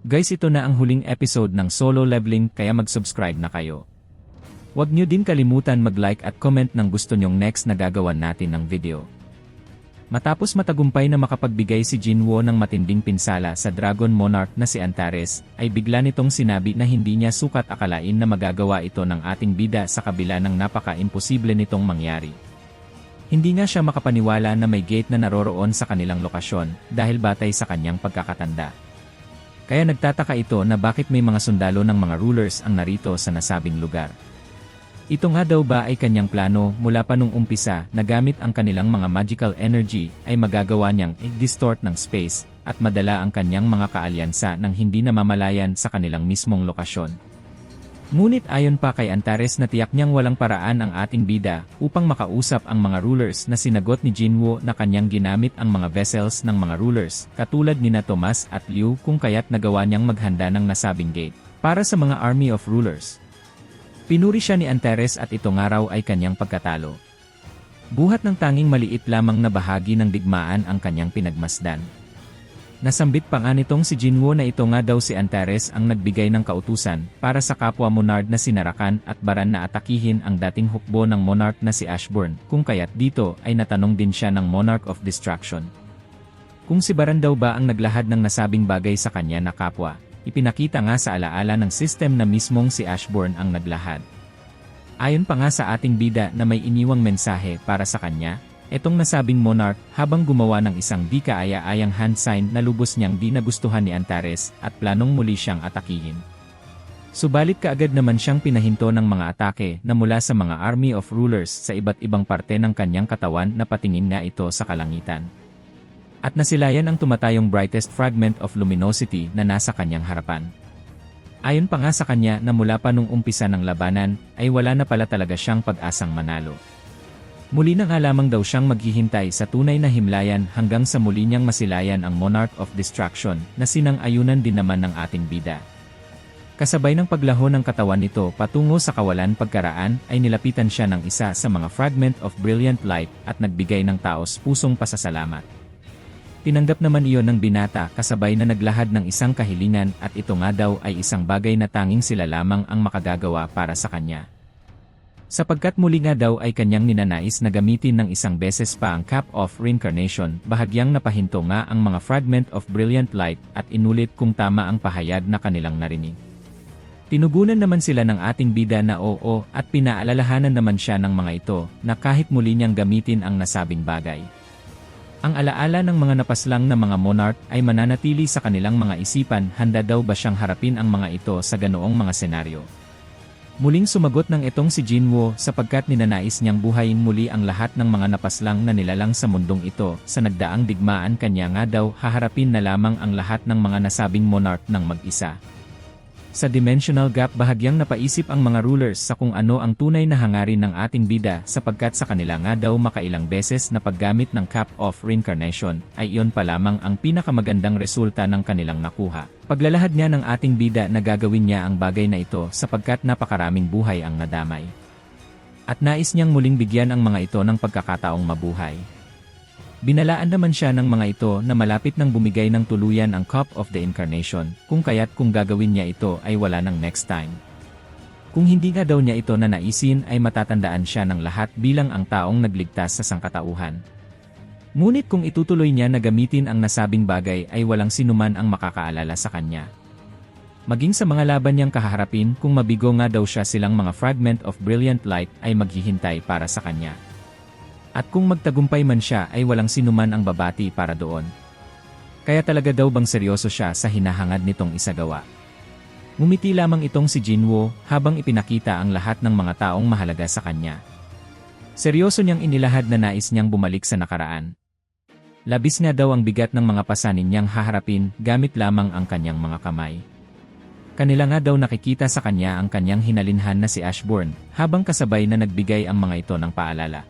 Guys, ito na ang huling episode ng Solo Leveling kaya mag-subscribe na kayo. Huwag nyo din kalimutan mag-like at comment ng gusto nyong next na gagawan natin ng video. Matapos matagumpay na makapagbigay si Jinwoo ng matinding pinsala sa Dragon Monarch na si Antares, ay bigla nitong sinabi na hindi niya sukat akalain na magagawa ito ng ating bida sa kabila ng napaka-imposible nitong mangyari. Hindi nga siya makapaniwala na may gate na naroroon sa kanilang lokasyon dahil batay sa kanyang pagkakatanda. Kaya nagtataka ito na bakit may mga sundalo ng mga rulers ang narito sa nasabing lugar. Ito nga daw ba ay kanyang plano mula pa nung umpisa na gamit ang kanilang mga magical energy ay magagawa niyang i-distort ng space at madala ang kanyang mga kaalyansa nang hindi namamalayan sa kanilang mismong lokasyon. Ngunit ayon pa kay Antares na tiyak niyang walang paraan ang ating bida upang makausap ang mga rulers na sinagot ni Jinwoo na kanyang ginamit ang mga vessels ng mga rulers katulad nina Tomas at Liu kung kaya't nagawa niyang maghanda ng nasabing gate para sa mga army of rulers. Pinuri siya ni Antares at ito nga raw ay kanyang pagkatalo. Buhat ng tanging maliit lamang na bahagi ng digmaan ang kanyang pinagmasdan. Nasambit pa nga nitong si Jinwoo na ito nga daw si Antares ang nagbigay ng kautusan para sa kapwa monarch na sinarakan at baran na atakihin ang dating hukbo ng monarch na si Ashburn, kung kaya't dito ay natanong din siya ng Monarch of Destruction. Kung si Baran daw ba ang naglahad ng nasabing bagay sa kanya na kapwa. Ipinakita nga sa alaala ng system na mismong si Ashburn ang naglahad. Ayon pa nga sa ating bida na may iniwang mensahe para sa kanya, etong nasabing monarch habang gumawa ng isang di kaaya-ayang hand sign na lubos niyang di nagustuhan ni Antares at planong muli siyang atakihin. Subalit kaagad naman siyang pinahinto ng mga atake na mula sa mga army of rulers sa iba't ibang parte ng kanyang katawan na patingin nga ito sa kalangitan. At nasilayan ang tumatayong brightest fragment of luminosity na nasa kanyang harapan. Ayon pa nga sa kanya na mula pa nung umpisa ng labanan, ay wala na pala talaga siyang pag-asang manalo. Muli na nga lamang daw siyang maghihintay sa tunay na himlayan hanggang sa muli niyang masilayan ang Monarch of Destruction na sinang-ayunan din naman ng ating bida. Kasabay ng paglaho ng katawan nito patungo sa kawalan pagkaraan ay nilapitan siya ng isa sa mga fragment of brilliant light at nagbigay ng taos pusong pasasalamat. Tinanggap naman iyon ng binata kasabay na naglahad ng isang kahilingan at ito nga daw ay isang bagay na tanging sila lamang ang makagagawa para sa kanya. Sapagkat muli nga daw ay kanyang ninanais na gamitin ng isang beses pa ang Cup of Reincarnation, bahagyang napahinto nga ang mga fragment of brilliant light at inulit kung tama ang pahayag na kanilang narinig. Tinugunan naman sila ng ating bida na oo at pinaalalahanan naman siya ng mga ito na kahit muli niyang gamitin ang nasabing bagay. Ang alaala ng mga napaslang na mga monarch ay mananatili sa kanilang mga isipan, handa daw ba siyang harapin ang mga ito sa ganoong mga senaryo. Muling sumagot ng itong si Jinwoo sapagkat ninanais niyang buhayin muli ang lahat ng mga napaslang na nilalang sa mundong ito sa nagdaang digmaan, kanya nga daw haharapin na lamang ang lahat ng mga nasabing monarch ng mag-isa. Sa dimensional gap bahagyang napaisip ang mga rulers sa kung ano ang tunay na hangarin ng ating bida sapagkat sa kanila nga daw makailang beses na paggamit ng Cup of Reincarnation ay iyon pa lamang ang pinakamagandang resulta ng kanilang nakuha. Paglalahad niya ng ating bida na gagawin niya ang bagay na ito sapagkat napakaraming buhay ang nadamay. At nais niyang muling bigyan ang mga ito ng pagkakataong mabuhay. Binalaan naman siya ng mga ito na malapit nang bumigay ng tuluyan ang Cup of the Incarnation, kung kaya't kung gagawin niya ito ay wala ng next time. Kung hindi nga daw niya ito nanaisin ay matatandaan siya ng lahat bilang ang taong nagligtas sa sangkatauhan. Ngunit kung itutuloy niya na gamitin ang nasabing bagay ay walang sinuman ang makakaalala sa kanya. Maging sa mga laban niyang kaharapin kung mabigo nga daw siya silang mga fragment of brilliant light ay maghihintay para sa kanya. At kung magtagumpay man siya ay walang sinuman ang babati para doon. Kaya talaga daw bang seryoso siya sa hinahangad nitong isagawa. Ngumiti lamang itong si Jinwoo habang ipinakita ang lahat ng mga taong mahalaga sa kanya. Seryoso niyang inilahad na nais niyang bumalik sa nakaraan. Labis nga daw ang bigat ng mga pasanin niyang haharapin gamit lamang ang kanyang mga kamay. Kanila nga daw nakikita sa kanya ang kanyang hinalinhan na si Ashburn habang kasabay na nagbigay ang mga ito ng paalala.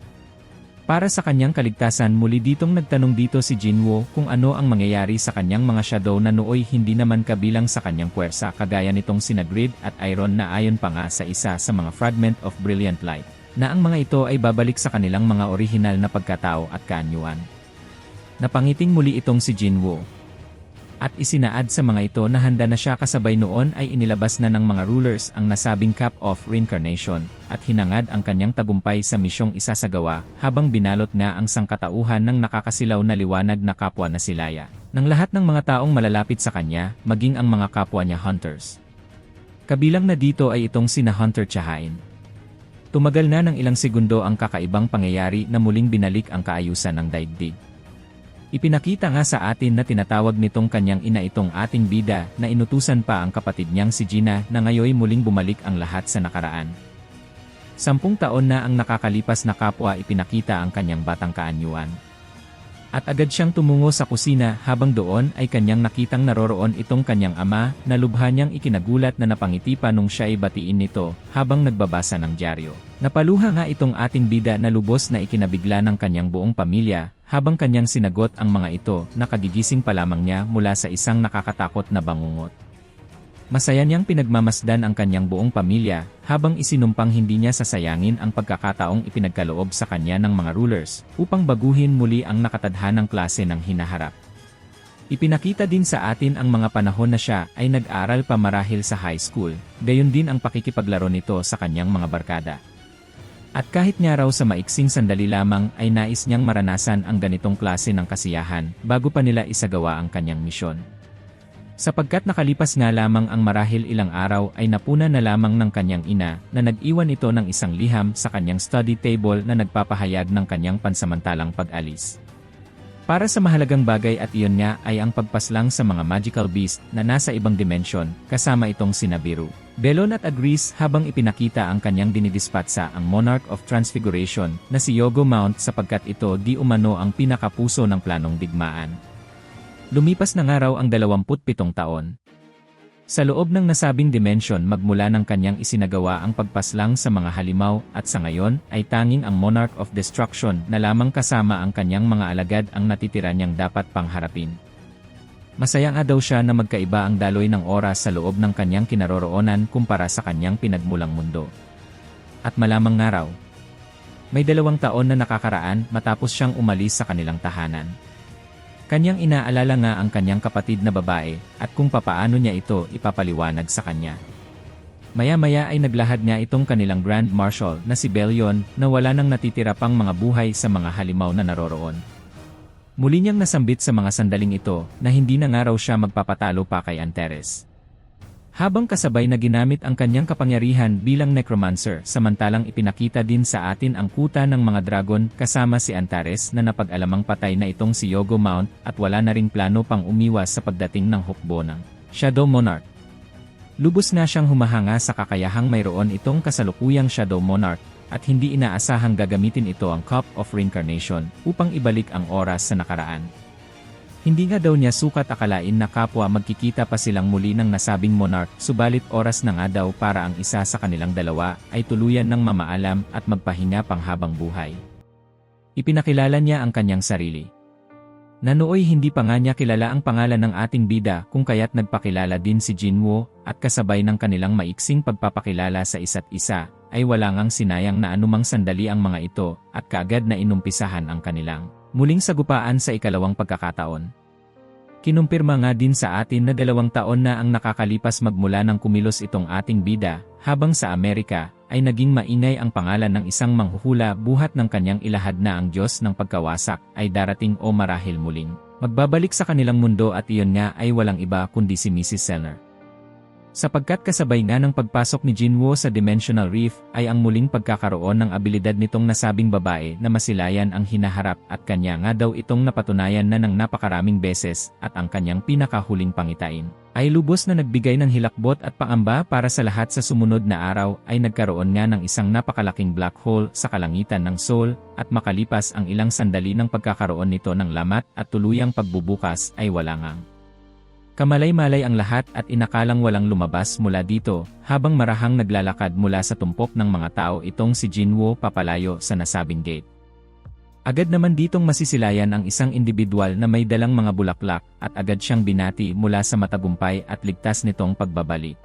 Para sa kanyang kaligtasan muli ditong nagtanong dito si Jinwoo kung ano ang mangyayari sa kanyang mga shadow na nooy hindi naman kabilang sa kanyang puwersa kagaya nitong sina Grid at Iron na ayon pa nga sa isa sa mga fragment of brilliant light, na ang mga ito ay babalik sa kanilang mga orihinal na pagkatao at kaanyuan. Napangiting muli itong si Jinwoo. At isinaad sa mga ito na handa na siya kasabay noon ay inilabas na ng mga rulers ang nasabing Cup of Reincarnation, at hinangad ang kanyang tagumpay sa misyong isasagawa, habang binalot nga ang sangkatauhan ng nakakasilaw na liwanag na kapwa na si Leia, ng lahat ng mga taong malalapit sa kanya, maging ang mga kapwa niya hunters. Kabilang na dito ay itong sina Hunter Chahain. Tumagal na ng ilang segundo ang kakaibang pangyayari na muling binalik ang kaayusan ng daigdig. Ipinakita nga sa atin na tinatawag nitong kanyang ina itong ating bida na inutusan pa ang kapatid niyang si Gina na ngayoy muling bumalik ang lahat sa nakaraan. 10 taon na ang nakakalipas na kapwa ipinakita ang kanyang batang kaanyuan. At agad siyang tumungo sa kusina habang doon ay kanyang nakitang naroroon itong kanyang ama na lubha niyang ikinagulat na napangiti pa nung siya ay batiin nito habang nagbabasa ng dyaryo. Napaluha nga itong ating bida na lubos na ikinabigla ng kanyang buong pamilya habang kanyang sinagot ang mga ito na kagigising pa lamang niya mula sa isang nakakatakot na bangungot. Masaya niyang pinagmamasdan ang kanyang buong pamilya habang isinumpang hindi niya sasayangin ang pagkakataong ipinagkaloob sa kanya ng mga rulers upang baguhin muli ang nakatadhanang klase ng hinaharap. Ipinakita din sa atin ang mga panahon na siya ay nag-aral pa marahil sa high school, gayon din ang pakikipaglaro nito sa kanyang mga barkada. At kahit nga raw sa maiksing sandali lamang ay nais niyang maranasan ang ganitong klase ng kasiyahan bago pa nila isagawa ang kanyang misyon. Sapagkat nakalipas nga lamang ang marahil ilang araw ay napuna na lamang ng kanyang ina na nag-iwan ito ng isang liham sa kanyang study table na nagpapahayag ng kanyang pansamantalang pag-alis. Para sa mahalagang bagay at iyon nga ay ang pagpaslang sa mga magical beast na nasa ibang dimensyon kasama itong sina Beru, Belon at Agris habang ipinakita ang kanyang dinidispatsa ang Monarch of Transfiguration na si Yogo Mount sapagkat ito di umano ang pinakapuso ng planong digmaan. Lumipas na nga raw ang 27 taon. Sa loob ng nasabing dimension magmula ng kanyang isinagawa ang pagpaslang sa mga halimaw at sa ngayon ay tanging ang Monarch of Destruction na lamang kasama ang kanyang mga alagad ang natitira niyang dapat pangharapin. Masaya nga daw siya na magkaiba ang daloy ng oras sa loob ng kanyang kinaroroonan kumpara sa kanyang pinagmulang mundo. At malamang nga raw, may 2 taon na nakakaraan matapos siyang umalis sa kanilang tahanan. Kanyang inaalala nga ang kanyang kapatid na babae at kung papaano niya ito ipapaliwanag sa kanya. Maya-maya ay naglahad nga itong kanilang Grand Marshal na si Bellion na wala nang natitira pang mga buhay sa mga halimaw na naroroon. Muli niyang nasambit sa mga sandaling ito na hindi na nga raw siya magpapatalo pa kay Antares. Habang kasabay na ginamit ang kanyang kapangyarihan bilang necromancer samantalang ipinakita din sa atin ang kuta ng mga dragon kasama si Antares na napag-alamang patay na itong si Yogo Mount at wala na ring plano pang umiwas sa pagdating ng hukbo ng Shadow Monarch. Lubos na siyang humahanga sa kakayahang mayroon itong kasalukuyang Shadow Monarch at hindi inaasahang gagamitin ito ang Cup of Reincarnation upang ibalik ang oras sa nakaraan. Hindi nga daw niya sukat akalain na kapwa magkikita pa silang muli ng nasabing monarch, subalit oras na nga daw para ang isa sa kanilang dalawa ay tuluyan ng mamaalam at magpahinga panghabang buhay. Ipinakilala niya ang kanyang sarili. Nanooy hindi pa nga niya kilala ang pangalan ng ating bida kung kaya't nagpakilala din si Jinwo at kasabay ng kanilang maiksing pagpapakilala sa isa't isa ay wala ngang sinayang na anumang sandali ang mga ito at kaagad na inumpisahan ang kanilang muling sagupaan sa ikalawang pagkakataon. Kinumpirma nga din sa atin na 2 taon na ang nakakalipas magmula ng kumilos itong ating bida, habang sa Amerika ay naging maingay ang pangalan ng isang manghuhula buhat ng kanyang ilahad na ang Diyos ng pagkawasak ay darating o marahil muling magbabalik sa kanilang mundo at iyon nga ay walang iba kundi si Mrs. Sellner. Sapagkat kasabay nga ng pagpasok ni Jinwo sa Dimensional Reef ay ang muling pagkakaroon ng abilidad nitong nasabing babae na masilayan ang hinaharap at kanya nga daw itong napatunayan na ng napakaraming beses at ang kanyang pinakahuling pangitain ay lubos na nagbigay ng hilakbot at pangamba para sa lahat sa sumunod na araw ay nagkaroon nga ng isang napakalaking black hole sa kalangitan ng Sol at makalipas ang ilang sandali ng pagkakaroon nito ng lamat at tuluyang pagbubukas ay wala ngang kamalay-malay ang lahat at inakalang walang lumabas mula dito, habang marahang naglalakad mula sa tumpok ng mga tao itong si Jinwo papalayo sa nasabing gate. Agad naman ditong masisilayan ang isang individual na may dalang mga bulaklak at agad siyang binati mula sa matagumpay at ligtas nitong pagbabalik.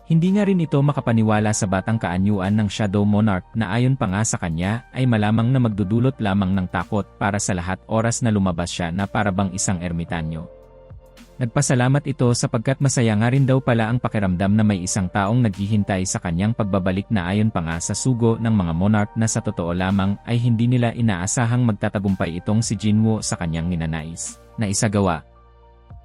Hindi nga rin ito makapaniwala sa batang kaanyuan ng Shadow Monarch na ayon pa nga sa kanya ay malamang na magdudulot lamang ng takot para sa lahat oras na lumabas siya na parabang isang ermitanyo. Nagpasalamat ito sapagkat masaya nga rin daw pala ang pakiramdam na may isang taong naghihintay sa kanyang pagbabalik na ayon pa nga sa sugo ng mga monarch na sa totoo lamang ay hindi nila inaasahang magtatagumpay itong si Jinwoo sa kanyang ninanais na isagawa.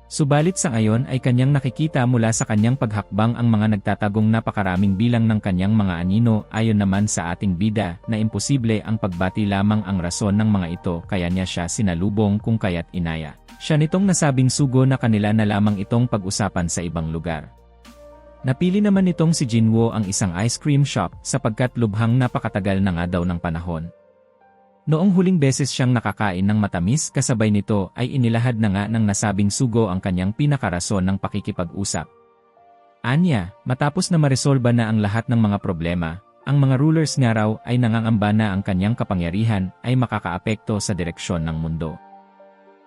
Subalit sa ngayon ay kanyang nakikita mula sa kanyang paghakbang ang mga nagtatagong napakaraming bilang ng kanyang mga anino ayon naman sa ating bida na imposible ang pagbati lamang ang rason ng mga ito kaya niya siya sinalubong kung kaya't inaya siya nitong nasabing sugo na kanila na lamang itong pag-usapan sa ibang lugar. Napili naman nitong si Jinwoo ang isang ice cream shop sapagkat lubhang napakatagal na nga daw ng panahon. Noong huling beses siyang nakakain ng matamis kasabay nito ay inilahad na nga ng nasabing sugo ang kanyang pinakarason ng pakikipag-usap. Anya, matapos na maresolba na ang lahat ng mga problema, ang mga rulers nga raw ay nangangamba na ang kanyang kapangyarihan ay makakaapekto sa direksyon ng mundo.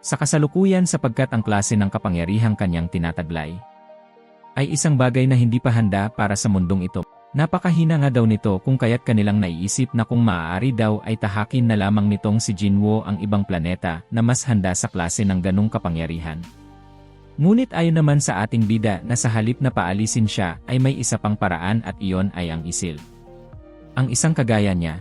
Sa kasalukuyan sapagkat ang klase ng kapangyarihang kanyang tinataglay ay isang bagay na hindi pa handa para sa mundong ito. Napakahina nga daw nito kung kaya't kanilang naiisip na kung maaari daw ay tahakin na lamang nitong si Jinwoo ang ibang planeta na mas handa sa klase ng ganong kapangyarihan. Ngunit ayon naman sa ating bida na sa halip na paalisin siya ay may isa pang paraan at iyon ay ang isil. Ang isang kagaya niya.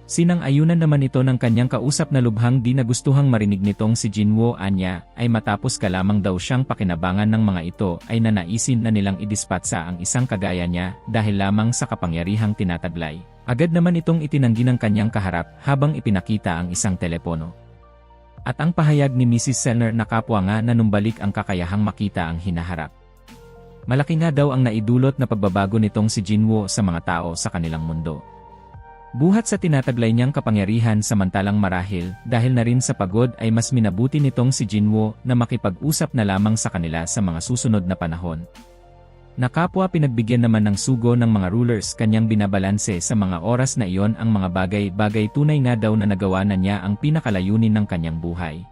Sinang-ayunan naman ito ng kanyang kausap na lubhang di nagustuhang marinig nitong si Jinwoo Anya ay matapos ka lamang daw siyang pakinabangan ng mga ito ay nanaisin na nilang idispatsa ang isang kagaya niya dahil lamang sa kapangyarihang tinataglay. Agad naman itong itinanggi ng kanyang kaharap habang ipinakita ang isang telepono. At ang pahayag ni Mrs. Senner na kapwa nga na numbalik ang kakayahang makita ang hinaharap. Malaki nga daw ang naidulot na pagbabago nitong si Jinwoo sa mga tao sa kanilang mundo. Buhat sa tinataglay niyang kapangyarihan samantalang marahil dahil na rin sa pagod ay mas minabuti nitong si Jinwoo na makipag-usap na lamang sa kanila sa mga susunod na panahon. Nakapwa pinagbigyan naman ng sugo ng mga rulers kanyang binabalanse sa mga oras na iyon ang mga bagay-bagay tunay nga daw na nagawa na niya ang pinakalayunin ng kanyang buhay.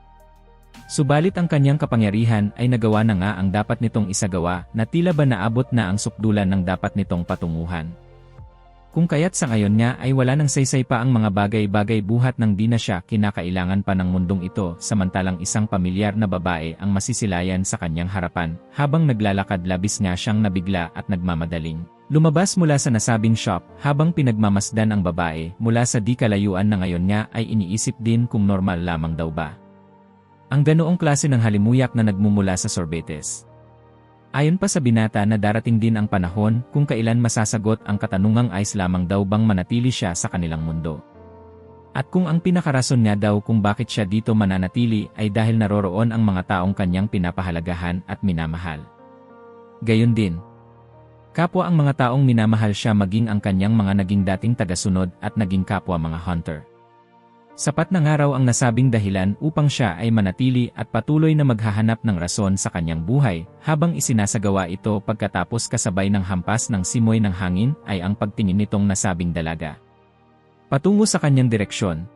Subalit ang kanyang kapangyarihan ay nagawa na nga ang dapat nitong isagawa na tila ba naabot na ang sukdulan ng dapat nitong patunguhan. Kung kaya't sa ngayon nga ay wala nang saysay pa ang mga bagay-bagay buhat nang di na siya kinakailangan pa ng mundong ito samantalang isang pamilyar na babae ang masisilayan sa kanyang harapan habang naglalakad labis nga siyang nabigla at nagmamadaling. Lumabas mula sa nasabing shop habang pinagmamasdan ang babae mula sa di kalayuan na ngayon nga ay iniisip din kung normal lamang daw ba ang ganoong klase ng halimuyak na nagmumula sa sorbetes. Ayon pa sa binata na darating din ang panahon kung kailan masasagot ang katanungang ayos lamang daw bang manatili siya sa kanilang mundo. At kung ang pinakarason niya daw kung bakit siya dito mananatili ay dahil naroroon ang mga taong kanyang pinapahalagahan at minamahal. Gayon din, kapwa ang mga taong minamahal siya maging ang kanyang mga naging dating tagasunod at naging kapwa mga hunter. Sapat na nga raw ang nasabing dahilan upang siya ay manatili at patuloy na maghahanap ng rason sa kanyang buhay habang isinasagawa ito pagkatapos kasabay ng hampas ng simoy ng hangin ay ang pagtingin nitong nasabing dalaga patungo sa kanyang direksyon.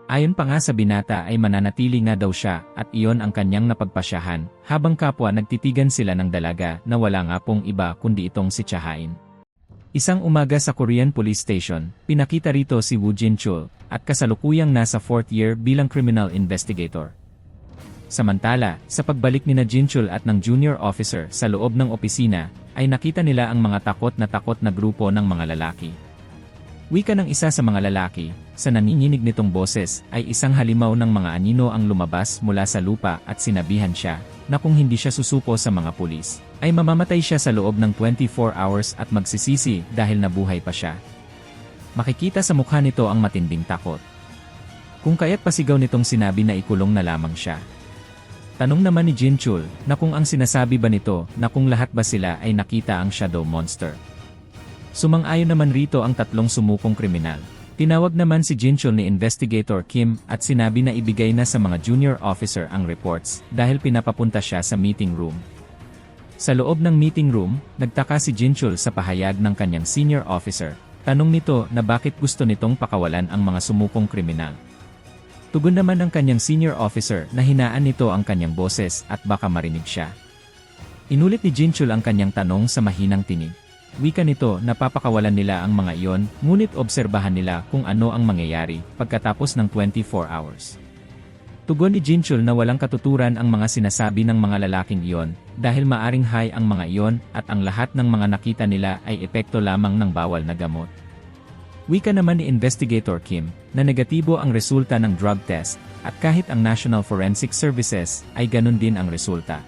Ayon pa nga sa binata ay mananatili nga daw siya at iyon ang kanyang napagpasyahan habang kapwa nagtitigan sila ng dalaga na wala nga pong iba kundi itong si Chahain. Isang umaga sa Korean Police Station, pinakita rito si Woo Jin-chul at kasalukuyang nasa 4th year bilang criminal investigator. Samantala, sa pagbalik ni Jin-chul at ng junior officer sa loob ng opisina, ay nakita nila ang mga takot na grupo ng mga lalaki. Wika ng isa sa mga lalaki, sa naninginig nitong boses, ay isang halimaw ng mga anino ang lumabas mula sa lupa at sinabihan siya na kung hindi siya susuko sa mga pulis, ay mamamatay siya sa loob ng 24 hours at magsisisi dahil nabuhay pa siya. Makikita sa mukha nito ang matinding takot. Kung kaya't pasigaw nitong sinabi na ikulong na lamang siya. Tanong naman ni Jin-chul na kung ang sinasabi ba nito na kung lahat ba sila ay nakita ang shadow monster. Sumang-ayon naman rito ang tatlong sumukong kriminal. Tinawag naman si Jin-chul ni Investigator Kim at sinabi na ibigay na sa mga junior officer ang reports dahil pinapapunta siya sa meeting room. Sa loob ng meeting room, nagtaka si Jin-chul sa pahayag ng kanyang senior officer. Tanong nito na bakit gusto nitong pakawalan ang mga sumukong kriminal. Tugon naman ng kanyang senior officer na hinaan nito ang kanyang boses at baka marinig siya. Inulit ni Jin-chul ang kanyang tanong sa mahinang tinig. Wika nito na papakawalan nila ang mga iyon, ngunit obserbahan nila kung ano ang mangyayari pagkatapos ng 24 hours. Tugon ni Jinchul na walang katuturan ang mga sinasabi ng mga lalaking iyon, dahil maaring high ang mga iyon at ang lahat ng mga nakita nila ay epekto lamang ng bawal na gamot. Wika naman ni Investigator Kim, na negatibo ang resulta ng drug test, at kahit ang National Forensic Services ay ganun din ang resulta.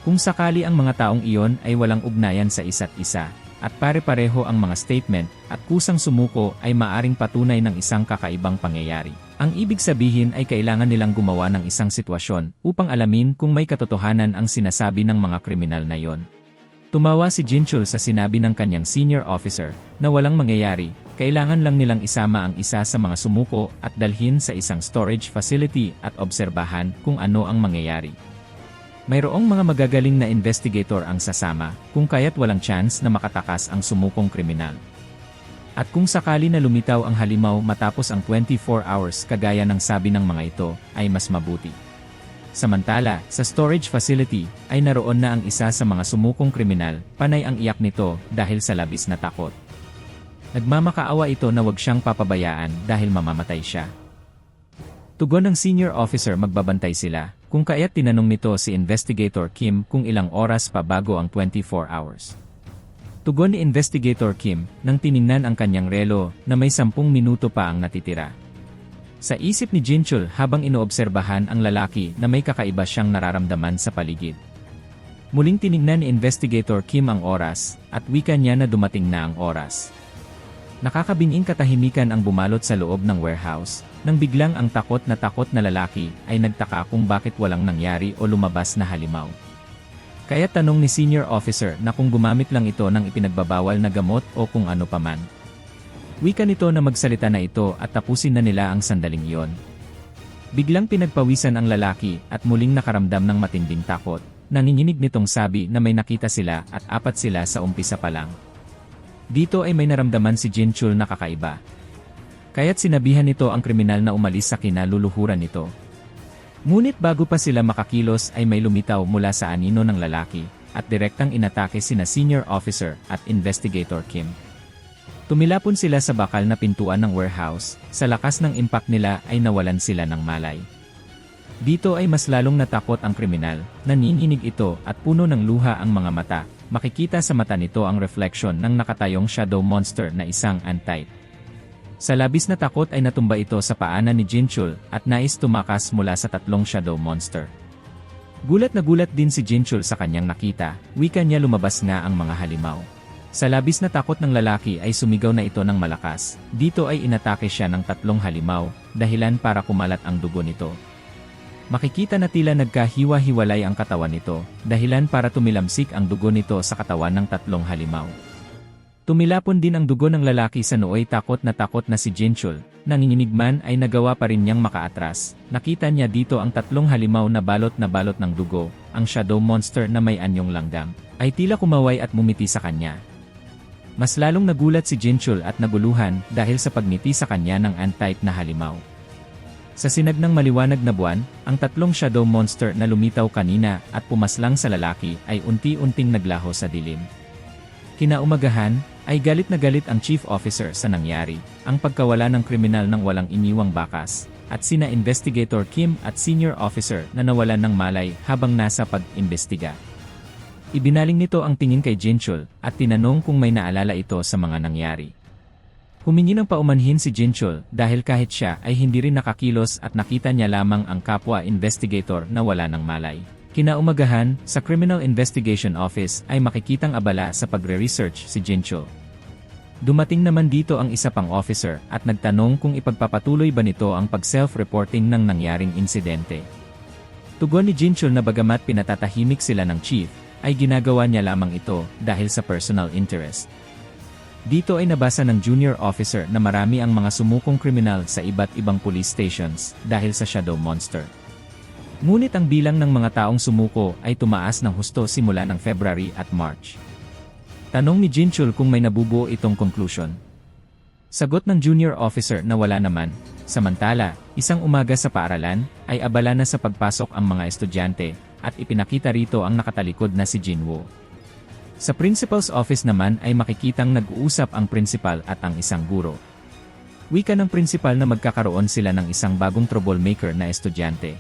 Kung sakali ang mga taong iyon ay walang ugnayan sa isa't isa, at pare-pareho ang mga statement at kusang sumuko ay maaring patunay ng isang kakaibang pangyayari. Ang ibig sabihin ay kailangan nilang gumawa ng isang sitwasyon upang alamin kung may katotohanan ang sinasabi ng mga kriminal na iyon. Tumawa si Jinchul sa sinabi ng kanyang senior officer na walang mangyayari, kailangan lang nilang isama ang isa sa mga sumuko at dalhin sa isang storage facility at obserbahan kung ano ang mangyayari. Mayroong mga magagaling na investigator ang sasama, kung kaya't walang chance na makatakas ang sumukong kriminal. At kung sakali na lumitaw ang halimaw matapos ang 24 hours kagaya ng sabi ng mga ito, ay mas mabuti. Samantala, sa storage facility, ay naroon na ang isa sa mga sumukong kriminal, panay ang iyak nito dahil sa labis na takot. Nagmamakaawa ito na wag siyang papabayaan dahil mamamatay siya. Tugon ng senior officer magbabantay sila, kung kaya't tinanong nito si Investigator Kim kung ilang oras pa bago ang 24 hours. Tugon ni Investigator Kim, nang tiningnan ang kanyang relo na may 10 minuto pa ang natitira. Sa isip ni Jinchul habang inoobserbahan ang lalaki na may kakaiba siyang nararamdaman sa paligid. Muling tiningnan ni Investigator Kim ang oras, at wika niya na dumating na ang oras. Nakakabinging katahimikan ang bumalot sa loob ng warehouse, nang biglang ang takot na lalaki ay nagtaka kung bakit walang nangyari o lumabas na halimaw. Kaya tanong ni senior officer na kung gumamit lang ito ng ipinagbabawal na gamot o kung ano paman. Wika nito na magsalita na ito at tapusin na nila ang sandaling iyon. Biglang pinagpawisan ang lalaki at muling nakaramdam ng matinding takot. Nanginginig nitong sabi na may nakita sila at 4 sila sa umpisa pa lang. Dito ay may naramdaman si Jinchul na kakaiba. Kaya't sinabihan nito ang kriminal na umalis sa kinaluluhuran nito. Ngunit bago pa sila makakilos ay may lumitaw mula sa anino ng lalaki, at direktang inatake sina senior officer at investigator Kim. Tumilapon sila sa bakal na pintuan ng warehouse, sa lakas ng impact nila ay nawalan sila ng malay. Dito ay mas lalong natakot ang kriminal, nanginginig ito at puno ng luha ang mga mata. Makikita sa mata nito ang reflection ng nakatayong shadow monster na isang ant-type. Sa labis na takot ay natumba ito sa paanan ni Jinchul at nais tumakas mula sa 3 shadow monster. Gulat na gulat din si Jinchul sa kanyang nakita, wika niya lumabas na ang mga halimaw. Sa labis na takot ng lalaki ay sumigaw na ito ng malakas, dito ay inatake siya ng 3 halimaw, dahilan para kumalat ang dugo nito. Makikita na tila nagkahiwa-hiwalay ang katawan nito, dahilan para tumilamsik ang dugo nito sa katawan ng 3 halimaw. Tumilapon din ang dugo ng lalaki sa nooy takot na si Jinchul, nanginginig man ay nagawa pa rin niyang makaatras. Nakita niya dito ang 3 halimaw na balot ng dugo, ang shadow monster na may anyong langgam, ay tila kumaway at mumiti sa kanya. Mas lalong nagulat si Jinchul at naguluhan dahil sa pagngiti sa kanya ng ant-type na halimaw. Sa sinag ng maliwanag na buwan, ang 3 shadow monster na lumitaw kanina at pumaslang sa lalaki ay unti-unting naglaho sa dilim. Kinaumagahan, ay galit na galit ang chief officer sa nangyari, ang pagkawala ng kriminal ng walang iniwang bakas, at sina investigator Kim at senior officer na nawalan ng malay habang nasa pag-imbestiga. Ibinaling nito ang tingin kay Jinchul at tinanong kung may naalala ito sa mga nangyari. Humingi ng paumanhin si Jinchul dahil kahit siya ay hindi rin nakakilos at nakita niya lamang ang kapwa investigator na wala ng malay. Kinaumagahan, sa Criminal Investigation Office ay makikitang abala sa pagre-research si Jinchul. Dumating naman dito ang isa pang officer at nagtanong kung ipagpapatuloy ba nito ang pag-self-reporting ng nangyaring insidente. Tugon ni Jinchul na bagamat pinatatahimik sila ng chief, ay ginagawa niya lamang ito dahil sa personal interest. Dito ay nabasa ng junior officer na marami ang mga sumukong kriminal sa iba't ibang police stations dahil sa shadow monster. Ngunit ang bilang ng mga taong sumuko ay tumaas ng husto simula ng February at March. Tanong ni Jinchul kung may nabubuo itong conclusion. Sagot ng junior officer na wala naman. Samantala, isang umaga sa paaralan, ay abala na sa pagpasok ang mga estudyante, at ipinakita rito ang nakatalikod na si Jinwoo. Sa principal's office naman ay makikitang nag-uusap ang principal at ang isang guro. Wika ng principal na magkakaroon sila ng isang bagong troublemaker na estudyante.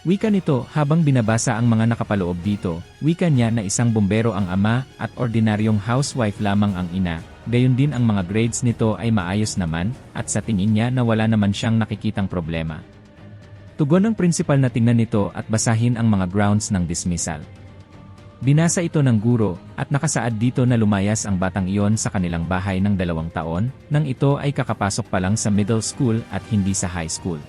Wika nito habang binabasa ang mga nakapaloob dito, wika niya na isang bumbero ang ama at ordinaryong housewife lamang ang ina, gayon din ang mga grades nito ay maayos naman at sa tingin niya na wala naman siyang nakikitang problema. Tugon ng principal na tingnan nito at basahin ang mga grounds ng dismissal. Binasa ito ng guro at nakasaad dito na lumayas ang batang iyon sa kanilang bahay ng 2 taon nang ito ay kakapasok pa lang sa middle school at hindi sa high school.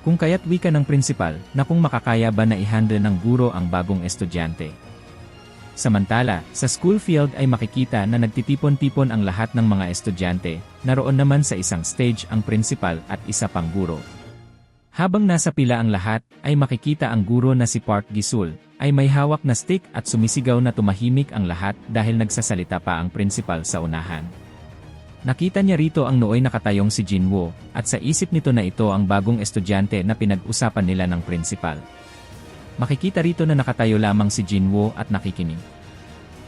Kung kaya't wika ng principal na kung makakaya ba na i-handle ng guro ang bagong estudyante. Samantala, sa school field ay makikita na nagtitipon-tipon ang lahat ng mga estudyante, naroon naman sa isang stage ang principal at isa pang guro. Habang nasa pila ang lahat, ay makikita ang guro na si Park Gisul, ay may hawak na stick at sumisigaw na tumahimik ang lahat dahil nagsasalita pa ang principal sa unahan. Nakita niya rito ang nooy nakatayong si Jinwoo, at sa isip nito na ito ang bagong estudyante na pinag-usapan nila ng principal. Makikita rito na nakatayo lamang si Jinwoo at nakikinig.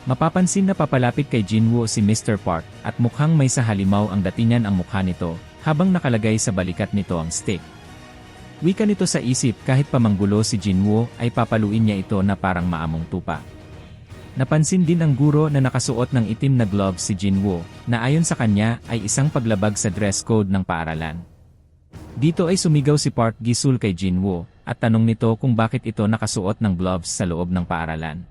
Mapapansin na papalapit kay Jinwoo si Mr. Park at mukhang may sa halimaw ang datingan ang mukha nito, habang nakalagay sa balikat nito ang stick. Wika nito sa isip kahit pamanggulo si Jinwoo ay papaluin niya ito na parang maamong tupa. Napansin din ang guro na nakasuot ng itim na gloves si Jinwoo, na ayon sa kanya ay isang paglabag sa dress code ng paaralan. Dito ay sumigaw si Park Gisul kay Jinwoo, at tanong nito kung bakit ito nakasuot ng gloves sa loob ng paaralan.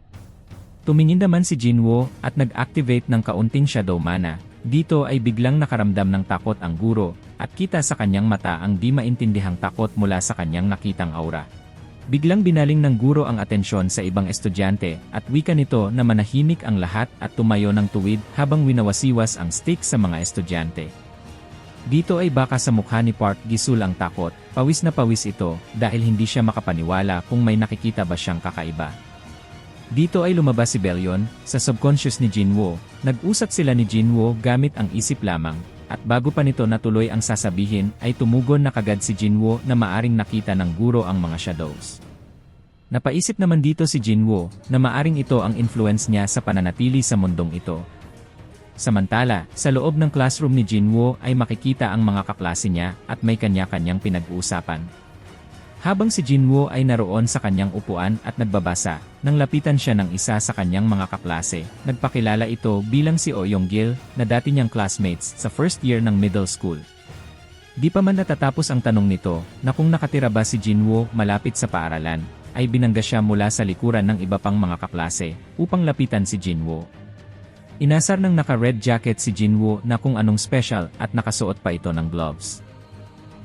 Tumingin naman si Jinwoo at nag-activate ng kaunting shadow mana. Dito ay biglang nakaramdam ng takot ang guro, at kita sa kanyang mata ang di maintindihang takot mula sa kanyang nakitang aura. Biglang binaling ng guro ang atensyon sa ibang estudyante at wika nito na manahimik ang lahat at tumayo ng tuwid habang winawasiwas ang stick sa mga estudyante. Dito ay baka sa mukha ni Park Gisul ang takot, pawis na pawis ito dahil hindi siya makapaniwala kung may nakikita ba siyang kakaiba. Dito ay lumabas si Belyon, sa subconscious ni Jinwoo, nag-usap sila ni Jinwoo gamit ang isip lamang. At bago pa nito natuloy ang sasabihin, ay tumugon na kagad si Jinwoo na maaring nakita ng guro ang mga shadows. Napaisip naman dito si Jinwoo na maaring ito ang influence niya sa pananatili sa mundong ito. Samantala, sa loob ng classroom ni Jinwoo ay makikita ang mga kaklase niya at may kanya-kanyang pinag-uusapan. Habang si Jinwoo ay naroon sa kanyang upuan at nagbabasa, nang lapitan siya ng isa sa kanyang mga kaklase, nagpakilala ito bilang si Oh Yong-gil, na dati niyang classmates sa first year ng middle school. Di pa man natatapos ang tanong nito, na kung nakatira ba si Jinwoo malapit sa paaralan, ay binangga siya mula sa likuran ng iba pang mga kaklase, upang lapitan si Jinwoo. Inasar ng naka-red jacket si Jinwoo na kung anong special at nakasuot pa ito ng gloves.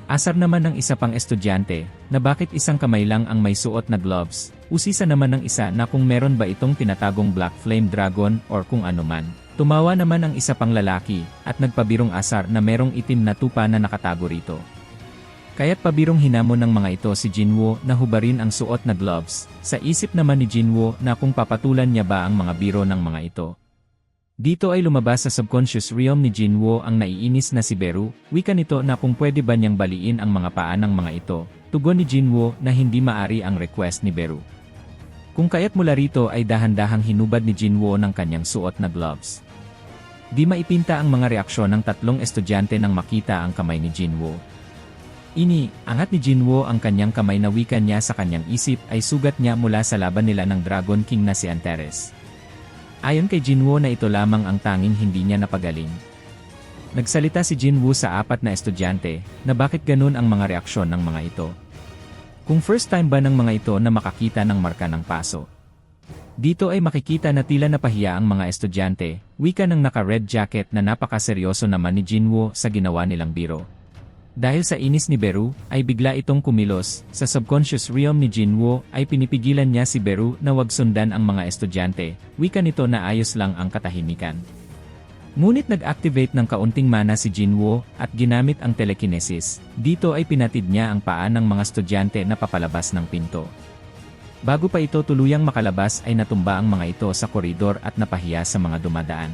Asar naman ng isa pang estudyante, na bakit isang kamay lang ang may suot na gloves, usisa naman ng isa na kung meron ba itong tinatagong Black Flame Dragon or kung ano man. Tumawa naman ang isa pang lalaki, at nagpabirong asar na merong itim na tupa na nakatago rito. Kaya't pabirong hinamon ng mga ito si Jinwoo na hubarin ang suot na gloves, sa isip naman ni Jinwoo na kung papatulan niya ba ang mga biro ng mga ito. Dito ay lumabas sa subconscious realm ni Jinwoo ang naiinis na si Beru, wika nito na kung pwede ba niyang baliin ang mga paa ng mga ito, tugon ni Jinwoo na hindi maari ang request ni Beru. Kung kaya't mula rito ay dahan-dahang hinubad ni Jinwoo ng kanyang suot na gloves. Di maipinta ang mga reaksyon ng tatlong estudyante nang makita ang kamay ni Jinwoo. Angat ni Jinwoo ang kanyang kamay na wika niya sa kanyang isip ay sugat niya mula sa laban nila ng Dragon King na si Antares. Ayon kay Jinwoo na ito lamang ang tanging hindi niya napagaling. Nagsalita si Jinwoo sa apat na estudyante na bakit ganun ang mga reaksyon ng mga ito. Kung first time ba ng mga ito na makakita ng marka ng paso. Dito ay makikita na tila napahiya ang mga estudyante, wika ng naka-red jacket na napakaseryoso naman ni Jinwoo sa ginawa nilang biro. Dahil sa inis ni Beru, ay bigla itong kumilos, sa subconscious realm ni Jinwoo ay pinipigilan niya si Beru na wag sundan ang mga estudyante, wika nito na ayos lang ang katahimikan. Ngunit nag-activate ng kaunting mana si Jinwoo at ginamit ang telekinesis, dito ay pinatid niya ang paa ng mga estudyante na papalabas ng pinto. Bago pa ito tuluyang makalabas ay natumba ang mga ito sa koridor at napahiya sa mga dumadaan.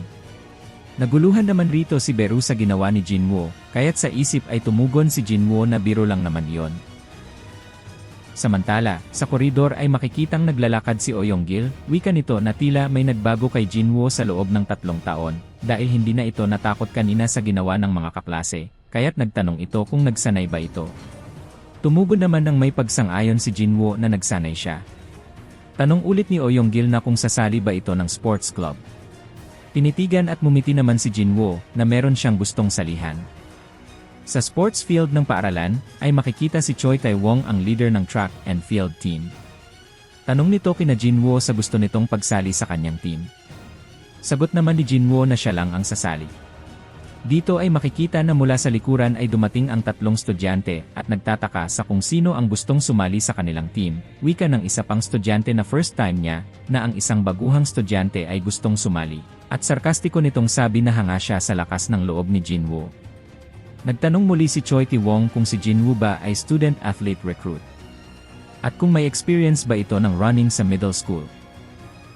Naguluhan naman rito si Beru sa ginawa ni Jinwoo, kaya't sa isip ay tumugon si Jinwoo na biro lang naman iyon. Samantala, sa koridor ay makikitang naglalakad si Oh Yong-gil, wika nito na tila may nagbago kay Jinwoo sa loob ng 3 taon, dahil hindi na ito natakot kanina sa ginawa ng mga kaklase, kaya't nagtanong ito kung nagsanay ba ito. Tumugon naman ng may pagsang-ayon si Jinwoo na nagsanay siya. Tanong ulit ni Oh Yong-gil na kung sasali ba ito ng sports club. Tinitigan at mumiti naman si Jinwoo na meron siyang gustong salihan. Sa sports field ng paaralan, ay makikita si Choi Tae-wong ang leader ng track and field team. Tanong nito kina Jinwoo sa gusto nitong pagsali sa kanyang team. Sagot naman ni Jinwoo na siya lang ang sasali. Dito ay makikita na mula sa likuran ay dumating ang 3 estudyante at nagtataka sa kung sino ang gustong sumali sa kanilang team. Wika ng isa pang estudyante na first time niya na ang isang baguhang estudyante ay gustong sumali. At sarkastiko nitong sabi na hanga siya sa lakas ng loob ni Jinwoo. Nagtanong muli si Choi Tae-wong kung si Jinwoo ba ay student athlete recruit. At kung may experience ba ito ng running sa middle school.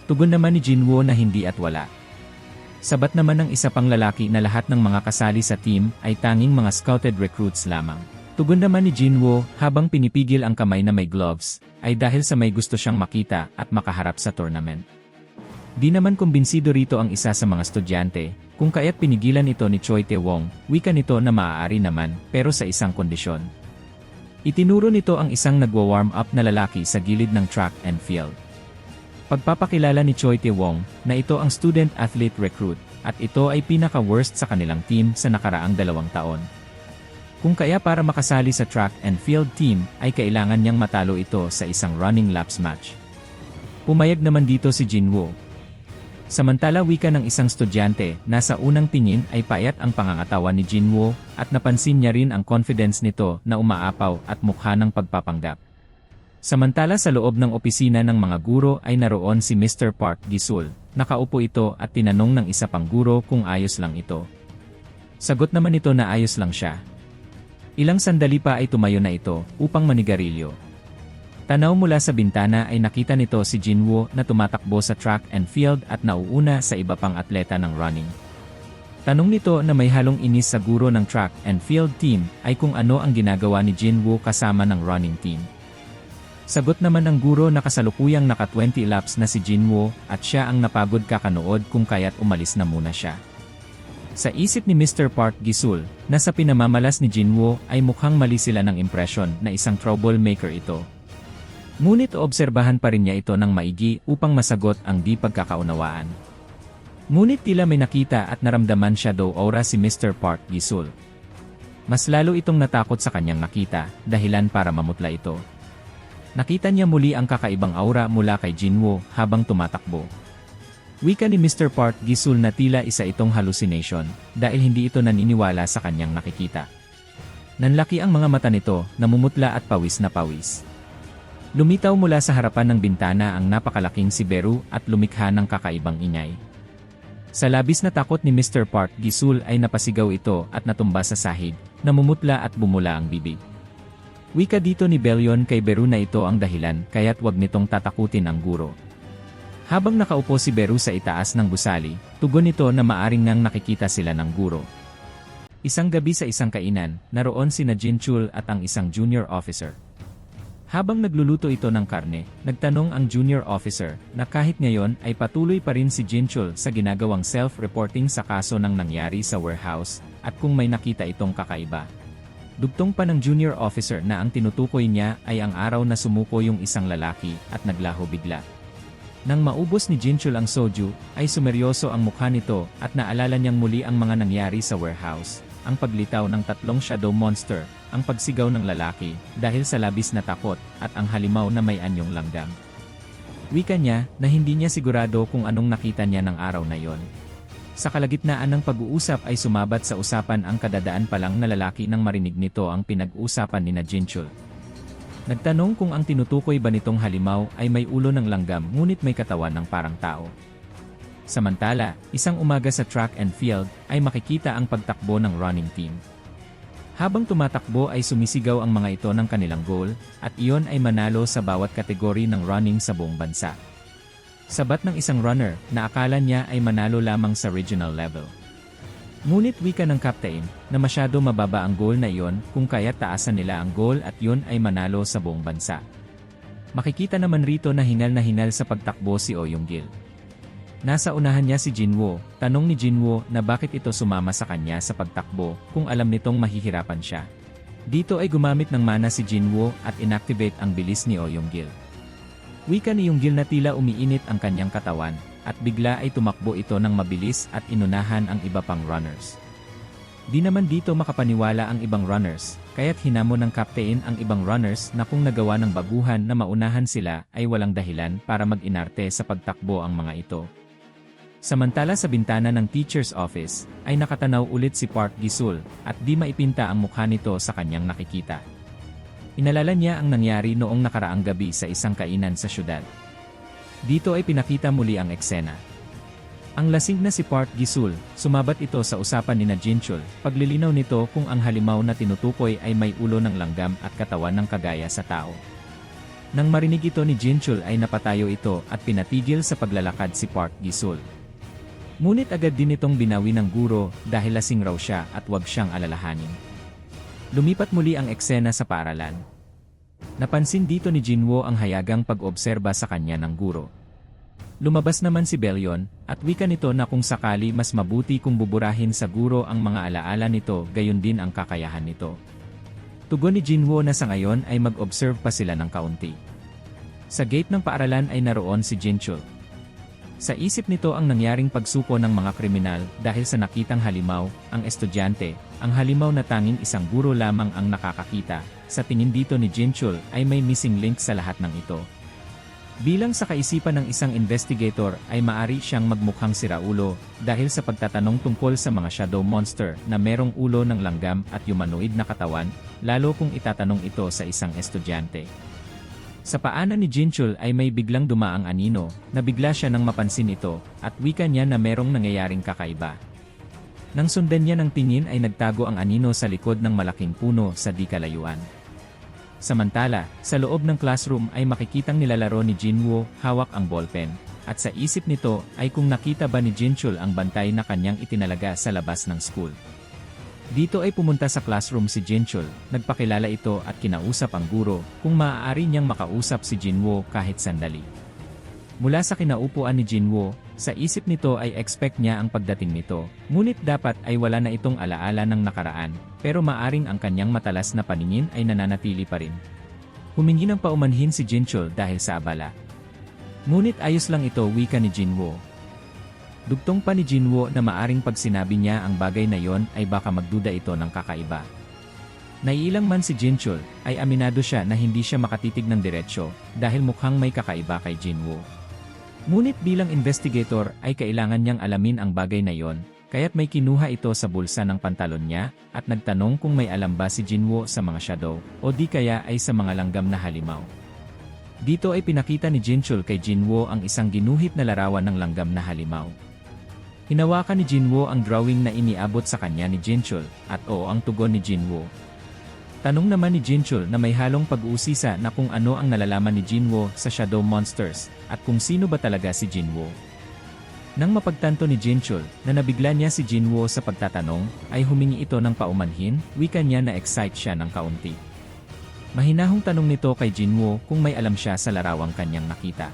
Tugon naman ni Jinwoo na hindi at wala. Sabat naman ng isa pang lalaki na lahat ng mga kasali sa team ay tanging mga scouted recruits lamang. Tugon naman ni Jinwoo habang pinipigil ang kamay na may gloves, ay dahil sa may gusto siyang makita at makaharap sa tournament. Di naman kumbinsido rito ang isa sa mga estudyante, kung kaya't pinigilan ito ni Choi Tae-wong, wika nito na maaari naman, pero sa isang kondisyon. Itinuro nito ang isang nagwa-warm up na lalaki sa gilid ng track and field. Pagpapakilala ni Choi Tae-wong na ito ang student athlete recruit at ito ay pinaka-worst sa kanilang team sa nakaraang 2 taon. Kung kaya para makasali sa track and field team ay kailangan niyang matalo ito sa isang running laps match. Pumayag naman dito si Jinwoo. Samantala wika ng isang estudyante, nasa unang tingin ay payat ang pangangatawan ni Jinwoo at napansin niya rin ang confidence nito na umaapaw at mukha ng pagpapanggap. Samantala sa loob ng opisina ng mga guro ay naroon si Mr. Park Gi-sul. Nakaupo ito at tinanong ng isa pang guro kung ayos lang ito. Sagot naman ito na ayos lang siya. Ilang sandali pa ay tumayo na ito upang manigarilyo. Tanaw mula sa bintana ay nakita nito si Jinwoo na tumatakbo sa track and field at nauuna sa iba pang atleta ng running. Tanong nito na may halong inis sa guro ng track and field team ay kung ano ang ginagawa ni Jinwoo kasama ng running team. Sagot naman ng guro na kasalukuyang naka 20 laps na si Jinwoo at siya ang napagod kakanood kung kaya't umalis na muna siya. Sa isip ni Mr. Park Gi-sul, na sa pinamamalas ni Jinwoo ay mukhang mali sila ng impression na isang troublemaker ito. Ngunit obserbahan pa rin niya ito ng maigi upang masagot ang di pagkakaunawaan. Ngunit tila may nakita at naramdaman siya daw aura si Mr. Park Gi-sul. Mas lalo itong natakot sa kanyang nakita, dahilan para mamutla ito. Nakita niya muli ang kakaibang aura mula kay Jinwoo habang tumatakbo. Wika ni Mr. Park Gi-sul na tila isa itong hallucination dahil hindi ito naniniwala sa kanyang nakikita. Nanlaki ang mga mata nito, namumutla at pawis na pawis. Lumitaw mula sa harapan ng bintana ang napakalaking si Beru at lumikha ng kakaibang ingay. Sa labis na takot ni Mr. Park Gi-sul ay napasigaw ito at natumba sa sahig, namumutla at bumula ang bibig. Wika dito ni Belyon kay Beru na ito ang dahilan kaya't wag nitong tatakutin ang guro. Habang nakaupo si Beru sa itaas ng gusali, tugon nito na maaring nang nakikita sila ng guro. Isang gabi sa isang kainan, naroon sina Jinchul at ang isang junior officer. Habang nagluluto ito ng karne, nagtanong ang junior officer na kahit ngayon ay patuloy pa rin si Jinchul sa ginagawang self-reporting sa kaso ng nangyari sa warehouse at kung may nakita itong kakaiba. Dugtong pa ng junior officer na ang tinutukoy niya ay ang araw na sumuko yung isang lalaki at naglaho bigla. Nang maubos ni Jinchul ang soju, ay sumeryoso ang mukha nito at naalala niyang muli ang mga nangyari sa warehouse, ang paglitaw ng 3 shadow monster, ang pagsigaw ng lalaki dahil sa labis na takot at ang halimaw na may anyong langgam. Wika niya na hindi niya sigurado kung anong nakita niya ng araw na yon. Sa kalagitnaan ng pag-uusap ay sumabat sa usapan ang kadadaan pa lang na lalaki nang marinig nito ang pinag-uusapan ni Jinchul. Nagtanong kung ang tinutukoy ba nitong halimaw ay may ulo ng langgam ngunit may katawan ng parang tao. Samantala, isang umaga sa track and field ay makikita ang pagtakbo ng running team. Habang tumatakbo ay sumisigaw ang mga ito ng kanilang goal, at iyon ay manalo sa bawat kategori ng running sa buong bansa. Sabat ng isang runner na akala niya ay manalo lamang sa regional level. Ngunit wika ng captain na masyado mababa ang goal na iyon kung kaya taasan nila ang goal at iyon ay manalo sa buong bansa. Makikita naman rito na hinal sa pagtakbo si Oh Yong-gil. Nasa unahan niya si Jinwoo, tanong ni Jinwoo na bakit ito sumama sa kanya sa pagtakbo kung alam nitong mahihirapan siya. Dito ay gumamit ng mana si Jinwoo at inactivate ang bilis ni Oh Young-gil. Wika ni Young-gil na tila umiinit ang kanyang katawan, at bigla ay tumakbo ito ng mabilis at inunahan ang iba pang runners. Di naman dito makapaniwala ang ibang runners, kaya't hinamon ng captain ang ibang runners na kung nagawa ng baguhan na maunahan sila ay walang dahilan para mag-inarte sa pagtakbo ang mga ito. Samantala sa bintana ng teacher's office, ay nakatanaw ulit si Park Gi-sul, at di maipinta ang mukha nito sa kanyang nakikita. Inalala niya ang nangyari noong nakaraang gabi sa isang kainan sa syudad. Dito ay pinakita muli ang eksena. Ang lasing na si Park Gi-sul, sumabat ito sa usapan ni Jinchul, paglilinaw nito kung ang halimaw na tinutukoy ay may ulo ng langgam at katawan ng kagaya sa tao. Nang marinig ito ni Jinchul ay napatayo ito at pinatigil sa paglalakad si Park Gi-sul. Ngunit agad din itong binawi ng guro dahil lasing raw siya at wag siyang alalahanin. Lumipat muli ang eksena sa paaralan. Napansin dito ni Jinwoo ang hayagang pag-obserba sa kanya ng guro. Lumabas naman si Belyon, at wika nito na kung sakali mas mabuti kung buburahin sa guro ang mga alaala nito gayon din ang kakayahan nito. Tugon ni Jinwoo na sa ngayon ay mag-observe pa sila ng kaunti. Sa gate ng paaralan ay naroon si Jinchul. Sa isip nito ang nangyaring pagsuko ng mga kriminal dahil sa nakitang halimaw, ang estudyante, ang halimaw na tanging isang guro lamang ang nakakakita. Sa tingin dito ni Jinchul ay may missing link sa lahat ng ito. Bilang sa kaisipan ng isang investigator ay maari siyang magmukhang siraulo dahil sa pagtatanong tungkol sa mga shadow monster na merong ulo ng langgam at humanoid na katawan, lalo kung itatanong ito sa isang estudyante. Sa paanan ni Jinchul ay may biglang dumaang anino, na bigla siya nang mapansin ito, at wika niya na merong nangyayaring kakaiba. Nang sundan niya ng tingin ay nagtago ang anino sa likod ng malaking puno sa di kalayuan. Samantala, sa loob ng classroom ay makikitang nilalaro ni Jinwoo, hawak ang ballpen, at sa isip nito ay kung nakita ba ni Jinchul ang bantay na kanyang itinalaga sa labas ng school. Dito ay pumunta sa classroom si Jinchul, nagpakilala ito at kinausap ang guro kung maaari niyang makausap si Jinwoo kahit sandali. Mula sa kinaupuan ni Jinwoo, sa isip nito ay expect niya ang pagdating nito, ngunit dapat ay wala na itong alaala ng nakaraan, pero maaring ang kanyang matalas na paningin ay nananatili pa rin. Humingi ng paumanhin si Jinchul dahil sa abala. Ngunit ayos lang ito, wika ni Jinwoo. Dugtong pa ni Jinwoo na maaring pag sinabi niya ang bagay na yon ay baka magduda ito ng kakaiba. Naiilang man si Jinchul, ay aminado siya na hindi siya makatitig ng diretsyo dahil mukhang may kakaiba kay Jinwoo. Ngunit bilang investigator ay kailangan niyang alamin ang bagay na yon, kaya't may kinuha ito sa bulsa ng pantalon niya at nagtanong kung may alam ba si Jinwoo sa mga shadow o di kaya ay sa mga langgam na halimaw. Dito ay pinakita ni Jinchul kay Jinwoo ang isang ginuhit na larawan ng langgam na halimaw. Hinawakan ni Jinwoo ang drawing na iniabot sa kanya ni Jinchul, at oo ang tugon ni Jinwoo. Tanong naman ni Jinchul na may halong pag-uusisa na kung ano ang nalalaman ni Jinwoo sa Shadow Monsters, at kung sino ba talaga si Jinwoo. Nang mapagtanto ni Jinchul na nabigla niya si Jinwoo sa pagtatanong, ay humingi ito ng paumanhin, wika niya na excite siya ng kaunti. Mahinahong tanong nito kay Jinwoo kung may alam siya sa larawang kanyang nakita.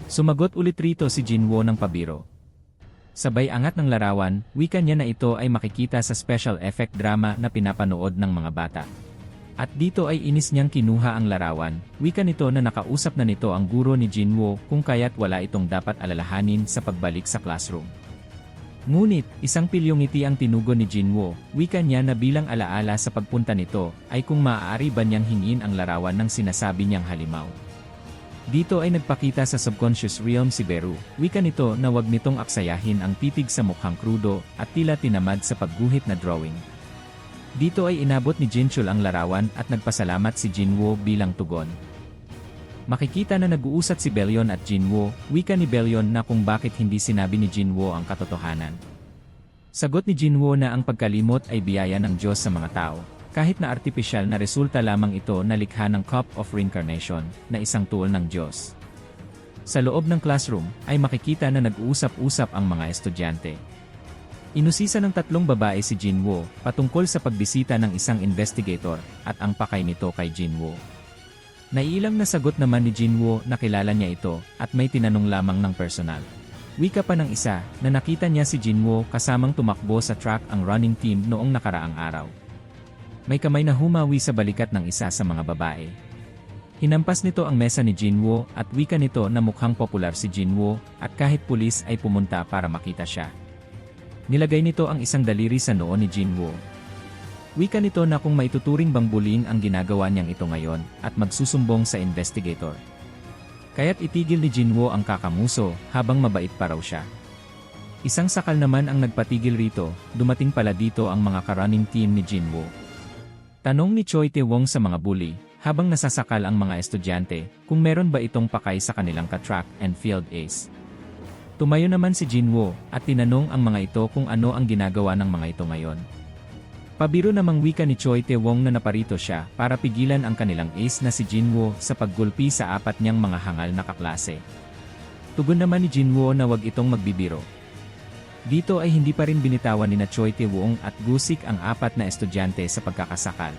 Sumagot ulit rito si Jinwoo ng pabiro. Sabay angat ng larawan, wika niya na ito ay makikita sa special effect drama na pinapanood ng mga bata. At dito ay inis niyang kinuha ang larawan, wika nito na nakausap na nito ang guro ni Jinwoo kung kaya't wala itong dapat alalahanin sa pagbalik sa classroom. Ngunit, isang pilyong ngiti ang tinugon ni Jinwoo, wika niya na bilang alaala sa pagpunta nito ay kung maaari ba niyang hingin ang larawan ng sinasabi niyang halimaw. Dito ay nagpakita sa subconscious realm si Beru, wika nito na wag nitong aksayahin ang titig sa mukhang krudo at tila tinamad sa pagguhit na drawing. Dito ay inabot ni Jinchul ang larawan at nagpasalamat si Jinwoo bilang tugon. Makikita na nag-uusat si Belyon at Jinwoo, wika ni Belyon na kung bakit hindi sinabi ni Jinwoo ang katotohanan. Sagot ni Jinwoo na ang pagkalimot ay biyaya ng Diyos sa mga tao. Kahit na artipisyal na resulta lamang ito na likha ng Cup of Reincarnation, na isang tool ng Diyos. Sa loob ng classroom, ay makikita na nag-uusap-usap ang mga estudyante. Inusisa ng tatlong babae si Jinwoo, patungkol sa pagbisita ng isang investigator, at ang pakay nito kay Jinwoo. Naiilang na sagot naman ni Jinwoo na kilala niya ito, at may tinanong lamang ng personal. Wika pa ng isa na nakita niya si Jinwoo kasamang tumakbo sa track ang running team noong nakaraang araw. May kamay na humawi sa balikat ng isa sa mga babae. Hinampas nito ang mesa ni Jinwoo at wika nito na mukhang popular si Jinwoo at kahit pulis ay pumunta para makita siya. Nilagay nito ang isang daliri sa noo ni Jinwoo. Wika nito na kung maituturing bang bullying ang ginagawa niyang ito ngayon at magsusumbong sa investigator. Kaya't itigil ni Jinwoo ang kakamuso habang mabait pa raw siya. Isang sakal naman ang nagpatigil rito, dumating pala dito ang mga ka-running team ni Jinwoo. Tanong ni Choi Tae-wong sa mga bully, habang nasasakal ang mga estudyante, kung meron ba itong pakay sa kanilang ka-track and field ace. Tumayo naman si Jinwoo at tinanong ang mga ito kung ano ang ginagawa ng mga ito ngayon. Pabiro namang wika ni Choi Tae-wong na naparito siya para pigilan ang kanilang ace na si Jinwoo sa paggulpi sa apat niyang mga hangal na kaklase. Tugon naman ni Jinwoo na wag itong magbibiro. Dito ay hindi pa rin binitawan ni na Choi Tae-wong at Gusik ang apat na estudyante sa pagkakasakal.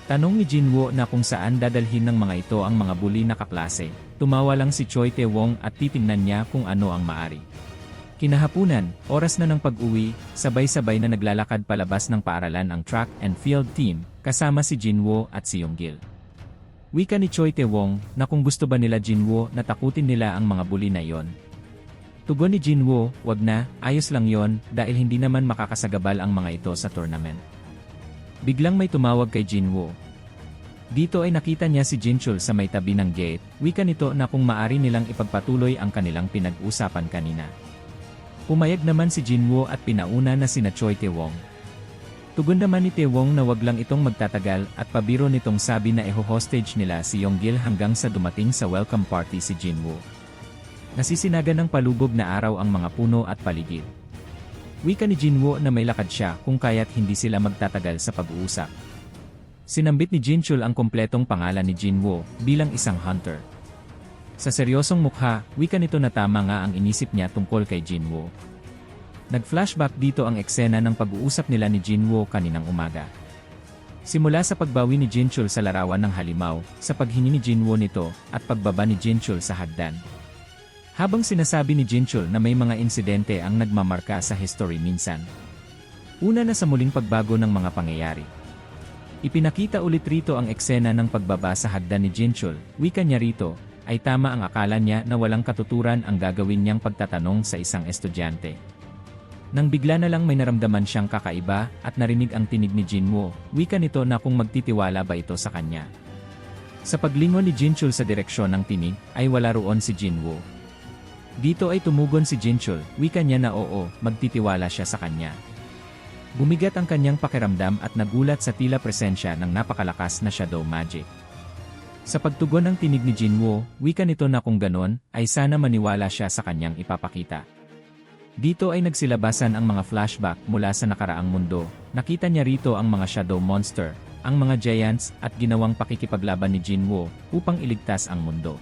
Tanong ni Jinwoo na kung saan dadalhin ng mga ito ang mga bully na kaklase. Tumawa lang si Choi Tae-wong at titingnan niya kung ano ang maari. Kinahapunan, oras na ng pag-uwi, sabay-sabay na naglalakad palabas ng paaralan ang track and field team, kasama si Jinwoo at si Yonggil. Wika ni Choi Tae-wong na kung gusto ba nila Jinwoo na takutin nila ang mga bully na iyon. Tugon ni Jinwoo, wag na, ayos lang yon dahil hindi naman makakasagabal ang mga ito sa tournament. Biglang may tumawag kay Jinwoo. Dito ay nakita niya si Jinchul sa may tabi ng gate, wika nito na kung maari nilang ipagpatuloy ang kanilang pinag-usapan kanina. Pumayag naman si Jinwoo at pinauna na sina Choi Tae-wong. Tugon naman ni Tae-wong na wag lang itong magtatagal at pabiro nitong sabi na hostage nila si Yonggil hanggang sa dumating sa welcome party si Jinwoo. Nasisinagan ng palubog na araw ang mga puno at paligid. Wika ni Jinwoo na may lakad siya kung kaya't hindi sila magtatagal sa pag-uusap. Sinambit ni Jinchul ang kompletong pangalan ni Jinwoo bilang isang hunter. Sa seryosong mukha, wika nito na tama nga ang inisip niya tungkol kay Jinwoo. Nag-flashback dito ang eksena ng pag-uusap nila ni Jinwoo kaninang umaga. Simula sa pagbawi ni Jinchul sa larawan ng halimaw, sa paghingi ni Jinwoo nito, at pagbaba ni Jinchul sa hagdan. Habang sinasabi ni Jinchul na may mga insidente ang nagmamarka sa history minsan. Una na sa muling pagbago ng mga pangyayari. Ipinakita ulit rito ang eksena ng pagbaba sa hagdan ni Jinchul, wika niya rito, ay tama ang akala niya na walang katuturan ang gagawin niyang pagtatanong sa isang estudyante. Nang bigla na lang may naramdaman siyang kakaiba at narinig ang tinig ni Jinwoo, wika nito na kung magtitiwala ba ito sa kanya. Sa paglingon ni Jinchul sa direksyon ng tinig, ay wala roon si Jinwoo. Dito ay tumugon si Jinchul, wika niya na oo, magtitiwala siya sa kanya. Bumigat ang kanyang pakiramdam at nagulat sa tila presensya ng napakalakas na shadow magic. Sa pagtugon ng tinig ni Jinwoo, wika nito na kung ganon, ay sana maniwala siya sa kanyang ipapakita. Dito ay nagsilabasan ang mga flashback mula sa nakaraang mundo, nakita niya rito ang mga shadow monster, ang mga giants at ginawang pakikipaglaban ni Jinwoo upang iligtas ang mundo.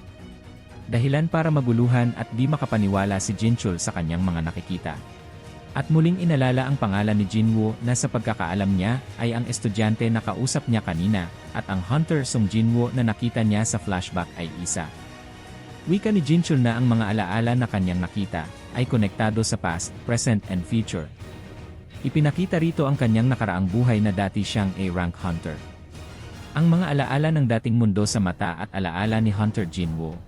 Dahilan para maguluhan at di makapaniwala si Jinchul sa kanyang mga nakikita. At muling inalala ang pangalan ni Jinwoo na sa pagkakaalam niya ay ang estudyante na kausap niya kanina at ang hunter Song Jinwoo na nakita niya sa flashback ay isa. Wika ni Jinchul na ang mga alaala na kanyang nakita ay konektado sa past, present and future. Ipinakita rito ang kanyang nakaraang buhay na dati siyang A-rank hunter. Ang mga alaala ng dating mundo sa mata at alaala ni Hunter Jinwoo.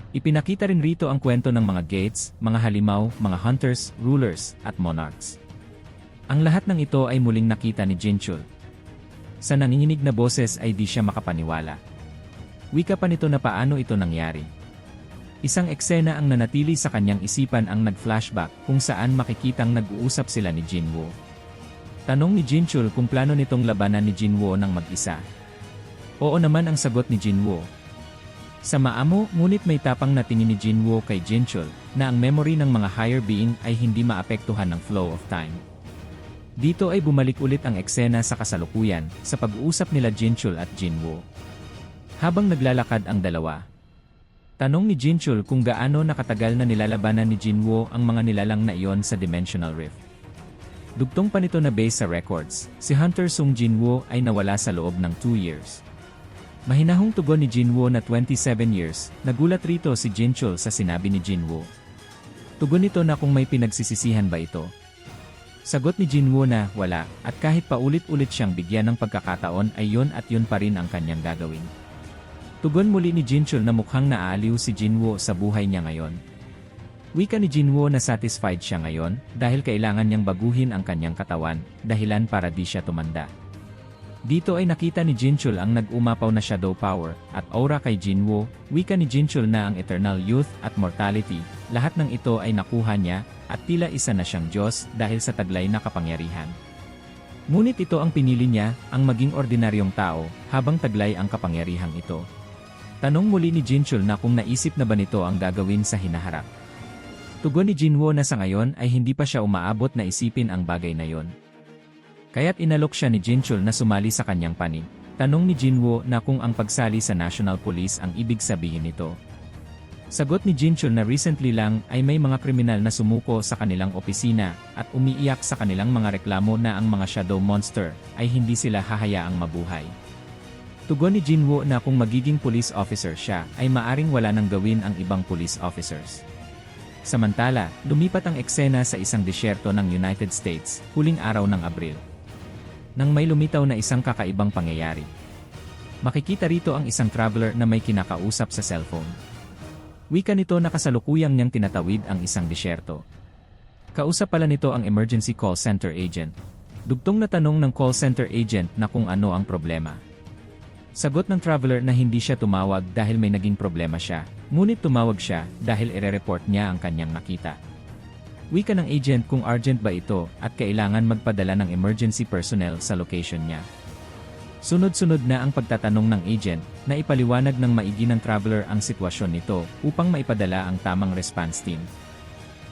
Ipinakita rin rito ang kwento ng mga gates, mga halimaw, mga hunters, rulers, at monarchs. Ang lahat ng ito ay muling nakita ni Jinchul. Sa nanginginig na boses ay di siya makapaniwala. Wika pa nito na paano ito nangyari. Isang eksena ang nanatili sa kanyang isipan ang nag-flashback kung saan makikitang nag-uusap sila ni Jinwoo. Tanong ni Jinchul kung plano nitong labanan ni Jinwoo ng mag-isa. Oo naman ang sagot ni Jinwoo. Sa maamo, ngunit may tapang na tingin ni Jinwoo kay Jinchul na ang memory ng mga higher being ay hindi maapektuhan ng flow of time. Dito ay bumalik ulit ang eksena sa kasalukuyan sa pag-uusap nila Jinchul at Jinwoo. Habang naglalakad ang dalawa. Tanong ni Jinchul kung gaano nakatagal na nilalabanan ni Jinwoo ang mga nilalang na iyon sa Dimensional Rift. Dugtong pa nito na base sa records, si Hunter Sung Jinwoo ay nawala sa loob ng 2 years. Mahinahong tugon ni Jinwoo na 27 years, nagulat rito si Jinchul sa sinabi ni Jinwoo. Tugon nito na kung may pinagsisisihan ba ito. Sagot ni Jinwoo na wala, at kahit paulit-ulit siyang bigyan ng pagkakataon ay yun at yun pa rin ang kanyang gagawin. Tugon muli ni Jinchul na mukhang naaaliw si Jinwoo sa buhay niya ngayon. Wika ni Jinwoo na satisfied siya ngayon dahil kailangan niyang baguhin ang kanyang katawan, dahilan para di siya tumanda. Dito ay nakita ni Jinchul ang nag-umapaw na shadow power at aura kay Jinwoo. Wika ni Jinchul na ang eternal youth at mortality, lahat ng ito ay nakuha niya at tila isa na siyang Diyos dahil sa taglay na kapangyarihan. Ngunit ito ang pinili niya, ang maging ordinaryong tao, habang taglay ang kapangyarihang ito. Tanong muli ni Jinchul na kung naisip na ba nito ang gagawin sa hinaharap. Tugon ni Jinwoo na sa ngayon ay hindi pa siya umaabot na isipin ang bagay na yon. Kaya't inalok siya ni Jinchul na sumali sa kanyang panig. Tanong ni Jinwoo na kung ang pagsali sa National Police ang ibig sabihin nito. Sagot ni Jinchul na recently lang ay may mga kriminal na sumuko sa kanilang opisina at umiiyak sa kanilang mga reklamo na ang mga shadow monster ay hindi sila hahayaang mabuhay. Tugon ni Jinwoo na kung magiging police officer siya ay maaring wala nang gawin ang ibang police officers. Samantala, lumipat ang eksena sa isang disyerto ng United States, huling araw ng Abril. Nang may lumitaw na isang kakaibang pangyayari. Makikita rito ang isang traveler na may kinakausap sa cellphone. Wika nito na kasalukuyang niyang tinatawid ang isang disyerto. Kausap pala nito ang emergency call center agent. Dugtong na tanong ng call center agent na kung ano ang problema. Sagot ng traveler na hindi siya tumawag dahil may naging problema siya, ngunit tumawag siya dahil ire-report niya ang kanyang nakita. Wika ng agent kung urgent ba ito at kailangan magpadala ng emergency personnel sa location niya. Sunod-sunod na ang pagtatanong ng agent na ipaliwanag ng maigi ng traveler ang sitwasyon nito upang maipadala ang tamang response team.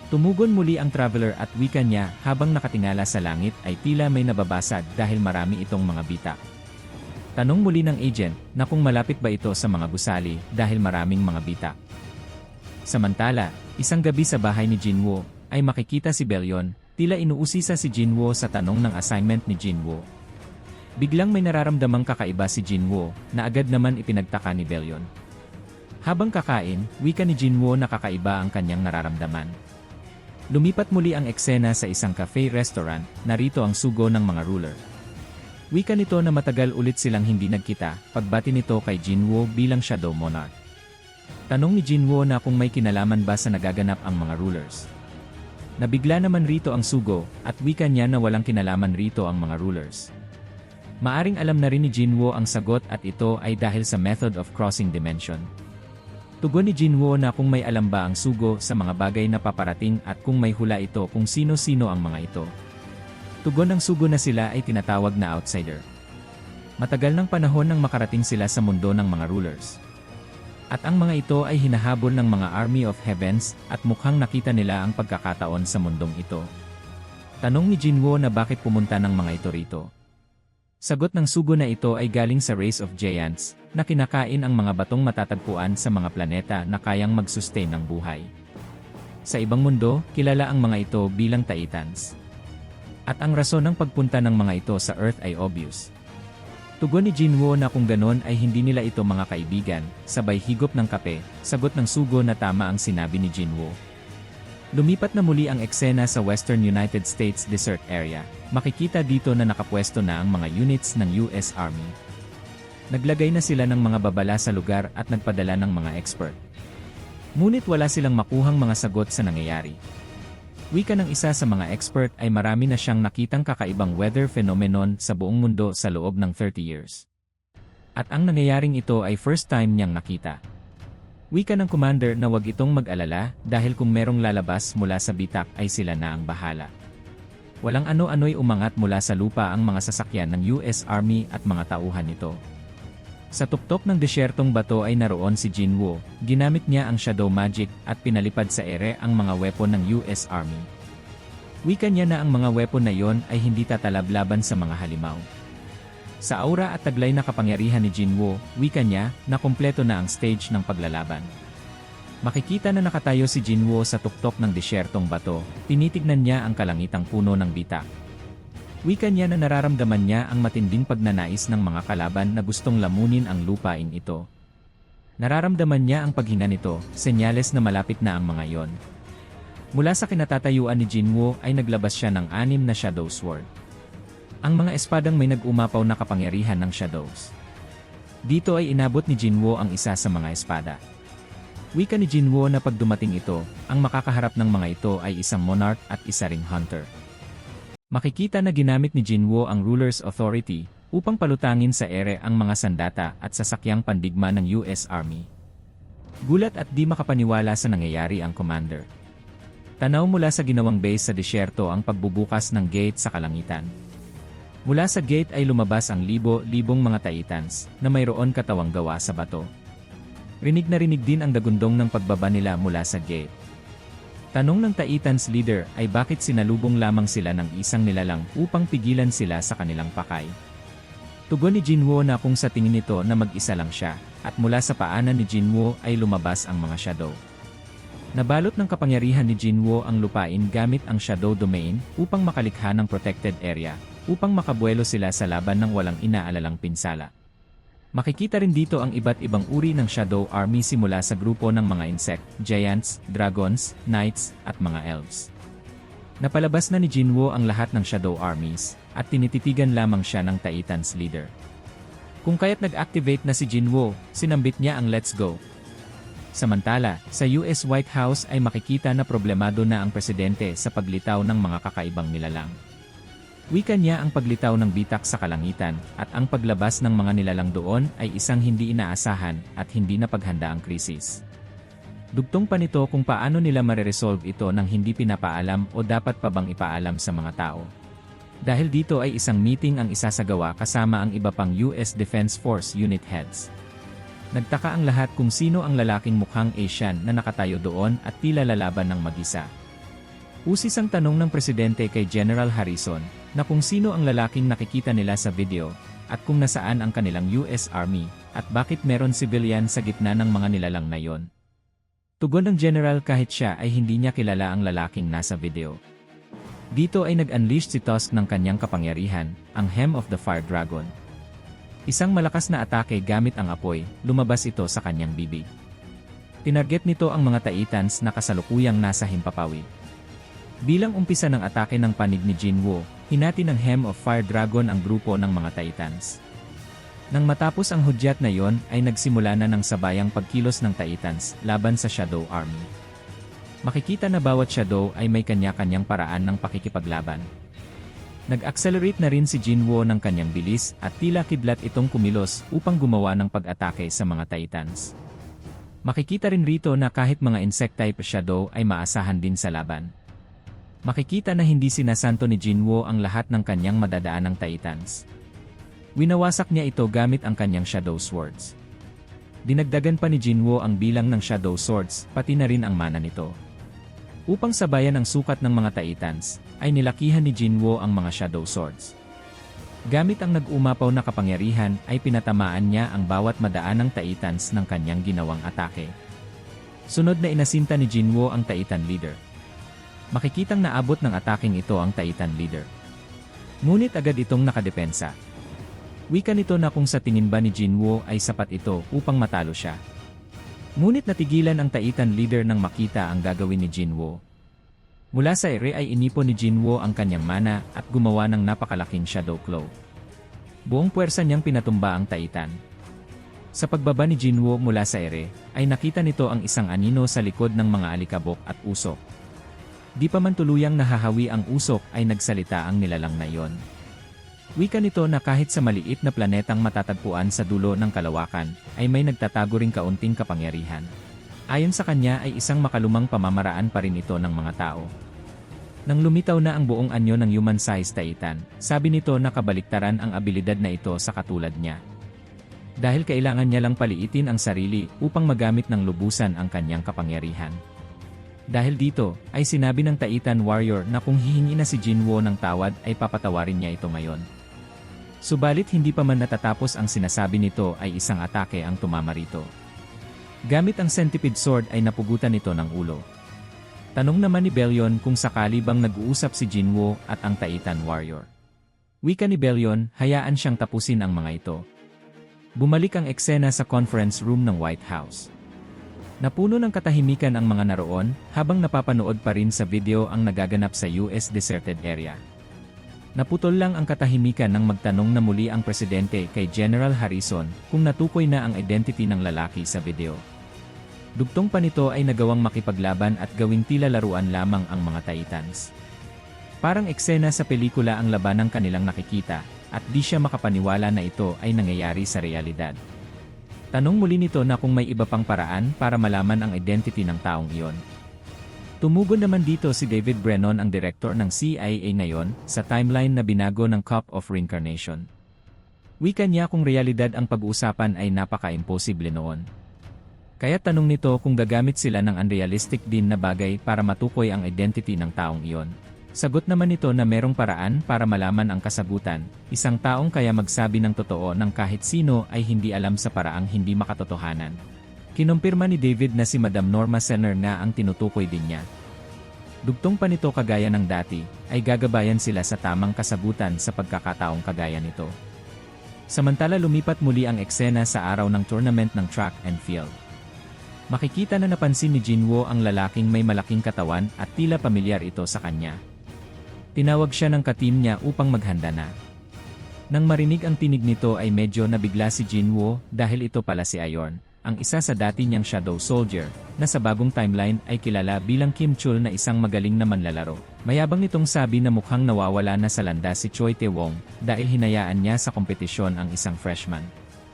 Tumugon muli ang traveler at wika niya habang nakatingala sa langit ay tila may nababasag dahil marami itong mga bitak. Tanong muli ng agent na kung malapit ba ito sa mga gusali dahil maraming mga bitak. Samantala, isang gabi sa bahay ni Jinwoo ay makikita si Belyon, tila inuusisa si Jinwoo sa tanong ng assignment ni Jinwoo. Biglang may nararamdamang kakaiba si Jinwoo na agad naman ipinagtaka ni Belyon. Habang kakain, wika ni Jinwoo na kakaiba ang kanyang nararamdaman. Lumipat muli ang eksena sa isang cafe-restaurant, narito ang sugo ng mga ruler. Wika nito na matagal ulit silang hindi nagkita, pagbati nito kay Jinwoo bilang Shadow Monarch. Tanong ni Jinwoo na kung may kinalaman ba sa nagaganap ang mga rulers. Nabigla naman rito ang sugo, at wika niya na walang kinalaman rito ang mga rulers. Maaring alam na rin ni Jinwoo ang sagot at ito ay dahil sa method of crossing dimension. Tugon ni Jinwoo na kung may alam ba ang sugo sa mga bagay na paparating at kung may hula ito kung sino-sino ang mga ito. Tugon ng sugo na sila ay tinatawag na outsider. Matagal ng panahon nang makarating sila sa mundo ng mga rulers. At ang mga ito ay hinahabol ng mga Army of Heavens at mukhang nakita nila ang pagkakataon sa mundong ito. Tanong ni Jinwoo na bakit pumunta ng mga ito rito. Sagot ng sugo na ito ay galing sa race of giants na kinakain ang mga batong matatagpuan sa mga planeta na kayang mag-sustain ng buhay. Sa ibang mundo, kilala ang mga ito bilang Titans. At ang rason ng pagpunta ng mga ito sa Earth ay obvious. Tugon ni Jinwoo na kung ganon ay hindi nila ito mga kaibigan, sabay higop ng kape, sagot ng sugo na tama ang sinabi ni Jinwoo. Lumipat na muli ang eksena sa Western United States desert area. Makikita dito na nakapwesto na ang mga units ng US Army. Naglagay na sila ng mga babala sa lugar at nagpadala ng mga expert. Ngunit wala silang makuhang mga sagot sa nangyayari. Wika ng isa sa mga expert ay marami na siyang nakitang kakaibang weather phenomenon sa buong mundo sa loob ng 30 years. At ang nangyayaring ito ay first time niyang nakita. Wika ng commander na wag itong mag-alala dahil kung merong lalabas mula sa bitak ay sila na ang bahala. Walang ano-ano'y umangat mula sa lupa ang mga sasakyan ng US Army at mga tauhan nito. Sa tuktok ng desyertong bato ay naroon si Jinwoo, ginamit niya ang shadow magic at pinalipad sa ere ang mga weapon ng US Army. Wika niya na ang mga weapon na yon ay hindi tatalab laban sa mga halimaw. Sa aura at taglay na kapangyarihan ni Jinwoo, wika niya na kompleto na ang stage ng paglalaban. Makikita na nakatayo si Jinwoo sa tuktok ng desyertong bato, tinitignan niya ang kalangitang puno ng bitak. Wika niya na nararamdaman niya ang matinding pagnanais ng mga kalaban na gustong lamunin ang lupain ito. Nararamdaman niya ang paghina nito, senyales na malapit na ang mga iyon. Mula sa kinatatayuan ni Jinwoo ay naglabas siya ng 6 na Shadow Sword. Ang mga espadang may nag-umapaw na kapangyarihan ng Shadows. Dito ay inabot ni Jinwoo ang isa sa mga espada. Wika ni Jinwoo na pag dumating ito, ang makakaharap ng mga ito ay isang monarch at isa ring hunter. Makikita na ginamit ni Jinwoo ang Ruler's Authority upang palutangin sa ere ang mga sandata at sasakyang pandigma ng US Army. Gulat at di makapaniwala sa nangyayari ang commander. Tanaw mula sa ginawang base sa disyerto ang pagbubukas ng gate sa kalangitan. Mula sa gate ay lumabas ang libo-libong mga Titans na mayroon katawang gawa sa bato. Rinig na rinig din ang dagundong ng pagbaba nila mula sa gate. Tanong ng Titans leader ay bakit sinalubong lamang sila ng isang nilalang upang pigilan sila sa kanilang pakay. Tugon ni Jinwoo na kung sa tingin nito na mag-isa lang siya, at mula sa paanan ni Jinwoo ay lumabas ang mga shadow. Nabalot ng kapangyarihan ni Jinwoo ang lupain gamit ang Shadow Domain upang makalikha ng protected area, upang makabuelo sila sa laban ng walang inaalalang pinsala. Makikita rin dito ang iba't ibang uri ng Shadow Army simula sa grupo ng mga insect, giants, dragons, knights, at mga elves. Napalabas na ni Jinwoo ang lahat ng Shadow Armies, at tinititigan lamang siya ng Titans leader. Kung kaya't nag-activate na si Jinwoo, sinambit niya ang Let's Go. Samantala, sa US White House ay makikita na problemado na ang presidente sa paglitaw ng mga kakaibang nilalang. Wika niya ang paglitaw ng bitak sa kalangitan, at ang paglabas ng mga nilalang doon ay isang hindi inaasahan at hindi napaghanda ang krisis. Dugtong pa nito kung paano nila mareresolve ito nang hindi pinapaalam o dapat pa bang ipaalam sa mga tao. Dahil dito ay isang meeting ang isasagawa kasama ang iba pang US Defense Force unit heads. Nagtaka ang lahat kung sino ang lalaking mukhang Asian na nakatayo doon at tila lalaban ng mag-isa. Usis ang tanong ng presidente kay General Harrison na kung sino ang lalaking nakikita nila sa video at kung nasaan ang kanilang US Army at bakit meron civilian sa gitna ng mga nilalang na yon. Tugon ng General kahit siya ay hindi niya kilala ang lalaking nasa video. Dito ay nag-unleash si Tusk ng kanyang kapangyarihan, ang Hem of the Fire Dragon. Isang malakas na atake gamit ang apoy, lumabas ito sa kanyang bibig. Tinarget nito ang mga Titans na kasalukuyang nasa himpapawid. Bilang umpisa ng atake ng panig ni Jinwoo, hinati ng Hem of Fire Dragon ang grupo ng mga Titans. Nang matapos ang hudyat na yon ay nagsimula na ng sabayang pagkilos ng Titans laban sa Shadow Army. Makikita na bawat Shadow ay may kanya-kanyang paraan ng pakikipaglaban. Nag-accelerate na rin si Jinwoo ng kanyang bilis at tila kidlat itong kumilos upang gumawa ng pag-atake sa mga Titans. Makikita rin rito na kahit mga insect-type Shadow ay maasahan din sa laban. Makikita na hindi sinasanto ni Jinwoo ang lahat ng kanyang madadaan ng Titans. Winawasak niya ito gamit ang kanyang Shadow Swords. Dinagdagan pa ni Jinwoo ang bilang ng Shadow Swords, pati na rin ang mana nito. Upang sabayan ang sukat ng mga Titans, ay nilakihan ni Jinwoo ang mga Shadow Swords. Gamit ang nag-umapaw na kapangyarihan ay pinatamaan niya ang bawat madaan ng Titans ng kanyang ginawang atake. Sunod na inasinta ni Jinwoo ang Titan leader. Makikitang naabot ng ataking ito ang Titan leader. Ngunit agad itong nakadepensa. Wika nito na kung sa tingin ba ni Jinwoo ay sapat ito upang matalo siya. Ngunit natigilan ang Titan leader nang makita ang gagawin ni Jinwoo. Mula sa ere ay inipon ni Jinwoo ang kanyang mana at gumawa ng napakalaking Shadow Claw. Buong puwersa niyang pinatumba ang Titan. Sa pagbaba ni Jinwoo mula sa ere, ay nakita nito ang isang anino sa likod ng mga alikabok at usok. Di pa man tuluyang nahahawi ang usok ay nagsalita ang nilalang na iyon. Wika nito na kahit sa maliit na planetang matatagpuan sa dulo ng kalawakan, ay may nagtatago ring kaunting kapangyarihan. Ayon sa kanya ay isang makalumang pamamaraan pa rin ito ng mga tao. Nang lumitaw na ang buong anyo ng human-sized Titan, sabi nito na kabaliktaran ang abilidad na ito sa katulad niya. Dahil kailangan niya lang paliitin ang sarili upang magamit ng lubusan ang kanyang kapangyarihan. Dahil dito, ay sinabi ng Titan Warrior na kung hihingi na si Jinwoo ng tawad ay papatawarin niya ito ngayon. Subalit hindi pa man natatapos ang sinasabi nito ay isang atake ang tumama rito. Gamit ang Centipede Sword ay napugutan nito ng ulo. Tanong naman ni Bellion kung sakali bang nag-uusap si Jinwoo at ang Titan Warrior. Wika ni Bellion, hayaan siyang tapusin ang mga ito. Bumalik ang eksena sa conference room ng White House. Napuno ng katahimikan ang mga naroon, habang napapanood pa rin sa video ang nagaganap sa US deserted area. Naputol lang ang katahimikan nang magtanong na muli ang presidente kay General Harrison kung natukoy na ang identity ng lalaki sa video. Dugtong pa nito ay nagawang makipaglaban at gawing tila laruan lamang ang mga Titans. Parang eksena sa pelikula ang labanang kanilang nakikita, at di siya makapaniwala na ito ay nangyayari sa realidad. Tanong muli nito na kung may iba pang paraan para malaman ang identity ng taong iyon. Tumugon naman dito si David Brennan, ang direktor ng CIA ngayon, sa timeline na binago ng Cup of Reincarnation. Wika niya kung realidad ang pag-uusapan ay napaka-imposible noon. Kaya tanong nito kung gagamit sila ng unrealistic din na bagay para matukoy ang identity ng taong iyon. Sagot naman nito na merong paraan para malaman ang kasagutan, isang taong kaya magsabi ng totoo ng kahit sino ay hindi alam sa paraang hindi makatotohanan. Kinumpirma ni David na si Madam Norma Selner nga ang tinutukoy din niya. Dugtong pa nito kagaya ng dati, ay gagabayan sila sa tamang kasagutan sa pagkakataong kagaya nito. Samantala lumipat muli ang eksena sa araw ng tournament ng track and field. Makikita na napansin ni Jinwoo ang lalaking may malaking katawan at tila pamilyar ito sa kanya. Tinawag siya ng ka-team niya upang maghanda na. Nang marinig ang tinig nito ay medyo nabigla si Jinwoo dahil ito pala si Ayorn, ang isa sa dati niyang shadow soldier, na sa bagong timeline ay kilala bilang Kim Chul na isang magaling na manlalaro. Mayabang nitong sabi na mukhang nawawala na sa landas si Choi Tae-won dahil hinayaan niya sa kompetisyon ang isang freshman.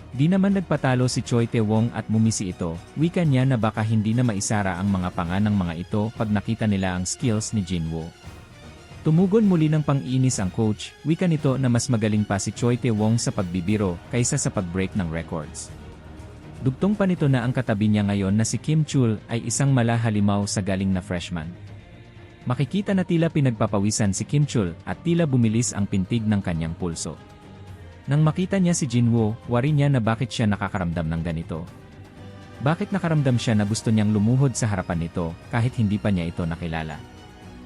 Di naman nagpatalo si Choi Tae-won at mumisi ito, wika niya na baka hindi na maisara ang mga panga ng mga ito pag nakita nila ang skills ni Jinwoo. Tumugon muli ng pang-inis ang coach, wika nito na mas magaling pa si Choi Tae-won sa pagbibiro kaysa sa pag-break ng records. Dugtong pa nito na ang katabi niya ngayon na si Kim Chul ay isang malahalimaw sa galing na freshman. Makikita na tila pinagpapawisan si Kim Chul at tila bumilis ang pintig ng kanyang pulso. Nang makita niya si Jinwoo, wari niya na bakit siya nakakaramdam ng ganito. Bakit nakaramdam siya na gusto niyang lumuhod sa harapan nito kahit hindi pa niya ito nakilala.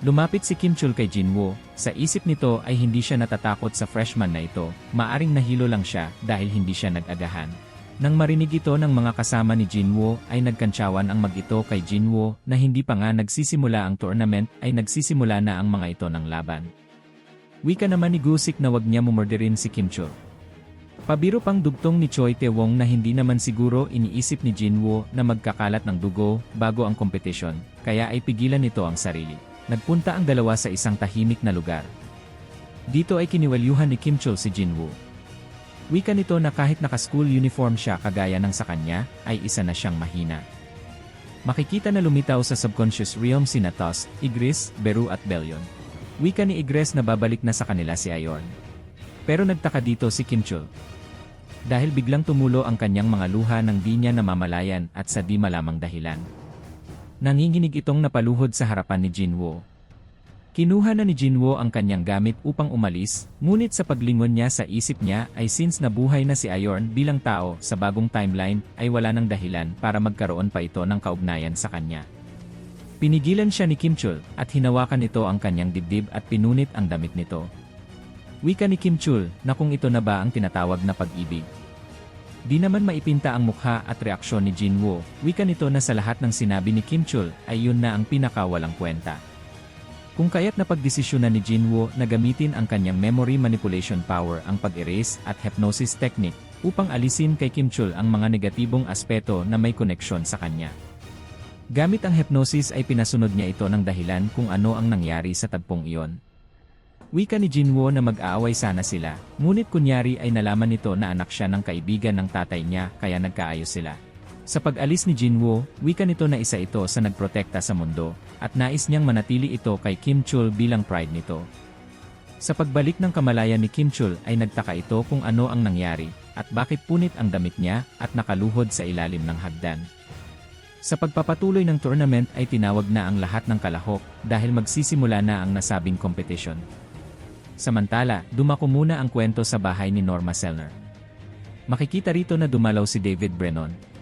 Lumapit si Kim Chul kay Jinwoo, sa isip nito ay hindi siya natatakot sa freshman na ito, maaring nahilo lang siya dahil hindi siya nag-agahan. Nang marinig ito ng mga kasama ni Jinwoo ay nagkantsawan ang mag-ito kay Jinwoo na hindi pa nga nagsisimula ang tournament ay nagsisimula na ang mga ito ng laban. Wika naman ni Gusik na wag niya mumurderin si Kim Chul. Pabiro pang dugtong ni Choi Tae-won na hindi naman siguro iniisip ni Jinwoo na magkakalat ng dugo bago ang kompetisyon, kaya ay pigilan nito ang sarili. Nagpunta ang dalawa sa isang tahimik na lugar. Dito ay kiniwalyuhan ni Kim Chul si Jinwoo. Wika nito na kahit naka-school uniform siya kagaya ng sa kanya, ay isa na siyang mahina. Makikita na lumitaw sa subconscious realm sina Tusk, Igris, Beru at Belyon. Wika ni Igris na babalik na sa kanila si Ayorn. Pero nagtaka dito si Kim Chul. Dahil biglang tumulo ang kanyang mga luha nang di niya namamalayan at sa di malamang dahilan. Nanginginig itong napaluhod sa harapan ni Jinwoo. Kinuha na ni Jinwoo ang kanyang gamit upang umalis, ngunit sa paglingon niya sa isip niya ay since nabuhay na si Ayorn bilang tao sa bagong timeline ay wala nang dahilan para magkaroon pa ito ng kaugnayan sa kanya. Pinigilan siya ni Kim Chul at hinawakan ito ang kanyang dibdib at pinunit ang damit nito. Wika ni Kim Chul na kung ito na ba ang tinatawag na pag-ibig. Di naman maipinta ang mukha at reaksyon ni Jinwoo, wika nito na sa lahat ng sinabi ni Kim Chul ay yun na ang pinakawalang kwenta. Kung kaya't napagdesisyonan ni Jinwoo na gamitin ang kanyang memory manipulation power ang pag-erase at hypnosis technique upang alisin kay Kim Chul ang mga negatibong aspeto na may koneksyon sa kanya. Gamit ang hypnosis ay pinasunod niya ito ng dahilan kung ano ang nangyari sa tagpong iyon. Wika ni Jinwoo na mag-aaway sana sila, ngunit kunyari ay nalaman nito na anak siya ng kaibigan ng tatay niya kaya nagkaayos sila. Sa pag-alis ni Jinwoo, wika nito na isa ito sa nagprotekta sa mundo, at nais niyang manatili ito kay Kim Chul bilang pride nito. Sa pagbalik ng kamalayan ni Kim Chul ay nagtaka ito kung ano ang nangyari, at bakit punit ang damit niya at nakaluhod sa ilalim ng hagdan. Sa pagpapatuloy ng tournament ay tinawag na ang lahat ng kalahok dahil magsisimula na ang nasabing competition. Samantala, dumako muna ang kwento sa bahay ni Norma Selner. Makikita rito na dumalaw si David Brennan.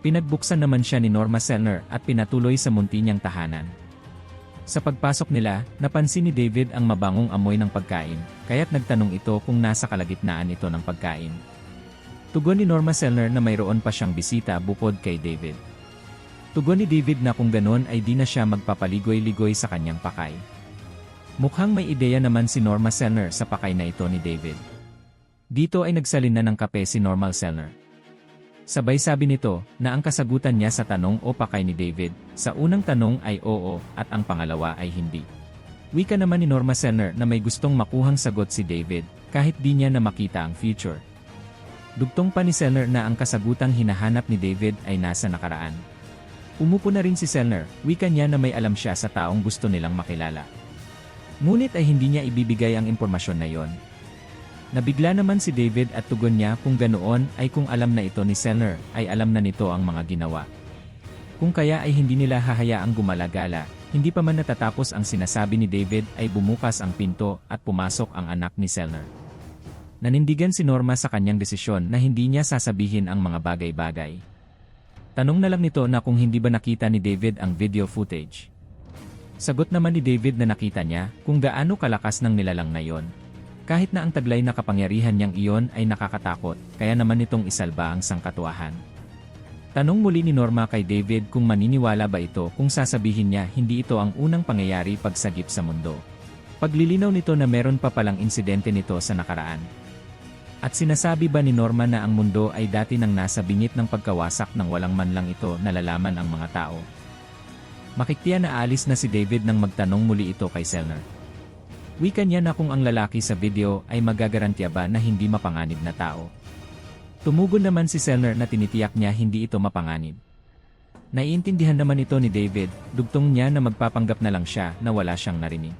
Pinagbuksan naman siya ni Norma Selner at pinatuloy sa munti niyang tahanan. Sa pagpasok nila, napansin ni David ang mabangong amoy ng pagkain, kaya't nagtanong ito kung nasa kalagitnaan ito ng pagkain. Tugon ni Norma Selner na mayroon pa siyang bisita bukod kay David. Tugon ni David na kung ganon ay di na siya magpapaligoy-ligoy sa kanyang pakay. Mukhang may ideya naman si Norma Selner sa pakay na ito ni David. Dito ay nagsalin na ng kape si Norma Selner. Sabay sabi nito na ang kasagutan niya sa tanong o pakay ni David, sa unang tanong ay oo at ang pangalawa ay hindi. Wika naman ni Norma Selner na may gustong makuhang sagot si David kahit di niya na makita ang future. Dugtong pa ni Selner na ang kasagutang hinahanap ni David ay nasa nakaraan. Umupo na rin si Selner, wika niya na may alam siya sa taong gusto nilang makilala. Ngunit ay hindi niya ibibigay ang impormasyon na yon. Nabigla naman si David at tugon niya kung ganoon ay kung alam na ito ni Selner ay alam na nito ang mga ginawa. Kung kaya ay hindi nila hahayaang gumalagala, hindi pa man natatapos ang sinasabi ni David ay bumukas ang pinto at pumasok ang anak ni Selner. Nanindigan si Norma sa kanyang desisyon na hindi niya sasabihin ang mga bagay-bagay. Tanong na lang nito na kung hindi ba nakita ni David ang video footage. Sagot naman ni David na nakita niya kung gaano kalakas ng nilalang na yon. Kahit na ang taglay na kapangyarihan niyang iyon ay nakakatakot, kaya naman nitong isalba ang sangkatuwahan. Tanong muli ni Norma kay David kung maniniwala ba ito kung sasabihin niya hindi ito ang unang pangyayari pagsagip sa mundo. Paglilinaw nito na meron pa palang insidente nito sa nakaraan. At sinasabi ba ni Norma na ang mundo ay dati nang nasa bingit ng pagkawasak nang walang man lang ito nalalaman ang mga tao. Makiktiya na aalis na si David nang magtanong muli ito kay Selner. Wika niya na kung ang lalaki sa video ay magagarantiya ba na hindi mapanganib na tao. Tumugon naman si Selner na tinitiyak niya hindi ito mapanganib. Naiintindihan naman ito ni David, dugtong niya na magpapanggap na lang siya na wala siyang narinig.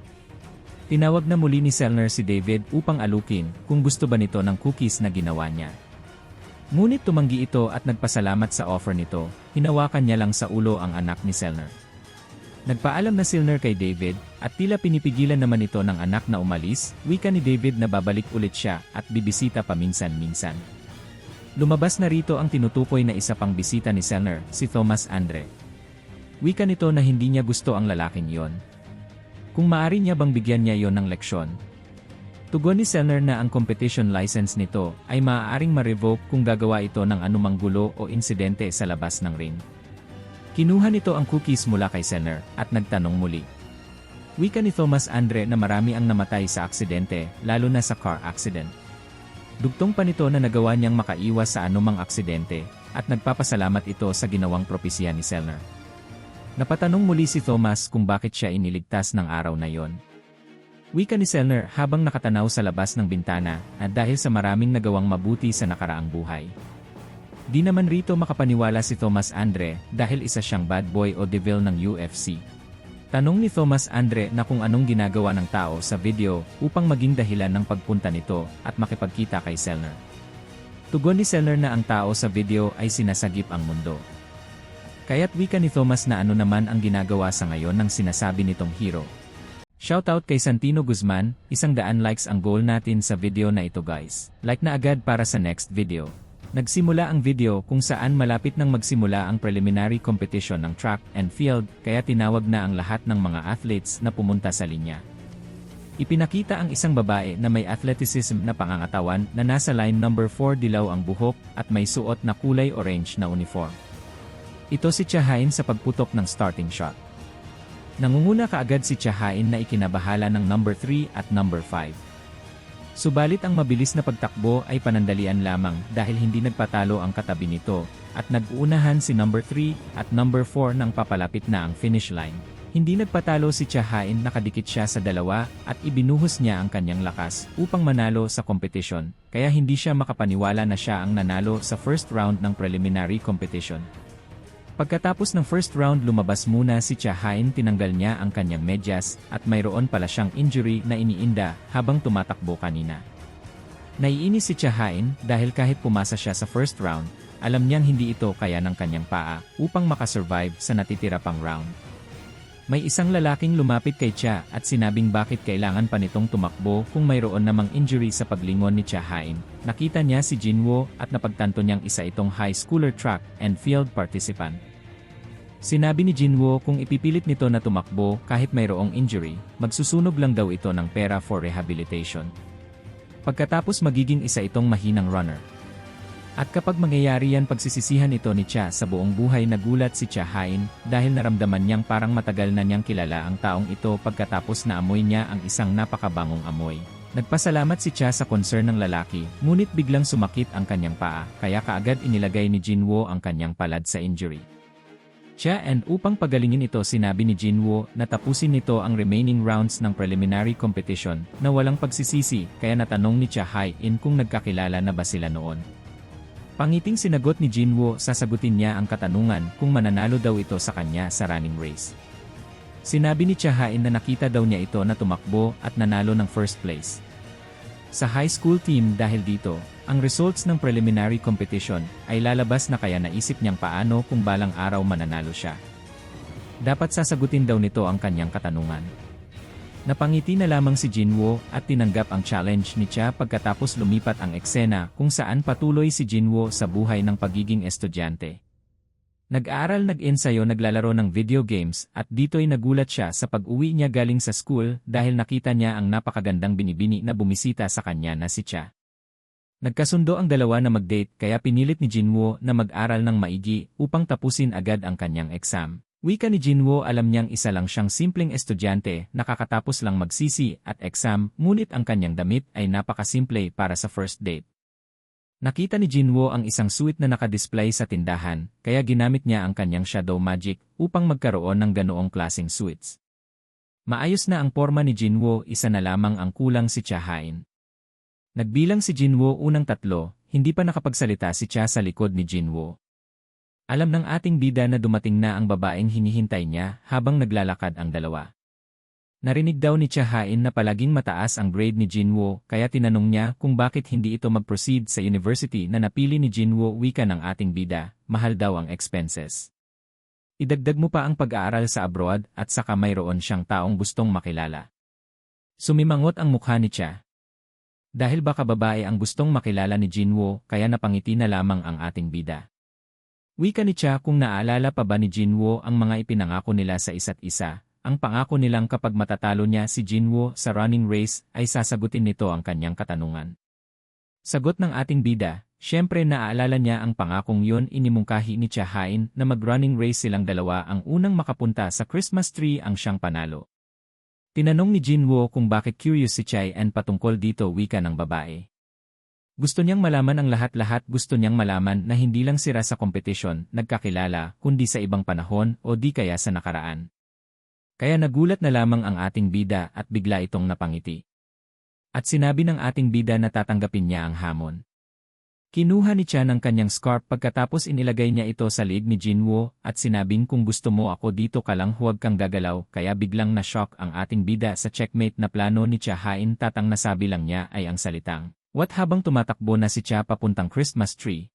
Tinawag na muli ni Selner si David upang alukin kung gusto ba nito ng cookies na ginawa niya. Ngunit tumanggi ito at nagpasalamat sa offer nito, hinawakan niya lang sa ulo ang anak ni Selner. Nagpaalam na Selner kay David, at tila pinipigilan naman ito ng anak na umalis, wika ni David na babalik ulit siya at bibisita paminsan-minsan. Lumabas na rito ang tinutukoy na isa pang bisita ni Selner, si Thomas Andre. Wika nito na hindi niya gusto ang lalaking yon. Kung maaari niya bang bigyan niya yon ng leksyon. Tugon ni Selner na ang competition license nito ay maaaring ma-revoke kung gagawa ito ng anumang gulo o insidente sa labas ng ring. Kinuha nito ang cookies mula kay Selner at nagtanong muli. Wika ni Thomas Andre na marami ang namatay sa aksidente, lalo na sa car accident. Dugtong pa nito na nagawa niyang makaiwas sa anumang aksidente, at nagpapasalamat ito sa ginawang propesya ni Selner. Napatanong muli si Thomas kung bakit siya iniligtas ng araw na yon. Wika ni Selner habang nakatanaw sa labas ng bintana, at dahil sa maraming nagawang mabuti sa nakaraang buhay. Di naman rito makapaniwala si Thomas Andre dahil isa siyang bad boy o devil ng UFC. Tanong ni Thomas Andre na kung anong ginagawa ng tao sa video upang maging dahilan ng pagpunta nito at makipagkita kay Selner. Tugon ni Selner na ang tao sa video ay sinasagip ang mundo. Kaya't wika ni Thomas na ano naman ang ginagawa sa ngayon ng sinasabi nitong hero. Shoutout kay Santino Guzman, 100 likes ang goal natin sa video na ito guys. Like na agad para sa next video. Nagsimula ang video kung saan malapit nang magsimula ang preliminary competition ng track and field, kaya tinawag na ang lahat ng mga athletes na pumunta sa linya. Ipinakita ang isang babae na may athleticism na pangangatawan na nasa line number 4, dilaw ang buhok at may suot na kulay orange na uniform. Ito si Chahain sa pagputok ng starting shot. Nangunguna kaagad si Chahain na ikinabahala ng number 3 at number 5. Subalit ang mabilis na pagtakbo ay panandalian lamang dahil hindi nagpatalo ang katabi nito, at nag-uunahan si number 3 at number 4 nang papalapit na ang finish line. Hindi nagpatalo si Chahain, nakadikit siya sa dalawa at ibinuhos niya ang kanyang lakas upang manalo sa competition, kaya hindi siya makapaniwala na siya ang nanalo sa first round ng preliminary competition. Pagkatapos ng first round lumabas muna si Chahain, tinanggal niya ang kanyang medyas at mayroon pala siyang injury na iniinda habang tumatakbo kanina. Naiinis si Chahain dahil kahit pumasa siya sa first round, alam niyang hindi ito kaya ng kanyang paa upang makasurvive sa natitira pang round. May isang lalaking lumapit kay Cha at sinabing bakit kailangan pa nitong tumakbo kung mayroon namang injury sa paglingon ni Chahain. Nakita niya si Jinwoo at napagtanto niyang isa itong high schooler track and field participant. Sinabi ni Jinwoo kung ipipilit nito na tumakbo kahit mayroong injury, magsusunog lang daw ito ng pera for rehabilitation. Pagkatapos magiging isa itong mahinang runner. At kapag mangyayari yan pagsisisihan ito ni Cha sa buong buhay nagulat si Cha Hain dahil naramdaman niyang parang matagal na niyang kilala ang taong ito pagkatapos na amoy niya ang isang napakabangong amoy. Nagpasalamat si Cha sa concern ng lalaki, ngunit biglang sumakit ang kanyang paa, kaya kaagad inilagay ni Jinwoo ang kanyang palad sa injury. Cha and upang pagalingin ito sinabi ni Jinwoo na tapusin nito ang remaining rounds ng preliminary competition na walang pagsisisi kaya natanong ni Cha Hain kung nagkakilala na ba sila noon. Pangiting sinagot ni Jinwoo sasagutin niya ang katanungan kung mananalo daw ito sa kanya sa running race. Sinabi ni Cha Hain na nakita daw niya ito na tumakbo at nanalo ng first place sa high school team dahil dito, ang results ng preliminary competition ay lalabas na kaya naisip niyang paano kung balang araw mananalo siya. Dapat sasagutin daw nito ang kanyang katanungan. Napangiti na lamang si Jinwoo at tinanggap ang challenge ni Cha pagkatapos lumipat ang eksena kung saan patuloy si Jinwoo sa buhay ng pagiging estudyante. Nag-aaral, nag-ensayo, naglalaro ng video games at dito'y nagulat siya sa pag-uwi niya galing sa school dahil nakita niya ang napakagandang binibini na bumisita sa kanya na si Cha. Nagkasundo ang dalawa na mag-date kaya pinilit ni Jinwoo na mag-aral ng maigi upang tapusin agad ang kanyang exam. Wika ni Jinwoo alam niyang isa lang siyang simpleng estudyante, nakakatapos lang magsisi at exam, ngunit ang kanyang damit ay napakasimple para sa first date. Nakita ni Jinwoo ang isang suit na nakadisplay sa tindahan, kaya ginamit niya ang kanyang shadow magic upang magkaroon ng ganoong klaseng suits. Maayos na ang porma ni Jinwoo, isa na lamang ang kulang si Cha Hain. Nagbilang si Jinwoo unang 3, hindi pa nakapagsalita si Cha sa likod ni Jinwoo. Alam ng ating bida na dumating na ang babaeng hinihintay niya habang naglalakad ang dalawa. Narinig daw ni Cha Hain na palaging mataas ang grade ni Jinwoo kaya tinanong niya kung bakit hindi ito mag-proceed sa university na napili ni Jinwoo. Wika ng ating bida, mahal daw ang expenses. Idagdag mo pa ang pag-aaral sa abroad at saka mayroon siyang taong gustong makilala. Sumimangot ang mukha ni Cha. Dahil baka babae ang gustong makilala ni Jinwoo kaya napangiti na lamang ang ating bida. Wika ni Cha kung naalala pa ba ni Jinwoo ang mga ipinangako nila sa isa't isa, ang pangako nilang kapag matatalo niya si Jinwoo sa running race ay sasagutin nito ang kanyang katanungan. Sagot ng ating bida, syempre naaalala niya ang pangakong yun. Inimungkahi ni Cha Hain na mag-running race silang dalawa, ang unang makapunta sa Christmas tree ang siyang panalo. Tinanong ni Jinwoo kung bakit curious si Cha and patungkol dito. Wika ng babae. Gusto niyang malaman ang lahat-lahat, gusto niyang malaman na hindi lang sila sa kompetisyon nagkakilala kundi sa ibang panahon o di kaya sa nakaraan. Kaya nagulat na lamang ang ating bida at bigla itong napangiti. At sinabi ng ating bida na tatanggapin niya ang hamon. Kinuha ni Cha ng kanyang scarf pagkatapos inilagay niya ito sa liig ni Jinwoo at sinabing kung gusto mo ako dito ka lang, huwag kang gagalaw, kaya biglang na-shock ang ating bida sa checkmate na plano ni Cha Hain. Tatang nasabi lang niya ay ang salitang what habang tumatakbo na si Cha papuntang Christmas tree.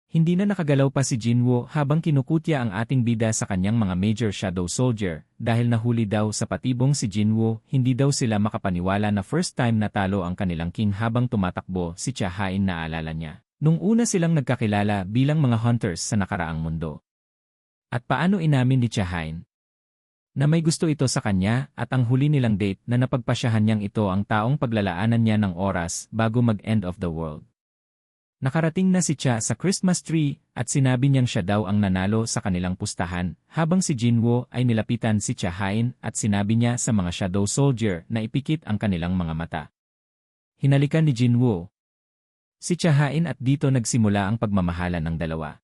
Hindi na nakagalaw pa si Jinwoo habang kinukutya ang ating bida sa kanyang mga major shadow soldier dahil nahuli daw sa patibong si Jinwoo. Hindi daw sila makapaniwala na first time natalo ang kanilang king habang tumatakbo si Cha Hain. Naalala niya nung una silang nagkakilala bilang mga hunters sa nakaraang mundo. At paano inamin ni Cha Hain na may gusto ito sa kanya at ang huli nilang date na napagpasyahan niyang ito ang taong paglalaanan niya ng oras bago mag-end of the world. Nakarating na si Cha sa Christmas tree at sinabi niyang siya daw ang nanalo sa kanilang pustahan habang si Jinwoo ay nilapitan si Cha Hain at sinabi niya sa mga shadow soldier na ipikit ang kanilang mga mata. Hinalikan ni Jinwoo si Cha Hain at dito nagsimula ang pagmamahalan ng dalawa.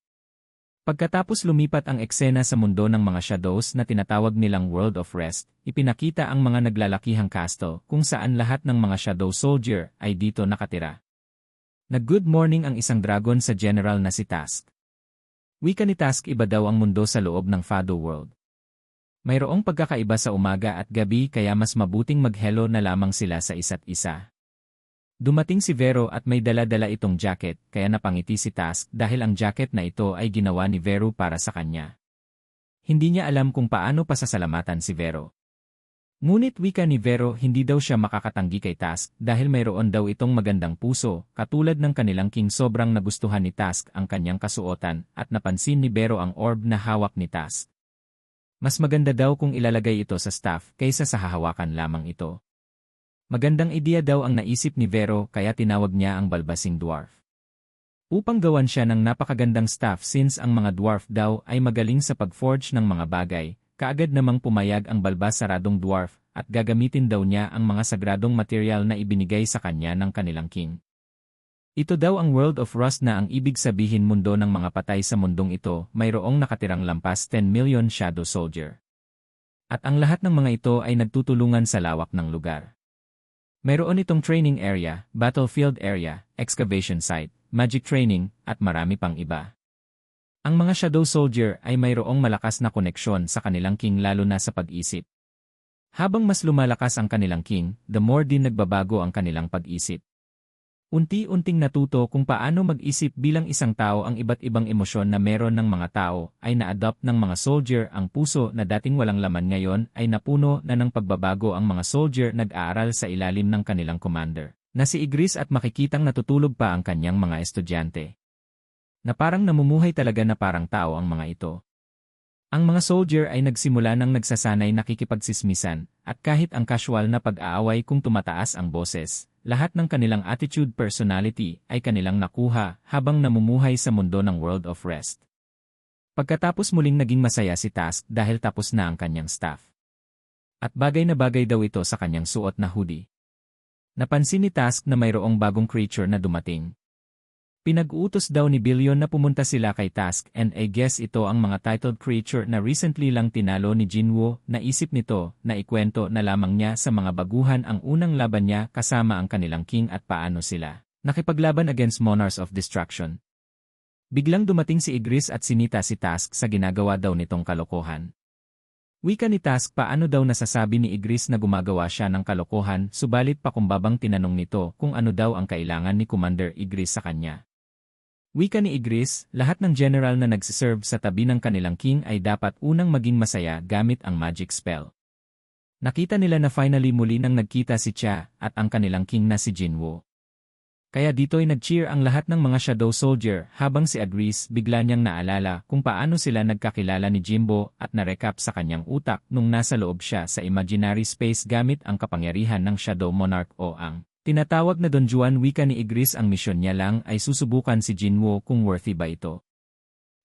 Pagkatapos lumipat ang eksena sa mundo ng mga shadows na tinatawag nilang World of Rest, ipinakita ang mga naglalakihang castle kung saan lahat ng mga shadow soldier ay dito nakatira. Nag-good morning ang isang dragon sa general na si Task. Wika ni Task, iba daw ang mundo sa loob ng Fado World. Mayroong pagkakaiba sa umaga at gabi kaya mas mabuting mag-hello na lamang sila sa isa't isa. Dumating si Vero at may dala-dala itong jacket kaya napangiti si Task dahil ang jacket na ito ay ginawa ni Vero para sa kanya. Hindi niya alam kung paano pasasalamatan si Vero. Ngunit wika ni Vero hindi daw siya makakatanggi kay Task dahil mayroon daw itong magandang puso katulad ng kanilang king. Sobrang nagustuhan ni Task ang kanyang kasuotan at napansin ni Vero ang orb na hawak ni Task. Mas maganda daw kung ilalagay ito sa staff kaysa sa hahawakan lamang ito. Magandang ideya daw ang naisip ni Vero kaya tinawag niya ang balbasing dwarf. Upang gawan siya ng napakagandang staff since ang mga dwarf daw ay magaling sa pag-forge ng mga bagay, kaagad namang pumayag ang balbasaradong dwarf at gagamitin daw niya ang mga sagradong material na ibinigay sa kanya ng kanilang king. Ito daw ang World of Rust na ang ibig sabihin mundo ng mga patay sa mundong ito, mayroong nakatirang lampas 10 million Shadow Soldier. At ang lahat ng mga ito ay nagtutulungan sa lawak ng lugar. Mayroon itong training area, battlefield area, excavation site, magic training, at marami pang iba. Ang mga Shadow Soldier ay mayroong malakas na koneksyon sa kanilang king lalo na sa pag-isip. Habang mas lumalakas ang kanilang king, the more din nagbabago ang kanilang pag-isip. Unti-unting natuto kung paano mag-isip bilang isang tao ang iba't ibang emosyon na meron ng mga tao ay na-adopt ng mga soldier ang puso na dating walang laman ngayon ay napuno na ng pagbabago ang mga soldier nag-aaral sa ilalim ng kanilang commander, na si Igris at makikitang natutulog pa ang kanyang mga estudyante. Na parang namumuhay talaga na parang tao ang mga ito. Ang mga soldier ay nagsimula ng nagsasanay nakikipagsismisan at kahit ang casual na pag-aaway kung tumataas ang boses, lahat ng kanilang attitude personality ay kanilang nakuha habang namumuhay sa mundo ng World of Rest. Pagkatapos muling naging masaya si Task dahil tapos na ang kanyang staff. At bagay na bagay daw ito sa kanyang suot na hoodie. Napansin ni Task na mayroong bagong creature na dumating. Pinag-uutos daw ni Billion na pumunta sila kay Task and I guess ito ang mga titled creature na recently lang tinalo ni Jinwoo. Naisip nito na ikwento na lamang niya sa mga baguhan ang unang laban niya kasama ang kanilang king at paano sila nakipaglaban against Monarchs of Destruction. Biglang dumating si Igris at sinita si Task sa ginagawa daw nitong kalokohan. Wika ni Task paano daw nasasabi ni Igris na gumagawa siya ng kalokohan subalit pakumbabang tinanong nito kung ano daw ang kailangan ni Commander Igris sa kanya. Wika ni Igris, lahat ng general na nagsiserve sa tabi ng kanilang king ay dapat unang maging masaya gamit ang magic spell. Nakita nila na finally muli nang nagkita si Cha at ang kanilang king na si Jinwoo. Kaya dito'y nag-cheer ang lahat ng mga Shadow Soldier habang si Igris bigla niyang naalala kung paano sila nagkakilala ni Jimbo at narecap sa kanyang utak nung nasa loob siya sa imaginary space gamit ang kapangyarihan ng Shadow Monarch o ang tinatawag na Don Juan. Wika ni Igris ang misyon niya lang ay susubukan si Jinwoo kung worthy ba ito.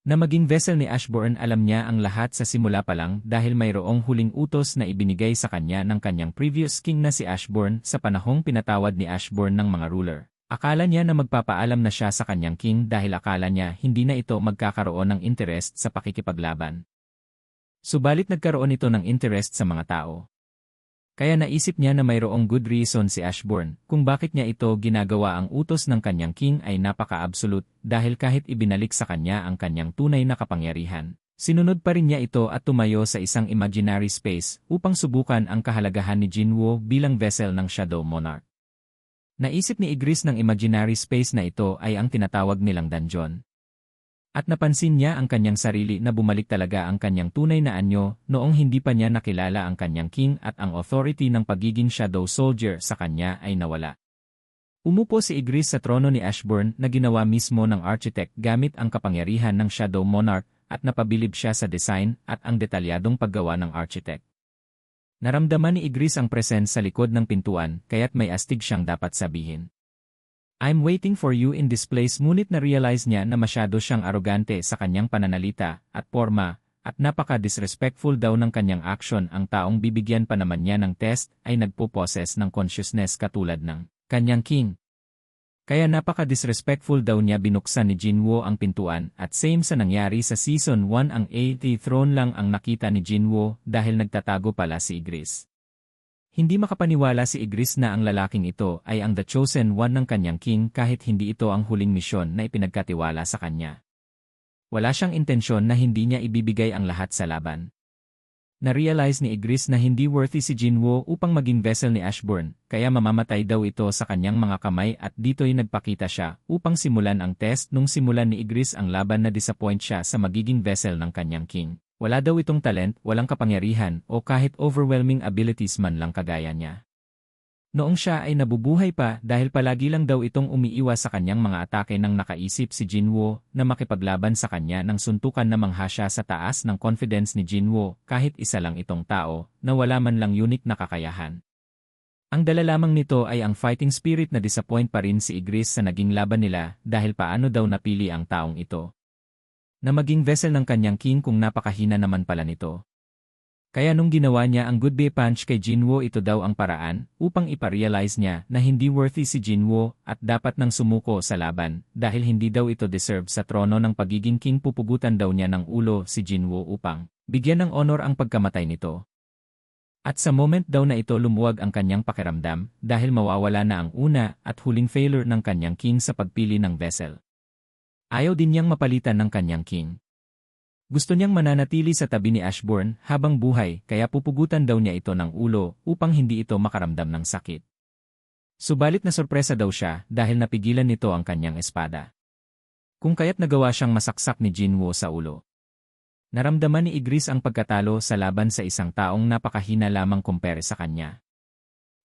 Na maging vessel ni Ashburn alam niya ang lahat sa simula pa lang dahil mayroong huling utos na ibinigay sa kanya ng kanyang previous king na si Ashburn sa panahong pinatawad ni Ashburn ng mga ruler. Akala niya na magpapaalam na siya sa kanyang king dahil akala niya hindi na ito magkakaroon ng interest sa pakikipaglaban. Subalit nagkaroon ito ng interest sa mga tao. Kaya naisip niya na mayroong good reason si Ashburn kung bakit niya ito ginagawa. Ang utos ng kanyang king ay napaka-absolute dahil kahit ibinalik sa kanya ang kanyang tunay na kapangyarihan, sinunod pa rin niya ito at tumayo sa isang imaginary space upang subukan ang kahalagahan ni Jinwoo bilang vessel ng Shadow Monarch. Naisip ni Igris ng imaginary space na ito ay ang tinatawag nilang dungeon. At napansin niya ang kanyang sarili na bumalik talaga ang kanyang tunay na anyo noong hindi pa niya nakilala ang kanyang king at ang authority ng pagiging Shadow Soldier sa kanya ay nawala. Umupo si Igris sa trono ni Ashburn na ginawa mismo ng architect gamit ang kapangyarihan ng Shadow Monarch at napabilib siya sa design at ang detalyadong paggawa ng architect. Naramdaman ni Igris ang presence sa likod ng pintuan kaya't may astig siyang dapat sabihin. I'm waiting for you in this place, ngunit na-realize niya na masyado siyang arogante sa kanyang pananalita at porma at napaka-disrespectful daw ng kanyang action. Ang taong bibigyan pa naman niya ng test ay nagpo-possess ng consciousness katulad ng kanyang king. Kaya napaka-disrespectful daw niya. Binuksan ni Jinwoo ang pintuan at same sa nangyari sa Season 1 ang 80 throne lang ang nakita ni Jinwoo dahil nagtatago pala si Igris. Hindi makapaniwala si Igris na ang lalaking ito ay ang The Chosen One ng kanyang king kahit hindi ito ang huling misyon na ipinagkatiwala sa kanya. Wala siyang intensyon na hindi niya ibibigay ang lahat sa laban. Na-realize ni Igris na hindi worthy si Jinwoo upang maging vessel ni Ashburn, kaya mamamatay daw ito sa kanyang mga kamay at dito'y nagpakita siya upang simulan ang test. Nung simulan ni Igris ang laban na disappoint siya sa magiging vessel ng kanyang king. Wala daw itong talent, walang kapangyarihan, o kahit overwhelming abilities man lang kagaya niya. Noong siya ay nabubuhay pa dahil palagi lang daw itong umiiwas sa kanyang mga atake nang nakaisip si Jinwoo na makipaglaban sa kanya ng suntukan na mangha siya sa taas ng confidence ni Jinwoo kahit isa lang itong tao na wala man lang unique na kakayahan. Ang dala lamang nito ay ang fighting spirit na disappoint pa rin si Ygritte sa naging laban nila dahil paano daw napili ang taong ito na maging vessel ng kanyang king kung napakahina naman pala nito. Kaya nung ginawa niya ang goodbye punch kay Jinwoo, ito daw ang paraan upang iparealize niya na hindi worthy si Jinwoo at dapat nang sumuko sa laban dahil hindi daw ito deserve sa trono ng pagiging king. Pupugutan daw niya ng ulo si Jinwoo upang bigyan ng honor ang pagkamatay nito. At sa moment daw na ito lumuwag ang kanyang pakiramdam dahil mawawala na ang una at huling failure ng kanyang king sa pagpili ng vessel. Ayaw din niyang mapalitan ng kanyang king. Gusto niyang mananatili sa tabi ni Ashburn habang buhay kaya pupugutan daw niya ito ng ulo upang hindi ito makaramdam ng sakit. Subalit na sorpresa daw siya dahil napigilan nito ang kanyang espada. Kung kaya't nagawa siyang masaksak ni Jinwoo sa ulo. Naramdaman ni Ygritte ang pagkatalo sa laban sa isang taong napakahina lamang kumpare sa kanya.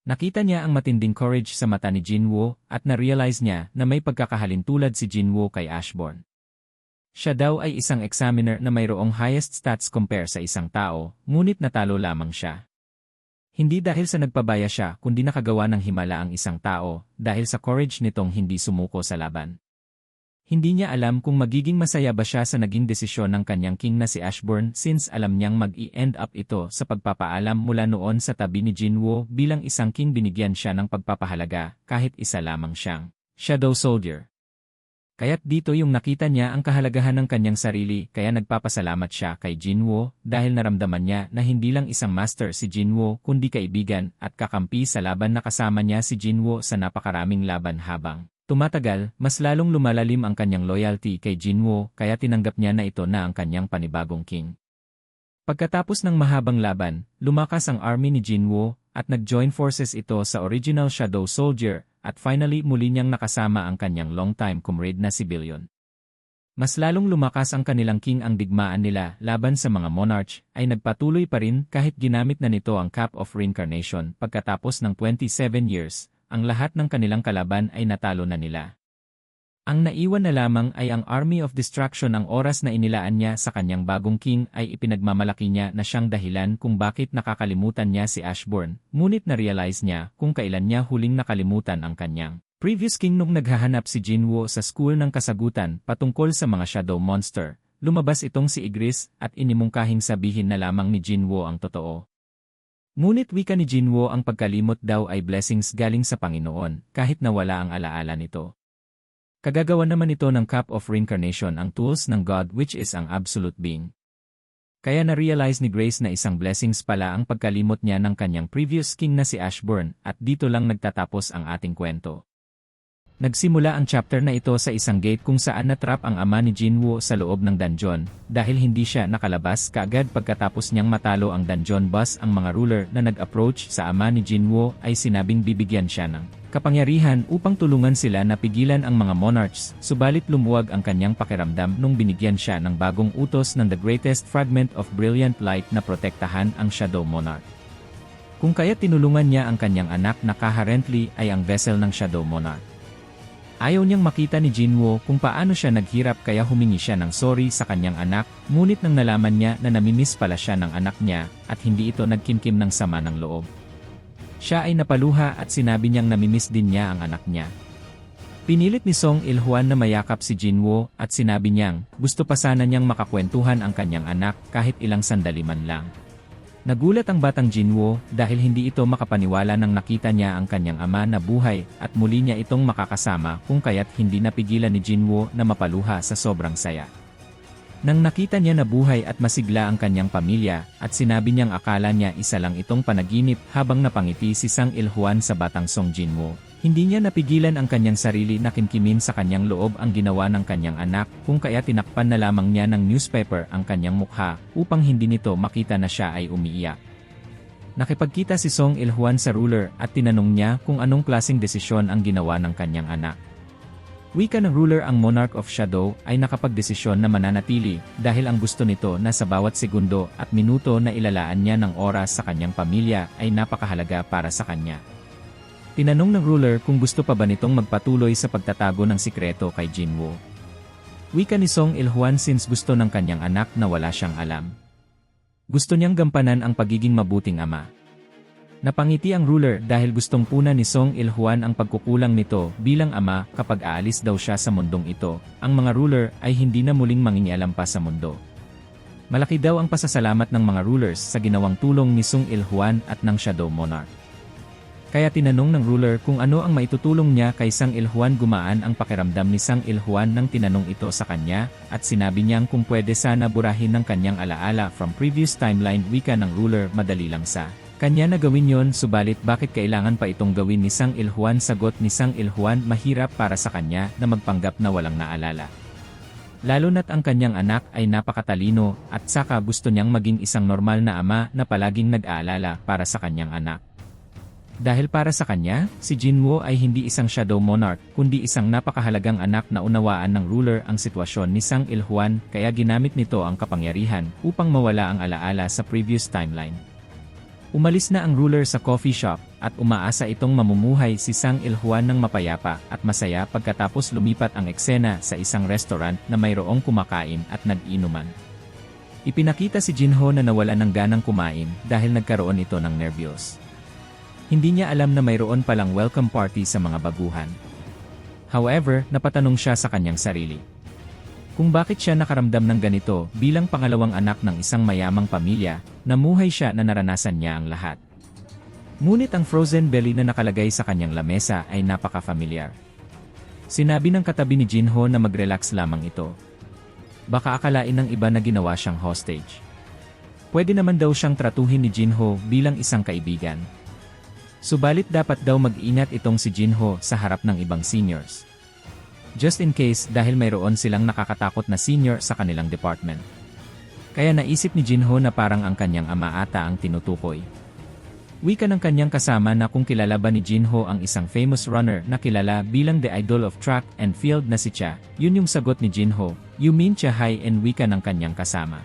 Nakita niya ang matinding courage sa mata ni Jinwoo at na-realize niya na may pagkakahalintulad si Jinwoo kay Ashburn. Siya daw ay isang examiner na mayroong highest stats compare sa isang tao, ngunit natalo lamang siya. Hindi dahil sa nagpabaya siya kundi nakagawa ng himala ang isang tao dahil sa courage nitong hindi sumuko sa laban. Hindi niya alam kung magiging masaya ba siya sa naging desisyon ng kanyang king na si Ashburn since alam niyang mag-i-end up ito sa pagpapaalam mula noon sa tabi ni Jinwoo. Bilang isang king binigyan siya ng pagpapahalaga kahit isa lamang siyang shadow soldier. Kaya't dito yung nakita niya ang kahalagahan ng kanyang sarili kaya nagpapasalamat siya kay Jinwoo dahil naramdaman niya na hindi lang isang master si Jinwoo kundi kaibigan at kakampi sa laban na kasama niya si Jinwoo sa napakaraming laban habang tumatagal, mas lalong lumalalim ang kanyang loyalty kay Jinwoo kaya tinanggap niya na ito na ang kanyang panibagong king. Pagkatapos ng mahabang laban, lumakas ang army ni Jinwoo at nag-join forces ito sa original Shadow Soldier at finally muli niyang nakasama ang kanyang long-time comrade na si Billion. Mas lalong lumakas ang kanilang king. Ang digmaan nila laban sa mga monarch ay nagpatuloy pa rin kahit ginamit na nito ang Cup of Reincarnation pagkatapos ng 27 years, ang lahat ng kanilang kalaban ay natalo na nila. Ang naiwan na lamang ay ang Army of Destruction. Ang oras na inilaan niya sa kanyang bagong king ay ipinagmamalaki niya na siyang dahilan kung bakit nakakalimutan niya si Ashburn, ngunit na-realize niya kung kailan niya huling nakalimutan ang kanyang previous king nung naghahanap si Jinwoo sa school ng kasagutan patungkol sa mga shadow monster. Lumabas itong si Ygritte at inimungkahing sabihin na lamang ni Jinwoo ang totoo. Ngunit wika ni Jinwoo ang pagkalimot daw ay blessings galing sa Panginoon kahit nawala ang alaala nito. Kagagawa naman ito ng Cup of Reincarnation, ang tools ng God which is ang absolute being. Kaya na-realize ni Grace na isang blessings pala ang pagkalimot niya ng kanyang previous king na si Ashburn at dito lang nagtatapos ang ating kwento. Nagsimula ang chapter na ito sa isang gate kung saan natrap ang ama ni Jinwoo sa loob ng dungeon dahil hindi siya nakalabas kaagad pagkatapos niyang matalo ang dungeon boss. Ang mga ruler na nag-approach sa ama ni Jinwoo ay sinabing bibigyan siya ng kapangyarihan upang tulungan sila na pigilan ang mga monarchs, subalit lumuwag ang kanyang pakiramdam nung binigyan siya ng bagong utos ng the greatest fragment of brilliant light na protektahan ang Shadow Monarch. Kung kaya tinulungan niya ang kanyang anak na currently ay ang vessel ng Shadow Monarch. Ayaw niyang makita ni Jinwoo kung paano siya naghirap kaya humingi siya ng sorry sa kanyang anak, ngunit nang nalaman niya na namimiss pala siya ng anak niya at hindi ito nagkimkim ng sama ng loob. Siya ay napaluha at sinabi niyang namimiss din niya ang anak niya. Pinilit ni Song Il-hwan na mayakap si Jinwoo at sinabi niyang gusto pa sana niyang makakwentuhan ang kanyang anak kahit ilang sandali man lang. Nagulat ang batang Jinwoo dahil hindi ito makapaniwala nang nakita niya ang kanyang ama na buhay at muli niya itong makakasama kung kaya't hindi napigilan ni Jinwoo na mapaluha sa sobrang saya. Nang nakita niya na buhay at masigla ang kanyang pamilya at sinabi niyang akala niya isa lang itong panaginip habang napangiti si Sang Il-hwan sa batang Song Jinwoo. Hindi niya napigilan ang kanyang sarili na kimkimin sa kanyang loob ang ginawa ng kanyang anak kung kaya tinakpan na lamang niya ng newspaper ang kanyang mukha upang hindi nito makita na siya ay umiiyak. Nakipagkita si Song Il-hwan sa ruler at tinanong niya kung anong klaseng desisyon ang ginawa ng kanyang anak. Wika ng ruler, ang Monarch of Shadow ay nakapagdesisyon na mananatili dahil ang gusto nito na sa bawat segundo at minuto na ilalaan niya ng oras sa kanyang pamilya ay napakahalaga para sa kanya. Tinanong ng ruler kung gusto pa ba nitong magpatuloy sa pagtatago ng sikreto kay Jinwoo. Wika ni Song Il-hwan since gusto ng kanyang anak na wala siyang alam. Gusto niyang gampanan ang pagiging mabuting ama. Napangiti ang ruler dahil gustong puna ni Song Il-hwan ang pagkukulang nito bilang ama kapag aalis daw siya sa mundong ito. Ang mga ruler ay hindi na muling mangingialam pa sa mundo. Malaki daw ang pasasalamat ng mga rulers sa ginawang tulong ni Song Il-hwan at ng Shadow Monarch. Kaya tinanong ng ruler kung ano ang maitutulong niya kay Sang Il-hwan. Gumaan ang pakiramdam ni Sang Il-hwan nang tinanong ito sa kanya at sinabi niyang kung pwede sana burahin ng kanyang alaala from previous timeline. Wika ng ruler, madali lang sa kanya na gawin yon, subalit bakit kailangan pa itong gawin ni Sang Il-hwan? Sagot ni Sang Il-hwan, mahirap para sa kanya na magpanggap na walang naalala. Lalo na't ang kanyang anak ay napakatalino at saka gusto niyang maging isang normal na ama na palaging nag-aalala para sa kanyang anak. Dahil para sa kanya, si Jinwoo ay hindi isang Shadow Monarch, kundi isang napakahalagang anak na unawaan ng ruler ang sitwasyon ni Sang Il-hwan, kaya ginamit nito ang kapangyarihan upang mawala ang alaala sa previous timeline. Umalis na ang ruler sa coffee shop at umaasa itong mamumuhay si Sang Il-hwan ng mapayapa at masaya pagkatapos lumipat ang eksena sa isang restaurant na mayroong kumakain at nag-inuman. Ipinakita si Jinho na nawalan ng ganang kumain dahil nagkaroon ito ng nervyos. Hindi niya alam na mayroon palang welcome party sa mga baguhan. However, napatanong siya sa kanyang sarili kung bakit siya nakaramdam ng ganito bilang pangalawang anak ng isang mayamang pamilya, namuhay siya na naranasan niya ang lahat. Ngunit ang frozen belly na nakalagay sa kanyang lamesa ay napaka-familiar. Sinabi ng katabi ni Jinho na mag-relax lamang ito. Baka akalain ng iba na ginawa siyang hostage. Pwede naman daw siyang tratuhin ni Jinho bilang isang kaibigan. Subalit dapat daw mag-ingat itong si Jinho sa harap ng ibang seniors. Just in case dahil mayroon silang nakakatakot na senior sa kanilang department. Kaya naisip ni Jinho na parang ang kanyang ama ata ang tinutukoy. Wika ng kanyang kasama na kung kilala ba ni Jinho ang isang famous runner na kilala bilang the idol of track and field na si Cha. Yun yung sagot ni Jinho, you mean Cha Hae-in? Wika ng kanyang kasama.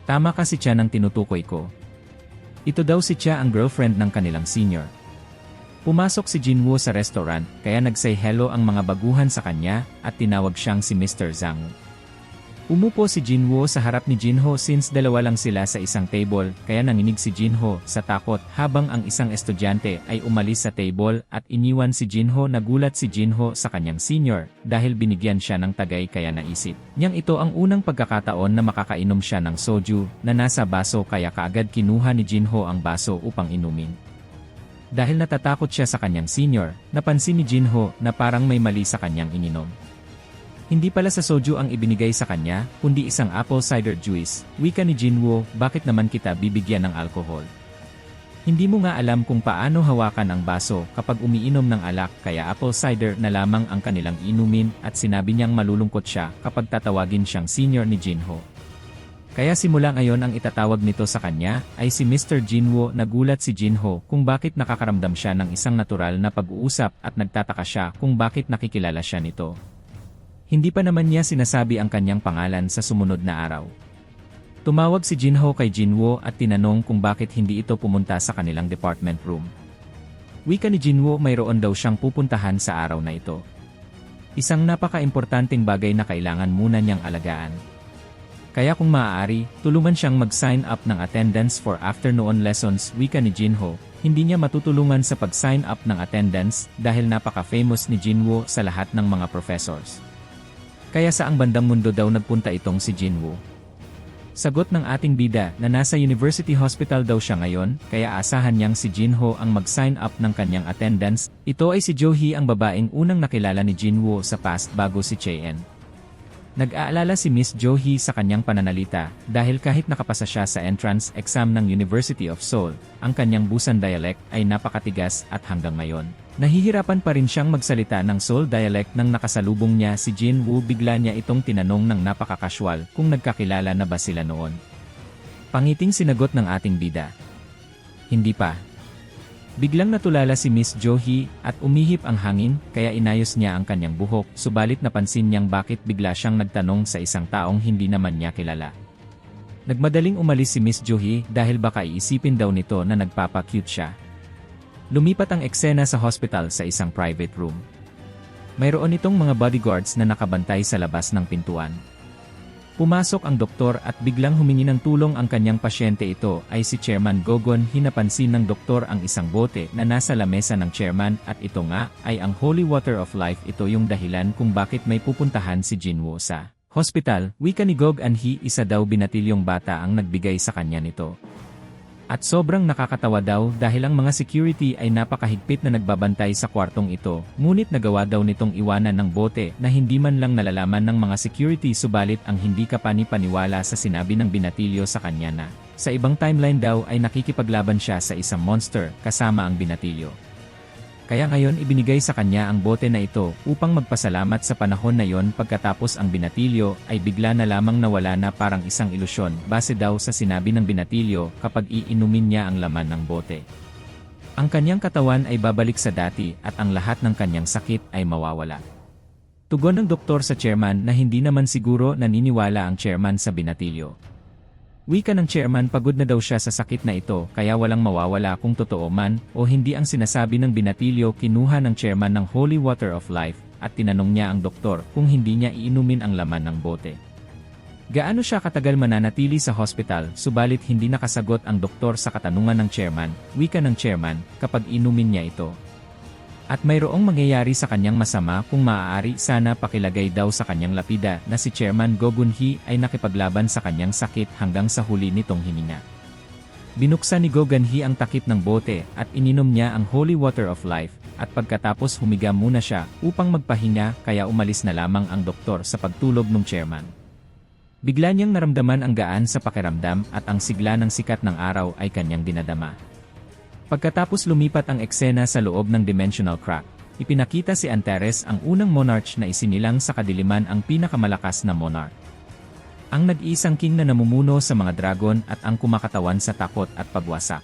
Tama ka, si Cha ng tinutukoy ko. Ito daw si Cha ang girlfriend ng kanilang senior. Pumasok si Jinwoo sa restaurant, kaya nag-say hello ang mga baguhan sa kanya, at tinawag siyang si Mr. Zhang. Umupo si Jinwoo sa harap ni Jinho since dalawa lang sila sa isang table, kaya nanginig si Jinho sa takot habang ang isang estudyante ay umalis sa table at iniwan si Jinho. Nagulat si Jinho sa kanyang senior dahil binigyan siya ng tagay, kaya naisip niyang ito ang unang pagkakataon na makakainom siya ng soju na nasa baso, kaya kaagad kinuha ni Jinho ang baso upang inumin. Dahil natatakot siya sa kanyang senior, napansin ni Jinho na parang may mali sa kanyang ininom. Hindi pala sa soju ang ibinigay sa kanya, kundi isang apple cider juice. Wika ni Jinwoo, bakit naman kita bibigyan ng alcohol? Hindi mo nga alam kung paano hawakan ang baso kapag umiinom ng alak, kaya apple cider na lamang ang kanilang inumin, at sinabi niyang malulungkot siya kapag tatawagin siyang senior ni Jinho. Kaya simula ngayon ang itatawag nito sa kanya ay si Mr. Jinwoo. Nagulat si Jinho kung bakit nakakaramdam siya ng isang natural na pag-uusap at nagtataka siya kung bakit nakikilala siya nito. Hindi pa naman niya sinasabi ang kanyang pangalan sa sumunod na araw. Tumawag si Jinho kay Jinwoo at tinanong kung bakit hindi ito pumunta sa kanilang department room. Wika ni Jinwoo, mayroon daw siyang pupuntahan sa araw na ito. Isang napaka-importanteng bagay na kailangan muna niyang alagaan. Kaya kung maaari, tulungan siyang mag-sign up ng attendance for afternoon lessons. Wika ni Jinho, hindi niya matutulungan sa pag-sign up ng attendance dahil napaka-famous ni Jinwoo sa lahat ng mga professors. Kaya saang bandang mundo daw nagpunta itong si Jinwoo? Sagot ng ating bida na nasa University Hospital daw siya ngayon, kaya asahan niyang si Jinho ang mag-sign up ng kanyang attendance. Ito ay si Jo-hee, ang babaeng unang nakilala ni Jinwoo sa past bago si Chae-en. Nag-aalala si Miss Jo-hee sa kanyang pananalita dahil kahit nakapasa siya sa entrance exam ng University of Seoul, ang kanyang Busan dialect ay napakatigas at hanggang ngayon nahihirapan pa rin siyang magsalita ng Seoul dialect. Nang nakasalubong niya si Jinwoo, bigla niya itong tinanong ng napaka-casual kung nagkakilala na ba sila noon. Pangiting sinagot ng ating bida, hindi pa. Biglang natulala si Miss Jo-hee at umihip ang hangin, kaya inayos niya ang kanyang buhok, subalit napansin niyang bakit bigla siyang nagtanong sa isang taong hindi naman niya kilala. Nagmadaling umalis si Miss Jo-hee dahil baka iisipin daw nito na nagpapa-cute siya. Lumipat ang eksena sa hospital sa isang private room. Mayroon itong mga bodyguards na nakabantay sa labas ng pintuan. Pumasok ang doktor at biglang humingi ng tulong ang kanyang pasyente. Ito ay si Chairman Gogon. Hinapansin ng doktor ang isang bote na nasa lamesa ng chairman at ito nga ay ang Holy Water of Life. Ito yung dahilan kung bakit may pupuntahan si Jinwoo sa hospital. Wika ni Gog-an-hee, isa daw binatilyong bata ang nagbigay sa kanya nito. At sobrang nakakatawa daw dahil ang mga security ay napakahigpit na nagbabantay sa kwartong ito, ngunit nagawa daw nitong iwanan ng bote na hindi man lang nalalaman ng mga security. Subalit ang hindi kapani-paniwala sa sinabi ng binatilyo sa kanya na sa ibang timeline daw ay nakikipaglaban siya sa isang monster kasama ang binatilyo. Kaya ngayon ibinigay sa kanya ang bote na ito upang magpasalamat sa panahon na yon. Pagkatapos ang binatilyo ay bigla na lamang nawala na parang isang ilusyon base daw sa sinabi ng binatilyo kapag iinumin niya ang laman ng bote. Ang kanyang katawan ay babalik sa dati at ang lahat ng kanyang sakit ay mawawala. Tugon ng doktor sa chairman na hindi naman siguro naniniwala ang chairman sa binatilyo. Wika ng chairman, pagod na daw siya sa sakit na ito kaya walang mawawala kung totoo man o hindi ang sinasabi ng binatilyo. Kinuha ng chairman ng Holy Water of Life at tinanong niya ang doktor kung hindi niya iinumin ang laman ng bote. Gaano siya katagal mananatili sa hospital? Subalit hindi nakasagot ang doktor sa katanungan ng chairman. Wika ng chairman, kapag inumin niya ito at mayroong mangyayari sa kanyang masama, kung maaari sana pakilagay daw sa kanyang lapida na si Chairman Gogun-hee ay nakipaglaban sa kanyang sakit hanggang sa huli nitong hininga. Binuksan ni Gogun-hee ang takip ng bote at ininom niya ang Holy Water of Life at pagkatapos humiga muna siya upang magpahinga, kaya umalis na lamang ang doktor sa pagtulog ng chairman. Bigla niyang naramdaman ang gaan sa pakiramdam at ang sigla ng sikat ng araw ay kanyang dinadama. Pagkatapos lumipat ang eksena sa loob ng dimensional crack, ipinakita si Antares, ang unang monarch na isinilang sa kadiliman, ang pinakamalakas na monarch. Ang nag-iisang king na namumuno sa mga dragon at ang kumakatawan sa takot at pagwasak.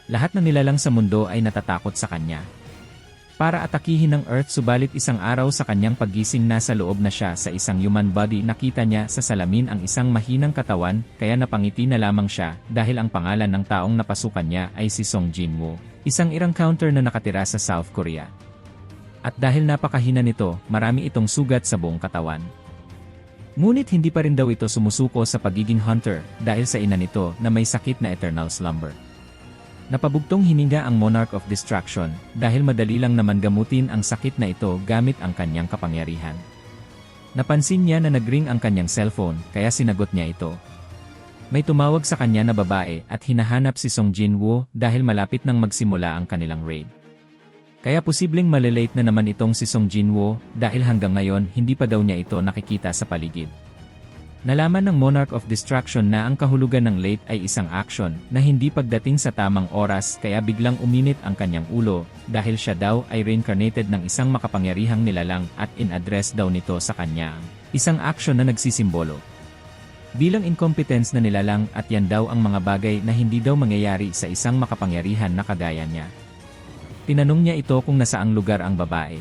Lahat ng nilalang sa mundo ay natatakot sa kanya. Para atakihin ng Earth, subalit isang araw sa kanyang paggising nasa loob na siya sa isang human body. Nakita niya sa salamin ang isang mahinang katawan, kaya napangiti na lamang siya dahil ang pangalan ng taong napasukan niya ay si Song Jinwoo, isang irang counter na nakatira sa South Korea. At dahil napakahina nito, marami itong sugat sa buong katawan. Ngunit hindi pa rin daw ito sumusuko sa pagiging hunter dahil sa ina nito na may sakit na eternal slumber. Napabugtong hininga ang Monarch of Destruction dahil madali lang naman gamutin ang sakit na ito gamit ang kanyang kapangyarihan. Napansin niya na nag-ring ang kanyang cellphone kaya sinagot niya ito. May tumawag sa kanya na babae at hinahanap si Song Jinwoo dahil malapit nang magsimula ang kanilang raid. Kaya posibleng malilate na naman itong si Song Jinwoo dahil hanggang ngayon hindi pa daw niya ito nakikita sa paligid. Nalaman ng Monarch of Destruction na ang kahulugan ng late ay isang action na hindi pagdating sa tamang oras, kaya biglang uminit ang kanyang ulo dahil siya daw ay reincarnated ng isang makapangyarihang nilalang at in-address daw nito sa kanya isang action na nagsisimbolo bilang incompetence na nilalang, at yan daw ang mga bagay na hindi daw mangyayari sa isang makapangyarihan na kagaya niya. Tinanong niya ito kung nasaang lugar ang babae.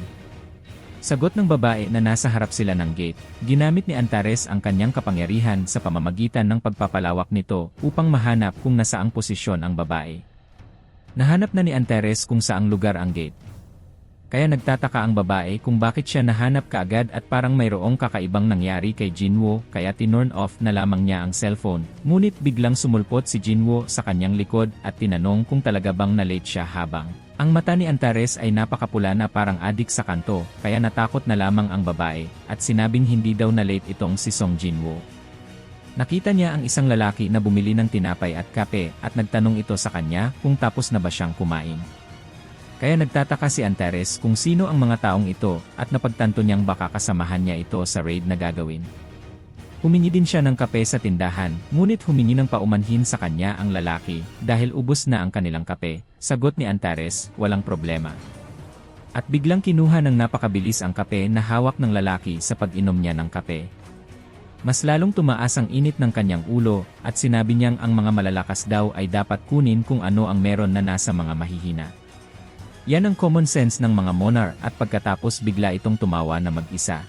Sagot ng babae na nasa harap sila ng gate. Ginamit ni Antares ang kanyang kapangyarihan sa pamamagitan ng pagpapalawak nito upang mahanap kung nasaang posisyon ang babae. Nahanap na ni Antares kung saang lugar ang gate. Kaya nagtataka ang babae kung bakit siya nahanap kaagad at parang mayroong kakaibang nangyari kay Jinwoo, kaya tinurn off na lamang niya ang cellphone. Ngunit biglang sumulpot si Jinwoo sa kanyang likod at tinanong kung talaga bang na-late siya, habang ang mata ni Antares ay napakapula na parang adik sa kanto, kaya natakot na lamang ang babae at sinabing hindi daw na-late itong si Song Jinwoo. Nakita niya ang isang lalaki na bumili ng tinapay at kape at nagtanong ito sa kanya kung tapos na ba siyang kumain. Kaya nagtataka si Antares kung sino ang mga taong ito at napagtanto niyang baka kasamahan niya ito sa raid na gagawin. Humingi din siya ng kape sa tindahan, ngunit humingi ng paumanhin sa kanya ang lalaki dahil ubos na ang kanilang kape. Sagot ni Antares, walang problema. At biglang kinuha ng napakabilis ang kape na hawak ng lalaki sa pag-inom niya ng kape. Mas lalong tumaas ang init ng kanyang ulo at sinabi niyang ang mga malalakas daw ay dapat kunin kung ano ang meron na nasa mga mahihina. Yan ang common sense ng mga monarch, at pagkatapos bigla itong tumawa na mag-isa.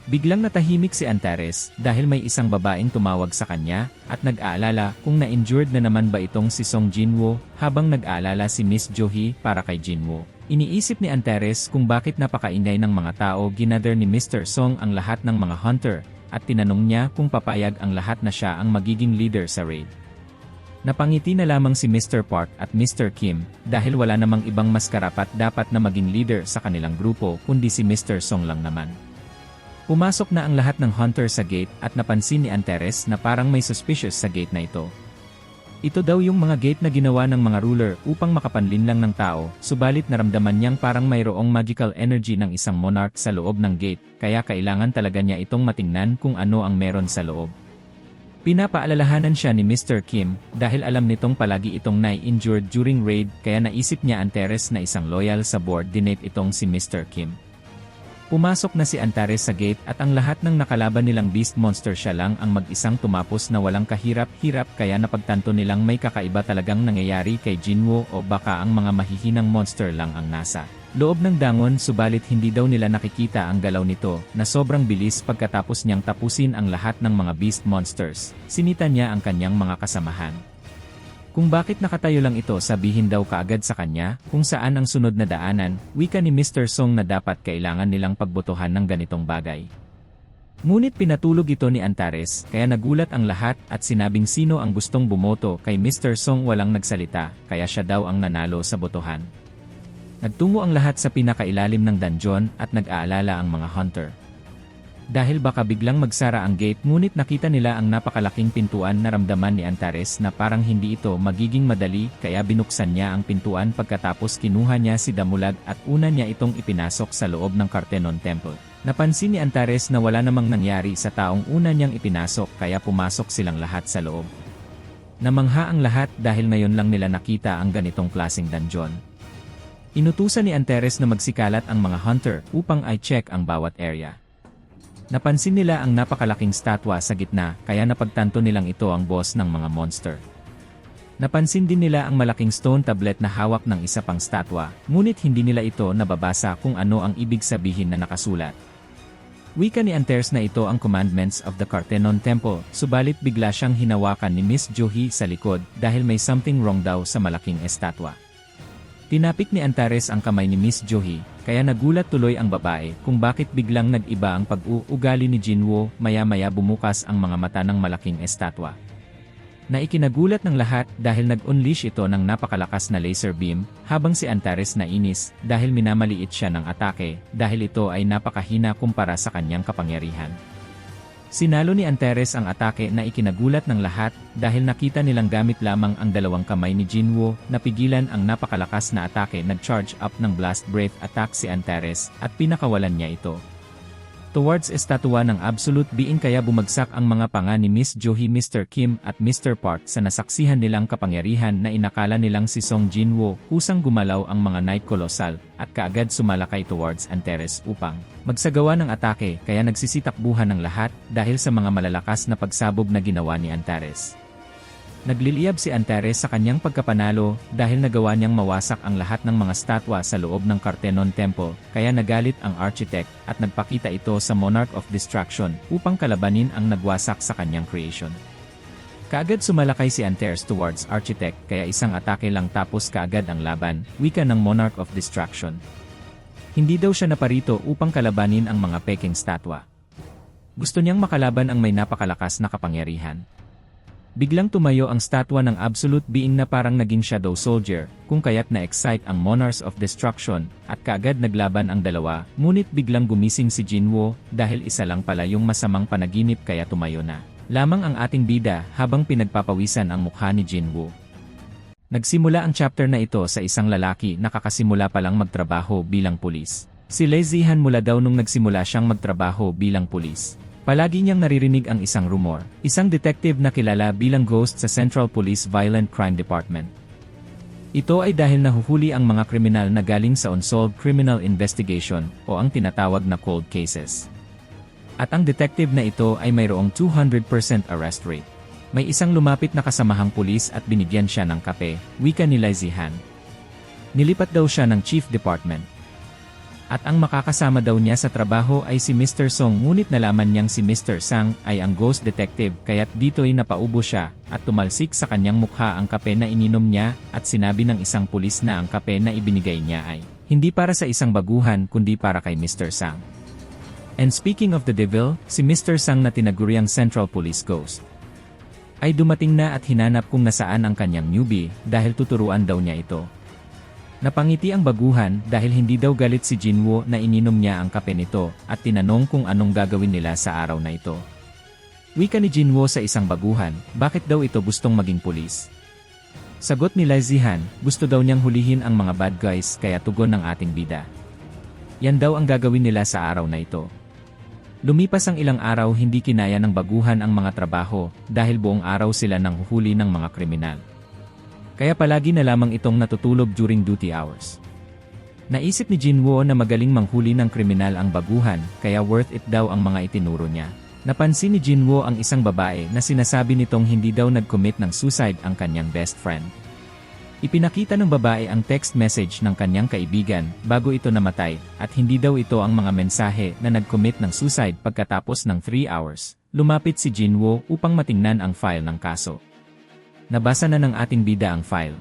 Biglang natahimik si Antares dahil may isang babaeng tumawag sa kanya at nag-aalala kung na-injured na naman ba itong si Song Jinwoo, habang nag-aalala si Miss Jo-hee para kay Jinwoo. Iniisip ni Antares kung bakit napakaingay ng mga tao. Ginather ni Mr. Song ang lahat ng mga hunter at tinanong niya kung papayag ang lahat na siya ang magiging leader sa raid. Napangiti na lamang si Mr. Park at Mr. Kim dahil wala namang ibang mas karapat dapat na maging leader sa kanilang grupo kundi si Mr. Song lang naman. Pumasok na ang lahat ng hunter sa gate at napansin ni Antares na parang may suspicious sa gate na ito. Ito daw yung mga gate na ginawa ng mga ruler upang makapanlin lang ng tao, subalit naramdaman niyang parang mayroong magical energy ng isang monarch sa loob ng gate, kaya kailangan talaga niya itong matingnan kung ano ang meron sa loob. Pinapaalalahanan siya ni Mr. Kim dahil alam nitong palagi itong nai-injured during raid kaya naisip niya Antares na isang loyal sa board dinate itong si Mr. Kim. Pumasok na si Antares sa gate at ang lahat ng nakalaban nilang beast monster siya lang ang mag-isang tumapos na walang kahirap-hirap kaya napagtanto nilang may kakaiba talagang nangyayari kay Jinwoo o baka ang mga mahihinang monster lang ang nasa loob ng dangon subalit hindi daw nila nakikita ang galaw nito na sobrang bilis pagkatapos niyang tapusin ang lahat ng mga beast monsters. Sinita niya ang kanyang mga kasamahan. Kung bakit nakatayo lang ito sabihin daw kaagad sa kanya kung saan ang sunod na daanan, wika ni Mr. Song na dapat kailangan nilang pagbotohan ng ganitong bagay. Ngunit pinatulog ito ni Antares kaya nagulat ang lahat at sinabing sino ang gustong bumoto kay Mr. Song walang nagsalita kaya siya daw ang nanalo sa botohan. Nagtungo ang lahat sa pinakailalim ng dungeon at nag-aalala ang mga hunter. Dahil baka biglang magsara ang gate ngunit nakita nila ang napakalaking pintuan na ramdaman ni Antares na parang hindi ito magiging madali kaya binuksan niya ang pintuan pagkatapos kinuha niya si Damulag at una niya itong ipinasok sa loob ng Kartenon Temple. Napansin ni Antares na wala namang nangyari sa taong una niyang ipinasok kaya pumasok silang lahat sa loob. Namangha ang lahat dahil ngayon lang nila nakita ang ganitong klaseng dungeon. Inutusan ni Antares na magsikalat ang mga hunter upang i-check ang bawat area. Napansin nila ang napakalaking statwa sa gitna kaya napagtanto nilang ito ang boss ng mga monster. Napansin din nila ang malaking stone tablet na hawak ng isa pang statwa, ngunit hindi nila ito nababasa kung ano ang ibig sabihin na nakasulat. Wika ni Antares na ito ang commandments of the Kartenon Temple, subalit bigla siyang hinawakan ni Miss Johi sa likod dahil may something wrong daw sa malaking estatwa. Tinapik ni Antares ang kamay ni Miss Johi, kaya nagulat tuloy ang babae kung bakit biglang nag-iba ang pag-uugali ni Jinwoo, maya-maya bumukas ang mga mata ng malaking estatwa. Naikinagulat ng lahat dahil nag-unleash ito ng napakalakas na laser beam, habang si Antares nainis dahil minamaliit siya ng atake dahil ito ay napakahina kumpara sa kanyang kapangyarihan. Sinalo ni Antares ang atake na ikinagulat ng lahat dahil nakita nilang gamit lamang ang dalawang kamay ni Jinwoo na pigilan ang napakalakas na atake. Nag-charge up ng blast breath attack si Antares at pinakawalan niya ito towards estatwa ng absolute being kaya bumagsak ang mga panga ni Miss Johi, Mr. Kim at Mr. Park sa nasaksihan nilang kapangyarihan na inakala nilang si Song Jinwoo. Kusang gumalaw ang mga Night Colossal at kaagad sumalakay towards Antares upang magsagawa ng atake kaya nagsisitakbuhan ng lahat dahil sa mga malalakas na pagsabog na ginawa ni Antares. Nagliliyab si Antares sa kanyang pagkapanalo dahil nagawa niyang mawasak ang lahat ng mga statwa sa loob ng Kartenon Temple, kaya nagalit ang architect at nagpakita ito sa Monarch of Destruction upang kalabanin ang nagwasak sa kanyang creation. Kaagad sumalakay si Antares towards architect kaya isang atake lang tapos kaagad ang laban, wika ng Monarch of Destruction. Hindi daw siya naparito upang kalabanin ang mga peking statwa. Gusto niyang makalaban ang may napakalakas na kapangyarihan. Biglang tumayo ang statwa ng absolute being na parang naging shadow soldier, kung kaya't na-excite ang Monarchs of Destruction, at kaagad naglaban ang dalawa, ngunit biglang gumising si Jinwoo, dahil isa lang pala yung masamang panaginip kaya tumayo na lamang ang ating bida habang pinagpapawisan ang mukha ni Jinwoo. Nagsimula ang chapter na ito sa isang lalaki na kakasimula palang magtrabaho bilang pulis. Si Lee Zihan mula daw nung nagsimula siyang magtrabaho bilang pulis. Palagi niyang naririnig ang isang rumor, isang detective na kilala bilang ghost sa Central Police Violent Crime Department. Ito ay dahil nahuhuli ang mga kriminal na galing sa unsolved criminal investigation o ang tinatawag na cold cases. At ang detective na ito ay mayroong 200% arrest rate. May isang lumapit na kasamahang pulis at binigyan siya ng kape, wika ni Lee Zihan. Nilipat daw siya ng chief department. At ang makakasama daw niya sa trabaho ay si Mr. Song ngunit nalaman niyang si Mr. Sang ay ang ghost detective kaya't dito'y napaubo siya at tumalsik sa kanyang mukha ang kape na ininom niya at sinabi ng isang pulis na ang kape na ibinigay niya ay hindi para sa isang baguhan kundi para kay Mr. Sang. And speaking of the devil, si Mr. Sang na tinaguriang Central Police Ghost ay dumating na at hinanap kung nasaan ang kanyang newbie dahil tuturuan daw niya ito. Napangiti ang baguhan dahil hindi daw galit si Jinwoo na ininom niya ang kape nito at tinanong kung anong gagawin nila sa araw na ito. Wika ni Jinwoo sa isang baguhan, bakit daw ito gustong maging pulis? Sagot ni Lai Zihan, gusto daw niyang hulihin ang mga bad guys kaya tugon ng ating bida. Yan daw ang gagawin nila sa araw na ito. Lumipas ang ilang araw hindi kinaya ng baguhan ang mga trabaho dahil buong araw sila nang huhuli ng mga kriminal. Kaya palagi na lamang itong natutulog during duty hours. Naisip ni Jinwoo na magaling manghuli ng kriminal ang baguhan kaya worth it daw ang mga itinuro niya. Napansin ni Jinwoo ang isang babae na sinasabi nitong hindi daw nag-commit ng suicide ang kanyang best friend. Ipinakita ng babae ang text message ng kanyang kaibigan bago ito namatay at hindi daw ito ang mga mensahe na nag-commit ng suicide pagkatapos ng 3 hours. Lumapit si Jinwoo upang matingnan ang file ng kaso. Nabasa na ng ating bida ang file.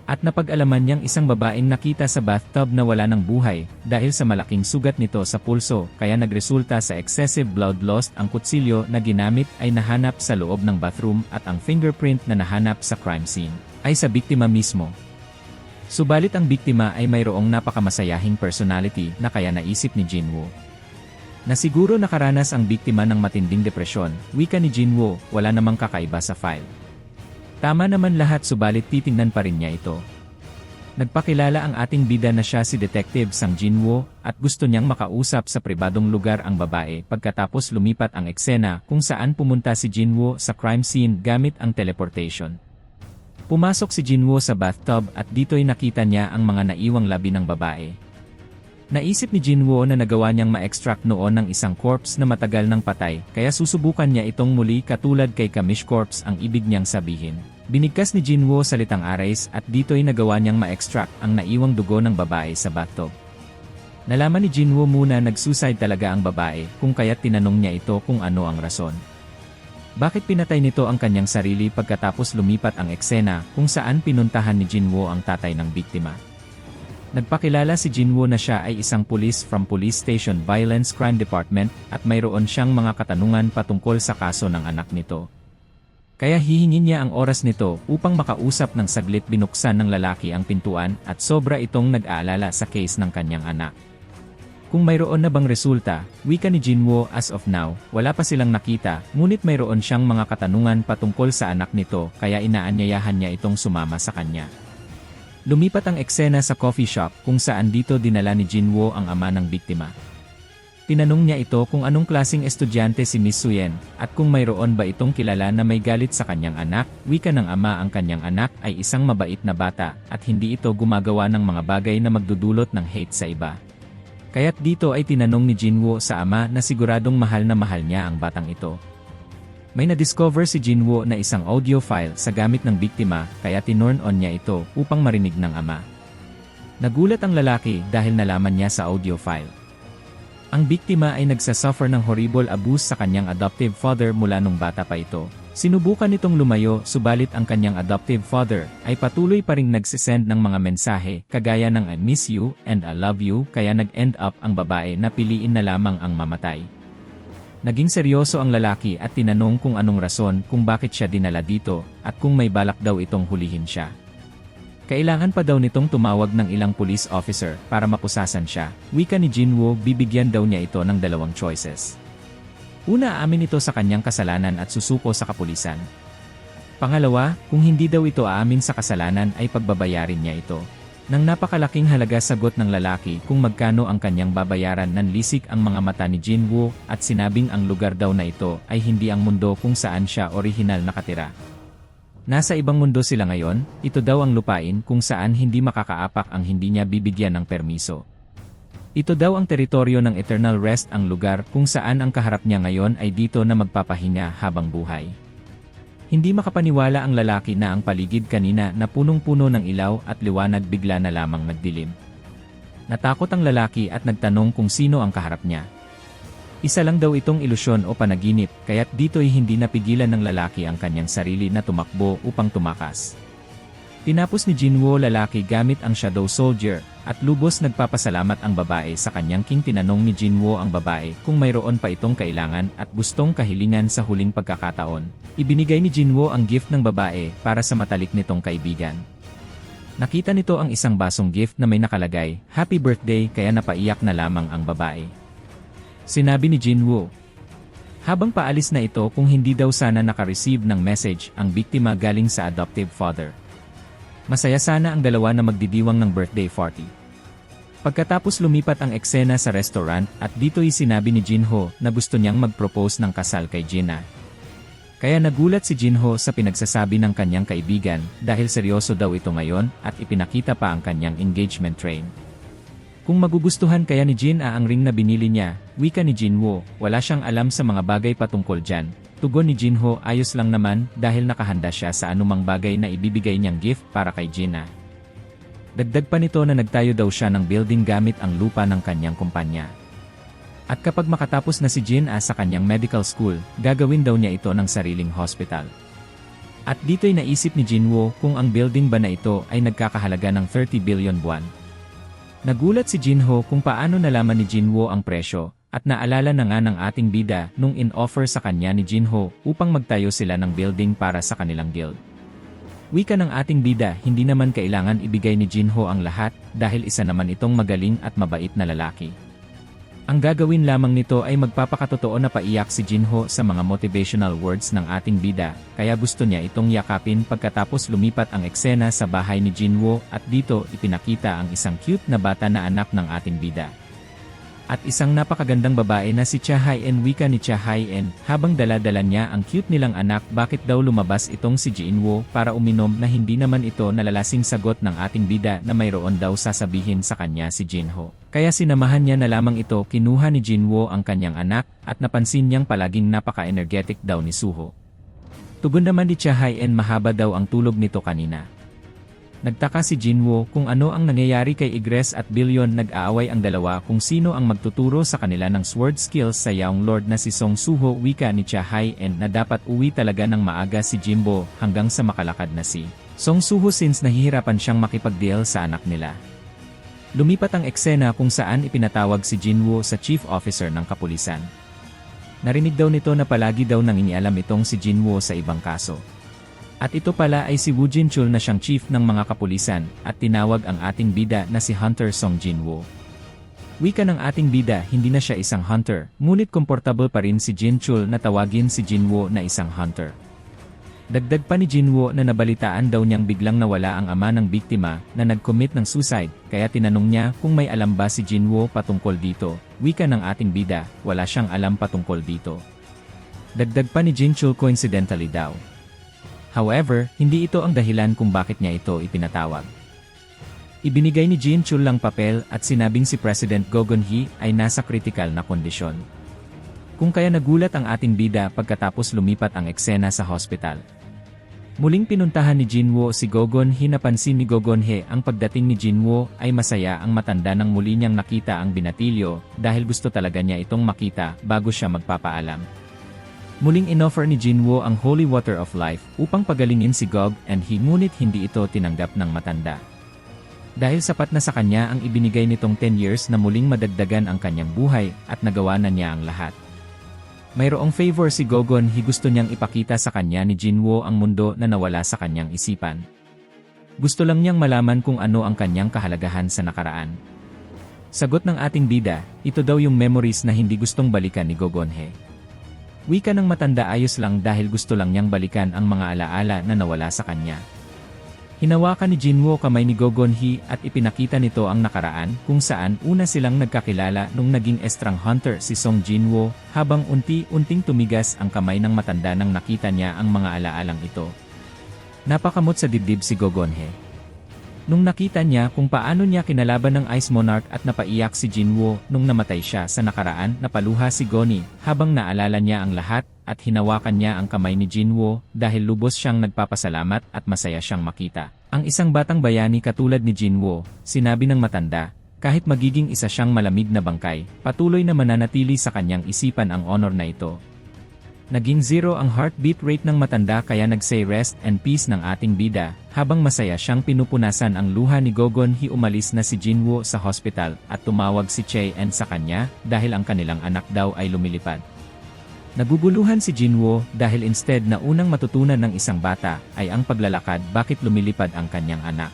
At napag-alaman niyang isang babaeng nakita sa bathtub na wala ng buhay dahil sa malaking sugat nito sa pulso kaya nagresulta sa excessive blood loss. Ang kutsilyo na ginamit ay nahanap sa loob ng bathroom at ang fingerprint na nahanap sa crime scene ay sa biktima mismo. Subalit ang biktima ay mayroong napakamasayahing personality na kaya naisip ni Jinwoo na siguro nakaranas ang biktima ng matinding depresyon. Wika ni Jinwoo, wala namang kakaiba sa file. Tama naman lahat subalit titingnan pa rin niya ito. Nagpakilala ang ating bida na siya si Detective Sang Jinwoo at gusto niyang makausap sa pribadong lugar ang babae pagkatapos lumipat ang eksena kung saan pumunta si Jinwoo sa crime scene gamit ang teleportation. Pumasok si Jinwoo sa bathtub at dito'y nakita niya ang mga naiwang labi ng babae. Naisip ni Jinwoo na nagawa niyang ma-extract noon ng isang corpse na matagal nang patay kaya susubukan niya itong muli katulad kay Kamish corpse ang ibig niyang sabihin. Binigkas ni Jinwoo sa litang ares at dito'y nagawa niyang ma-extract ang naiwang dugo ng babae sa bathtub. Nalaman ni Jinwoo muna nag-suicide talaga ang babae kung kaya't tinanong niya ito kung ano ang rason. Bakit pinatay nito ang kanyang sarili pagkatapos lumipat ang eksena kung saan pinuntahan ni Jinwoo ang tatay ng biktima? Nagpakilala si Jinwoo na siya ay isang pulis from Police Station Violence Crime Department at mayroon siyang mga katanungan patungkol sa kaso ng anak nito. Kaya hihingin niya ang oras nito upang makausap ng saglit. Binuksan ng lalaki ang pintuan at sobra itong nag-aalala sa case ng kanyang anak. Kung mayroon na bang resulta, wika ni Jinwoo, as of now, wala pa silang nakita, ngunit mayroon siyang mga katanungan patungkol sa anak nito kaya inaanyayahan niya itong sumama sa kanya. Lumipat ang eksena sa coffee shop kung saan dito dinala ni Jinwoo ang ama ng biktima. Tinanong niya ito kung anong klaseng estudyante si Miss Suyen at kung mayroon ba itong kilala na may galit sa kanyang anak. Wika ng ama ang kanyang anak ay isang mabait na bata at hindi ito gumagawa ng mga bagay na magdudulot ng hate sa iba. Kaya't dito ay tinanong ni Jinwoo sa ama na siguradong mahal na mahal niya ang batang ito. May na-discover si Jinwoo na isang audio file sa gamit ng biktima kaya tinorn on niya ito upang marinig ng ama. Nagulat ang lalaki dahil nalaman niya sa audio file. Ang biktima ay nagsasuffer ng horrible abuse sa kanyang adoptive father mula nung bata pa ito. Sinubukan nitong lumayo subalit ang kanyang adoptive father ay patuloy pa ring nagsisend ng mga mensahe kagaya ng I miss you and I love you kaya nag-end up ang babae na piliin na lamang ang mamatay. Naging seryoso ang lalaki at tinanong kung anong rason kung bakit siya dinala dito at kung may balak daw itong hulihin siya. Kailangan pa daw nitong tumawag ng ilang police officer para mapusasan siya. Wika ni Jinwoo, bibigyan daw niya ito ng dalawang choices. Una, aamin ito sa kanyang kasalanan at susuko sa kapulisan. Pangalawa, kung hindi daw ito aamin sa kasalanan ay pagbabayarin niya ito. Nang napakalaking halaga sagot ng lalaki kung magkano ang kanyang babayaran, nanlisik ang mga mata ni Jinwoo at sinabing ang lugar daw na ito ay hindi ang mundo kung saan siya orihinal nakatira. Nasa ibang mundo sila ngayon, ito daw ang lupain kung saan hindi makakaapak ang hindi niya bibigyan ng permiso. Ito daw ang teritoryo ng Eternal Rest, ang lugar kung saan ang kaharap niya ngayon ay dito na magpapahinga habang buhay. Hindi makapaniwala ang lalaki na ang paligid kanina na punong-puno ng ilaw at liwanag bigla na lamang nagdilim. Natakot ang lalaki at nagtanong kung sino ang kaharap niya. Isa lang daw itong ilusyon o panaginip kaya't dito'y hindi napigilan ng lalaki ang kanyang sarili na tumakbo upang tumakas. Tinapos ni Jinwoo lalaki gamit ang Shadow Soldier, at lubos nagpapasalamat ang babae sa kanyang king. Tinanong ni Jinwoo ang babae kung mayroon pa itong kailangan at gustong kahilingan sa huling pagkakataon. Ibinigay ni Jinwoo ang gift ng babae para sa matalik nitong kaibigan. Nakita nito ang isang basong gift na may nakalagay, "Happy Birthday," kaya napaiyak na lamang ang babae. Sinabi ni Jinwoo, habang paalis na ito, kung hindi daw sana naka-receive ng message ang biktima galing sa adoptive father. Masaya sana ang dalawa na magdidiwang ng birthday party. Pagkatapos lumipat ang eksena sa restaurant at dito'y sinabi ni Jinho na gusto niyang mag-propose ng kasal kay Jina. Kaya nagulat si Jinho sa pinagsasabi ng kanyang kaibigan dahil seryoso daw ito ngayon at ipinakita pa ang kanyang engagement ring. Kung magugustuhan kaya ni Jina ang ring na binili niya, wika ni Jinwoo, wala siyang alam sa mga bagay patungkol dyan. Tugon ni Jinho, ayos lang naman dahil nakahanda siya sa anumang bagay na ibibigay niyang gift para kay Jina. Dagdag pa nito na nagtayo daw siya ng building gamit ang lupa ng kanyang kumpanya. At kapag makatapos na si Jina sa kanyang medical school, gagawin daw niya ito ng sariling hospital. At dito'y naisip ni Jinwoo kung ang building ba na ito ay nagkakahalaga ng 30 billion buwan. Nagulat si Jinho kung paano nalaman ni Jinwoo ang presyo, at naalala na nga ng ating bida nung in-offer sa kanya ni Jinho upang magtayo sila ng building para sa kanilang guild. Wika ng ating bida, hindi naman kailangan ibigay ni Jinho ang lahat dahil isa naman itong magaling at mabait na lalaki. Ang gagawin lamang nito ay magpapakatotoo na paiyak si Jinho sa mga motivational words ng ating bida, kaya gusto niya itong yakapin. Pagkatapos lumipat ang eksena sa bahay ni Jinwoo at dito ipinakita ang isang cute na bata na anak ng ating bida. At isang napakagandang babae na si Cha Hae-in. Wika ni Cha Hae-in habang dala-dala niya ang cute nilang anak. Bakit daw lumabas itong si Jinwoo para uminom na hindi naman ito nalalasing? Sagot ng ating bida na mayroon daw sasabihin sa kanya si Jinho. Kaya sinamahan niya na lamang ito. Kinuha ni Jinwoo ang kanyang anak at napansin niyang palaging napaka-energetic daw ni Suho. Tugon naman ni Cha Hae-in, mahaba daw ang tulog nito kanina. Nagtaka si Jinwoo kung ano ang nangyayari kay Igres at Billion. Nag-aaway ang dalawa kung sino ang magtuturo sa kanila ng sword skills sa Yaong Lord na si Song Suho. Wika ni Cha Hae-in na dapat uwi talaga ng maaga si Jimbo hanggang sa makalakad na si Song Suho since nahihirapan siyang makipag-deal sa anak nila. Lumipat ang eksena kung saan ipinatawag si Jinwoo sa chief officer ng kapulisan. Narinig daw nito na palagi daw nang inialam itong si Jinwoo sa ibang kaso. At ito pala ay si Woo Jin-chul na siyang chief ng mga kapulisan at tinawag ang ating bida na si Hunter Song Jinwoo. Wika ng ating bida, hindi na siya isang hunter, ngunit komportable pa rin si Jin-chul na tawagin si Jinwoo na isang hunter. Dagdag pa ni Jinwoo na nabalitaan daw niyang biglang nawala ang ama ng biktima na nag-commit ng suicide, kaya tinanong niya kung may alam ba si Jinwoo patungkol dito. Wika ng ating bida, wala siyang alam patungkol dito. Dagdag pa ni Jin-chul, coincidentally daw. However, hindi ito ang dahilan kung bakit niya ito ipinatawag. Ibinigay ni Jin-chul lang papel at sinabing si President Go Gun-hee ay nasa critical na kondisyon. Kung kaya nagulat ang ating bida pagkatapos lumipat ang eksena sa hospital. Muling pinuntahan ni Jinwoo si Go Gun-hee. Napansin ni Go Gun-hee ang pagdating ni Jinwoo ay masaya ang matanda nang muli niyang nakita ang binatilyo dahil gusto talaga niya itong makita bago siya magpapaalam. Muling inoffer ni Jinwoo ang Holy Water of Life upang pagalingin si Gog and Hee, ngunit hindi ito tinanggap ng matanda. Dahil sapat na sa kanya ang ibinigay nitong 10 years na muling madagdagan ang kanyang buhay at nagawa na niya ang lahat. Mayroong favor si Go Gun-hee, gusto niyang ipakita sa kanya ni Jinwoo ang mundo na nawala sa kanyang isipan. Gusto lang niyang malaman kung ano ang kanyang kahalagahan sa nakaraan. Sagot ng ating bida, ito daw yung memories na hindi gustong balikan ni Go Gun-hee. Wika ng matanda, ayos lang dahil gusto lang niyang balikan ang mga alaala na nawala sa kanya. Hinawakan ni Jinwoo kamay ni Go Gun-hee at ipinakita nito ang nakaraan kung saan una silang nagkakilala nung naging estrang hunter si Song Jinwoo, habang unti-unting tumigas ang kamay ng matanda nang nakita niya ang mga alaalang ito. Napakamot sa dibdib si Go Gun-hee nung nakita niya kung paano niya kinalaban ng Ice Monarch at napaiyak si Jinwoo nung namatay siya sa nakaraan. Napaluha si Goni habang naalala niya ang lahat at hinawakan niya ang kamay ni Jinwoo dahil lubos siyang nagpapasalamat at masaya siyang makita ang isang batang bayani katulad ni Jinwoo. Sinabi ng matanda, kahit magiging isa siyang malamig na bangkay, patuloy na mananatili sa kanyang isipan ang honor na ito. Naging zero ang heartbeat rate ng matanda kaya nag-say rest and peace ng ating bida, habang masaya siyang pinupunasan ang luha ni Gogon. Umalis na si Jinwoo sa hospital at tumawag si Chae-en sa kanya dahil ang kanilang anak daw ay lumilipad. Naguguluhan si Jinwoo dahil instead na unang matutunan ng isang bata ay ang paglalakad, bakit lumilipad ang kanyang anak.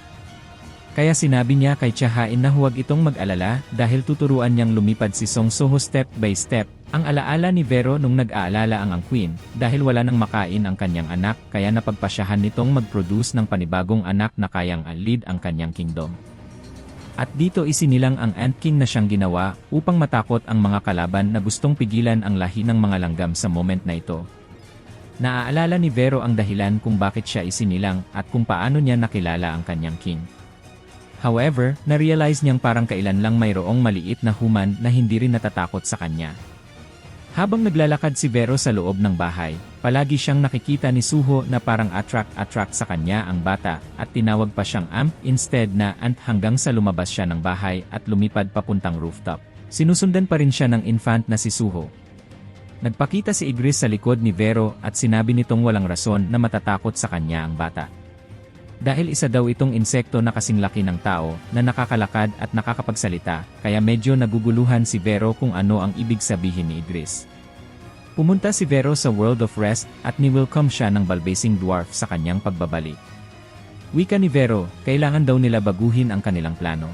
Kaya sinabi niya kay Chae-in na huwag itong mag-alala dahil tuturuan niyang lumipad si Song Soho step by step. Ang alaala ni Vero nung nag-aalala ang queen dahil wala nang makain ang kanyang anak kaya napagpasyahan nitong mag-produce ng panibagong anak na kayang lead ang kanyang kingdom. At dito isinilang ang Ant King na siyang ginawa upang matakot ang mga kalaban na gustong pigilan ang lahi ng mga langgam sa moment na ito. Naaalala ni Vero ang dahilan kung bakit siya isinilang at kung paano niya nakilala ang kanyang king. However, na-realize niyang parang kailan lang mayroong maliit na human na hindi rin natatakot sa kanya. Habang naglalakad si Vero sa loob ng bahay, palagi siyang nakikita ni Suho na parang attract sa kanya ang bata at tinawag pa siyang amp instead na ant hanggang sa lumabas siya ng bahay at lumipad papuntang rooftop. Sinusundan pa rin siya ng infant na si Suho. Nagpakita si Igris sa likod ni Vero at sinabi nitong walang rason na matatakot sa kanya ang bata. Dahil isa daw itong insekto na kasing laki ng tao na nakakalakad at nakakapagsalita, kaya medyo naguguluhan si Vero kung ano ang ibig sabihin ni Igris. Pumunta si Vero sa World of Rest at ni-welcome siya ng balbasing dwarf sa kanyang pagbabalik. Wika ni Vero, kailangan daw nila baguhin ang kanilang plano.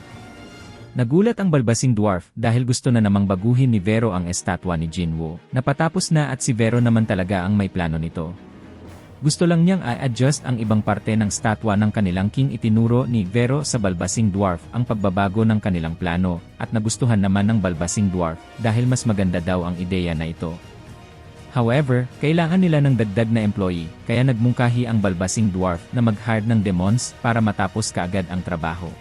Nagulat ang balbasing dwarf dahil gusto na namang baguhin ni Vero ang estatwa ni Jinwoo. Napatapos na at si Vero naman talaga ang may plano nito. Gusto lang niyang i-adjust ang ibang parte ng statwa ng kanilang king. Itinuro ni Vero sa balbasing dwarf ang pagbabago ng kanilang plano at nagustuhan naman ng balbasing dwarf dahil mas maganda daw ang ideya na ito. However, kailangan nila ng dagdag na employee kaya nagmungkahi ang balbasing dwarf na mag-hire ng demons para matapos kaagad ang trabaho.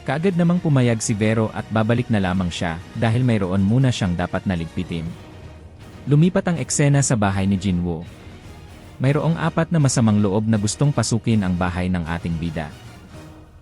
Kaagad namang pumayag si Vero at babalik na lamang siya dahil mayroon muna siyang dapat naligpitin. Lumipat ang eksena sa bahay ni Jinwoo. Mayroong 4 na masamang loob na gustong pasukin ang bahay ng ating bida.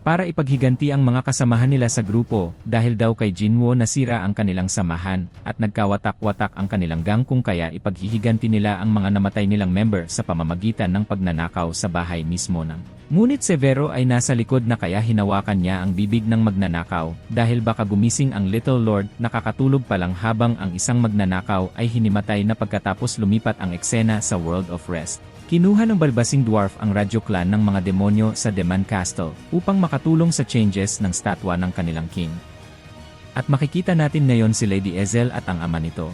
Para ipaghiganti ang mga kasamahan nila sa grupo dahil daw kay Jinwoo nasira ang kanilang samahan at nagkawatak-watak ang kanilang gang kung kaya ipaghihiganti nila ang mga namatay nilang member sa pamamagitan ng pagnanakaw sa bahay mismo ng. Ngunit si Vero ay nasa likod na kaya hinawakan niya ang bibig ng magnanakaw dahil baka gumising ang Little Lord. Nakakatulog pa lang habang ang isang magnanakaw ay hinimatay na pagkatapos lumipat ang eksena sa World of Rest. Kinuha ng balbasing dwarf ang radyo clan ng mga demonyo sa Demon Castle upang makatulong sa changes ng statwa ng kanilang king. At makikita natin ngayon si Lady Ezel at ang ama nito.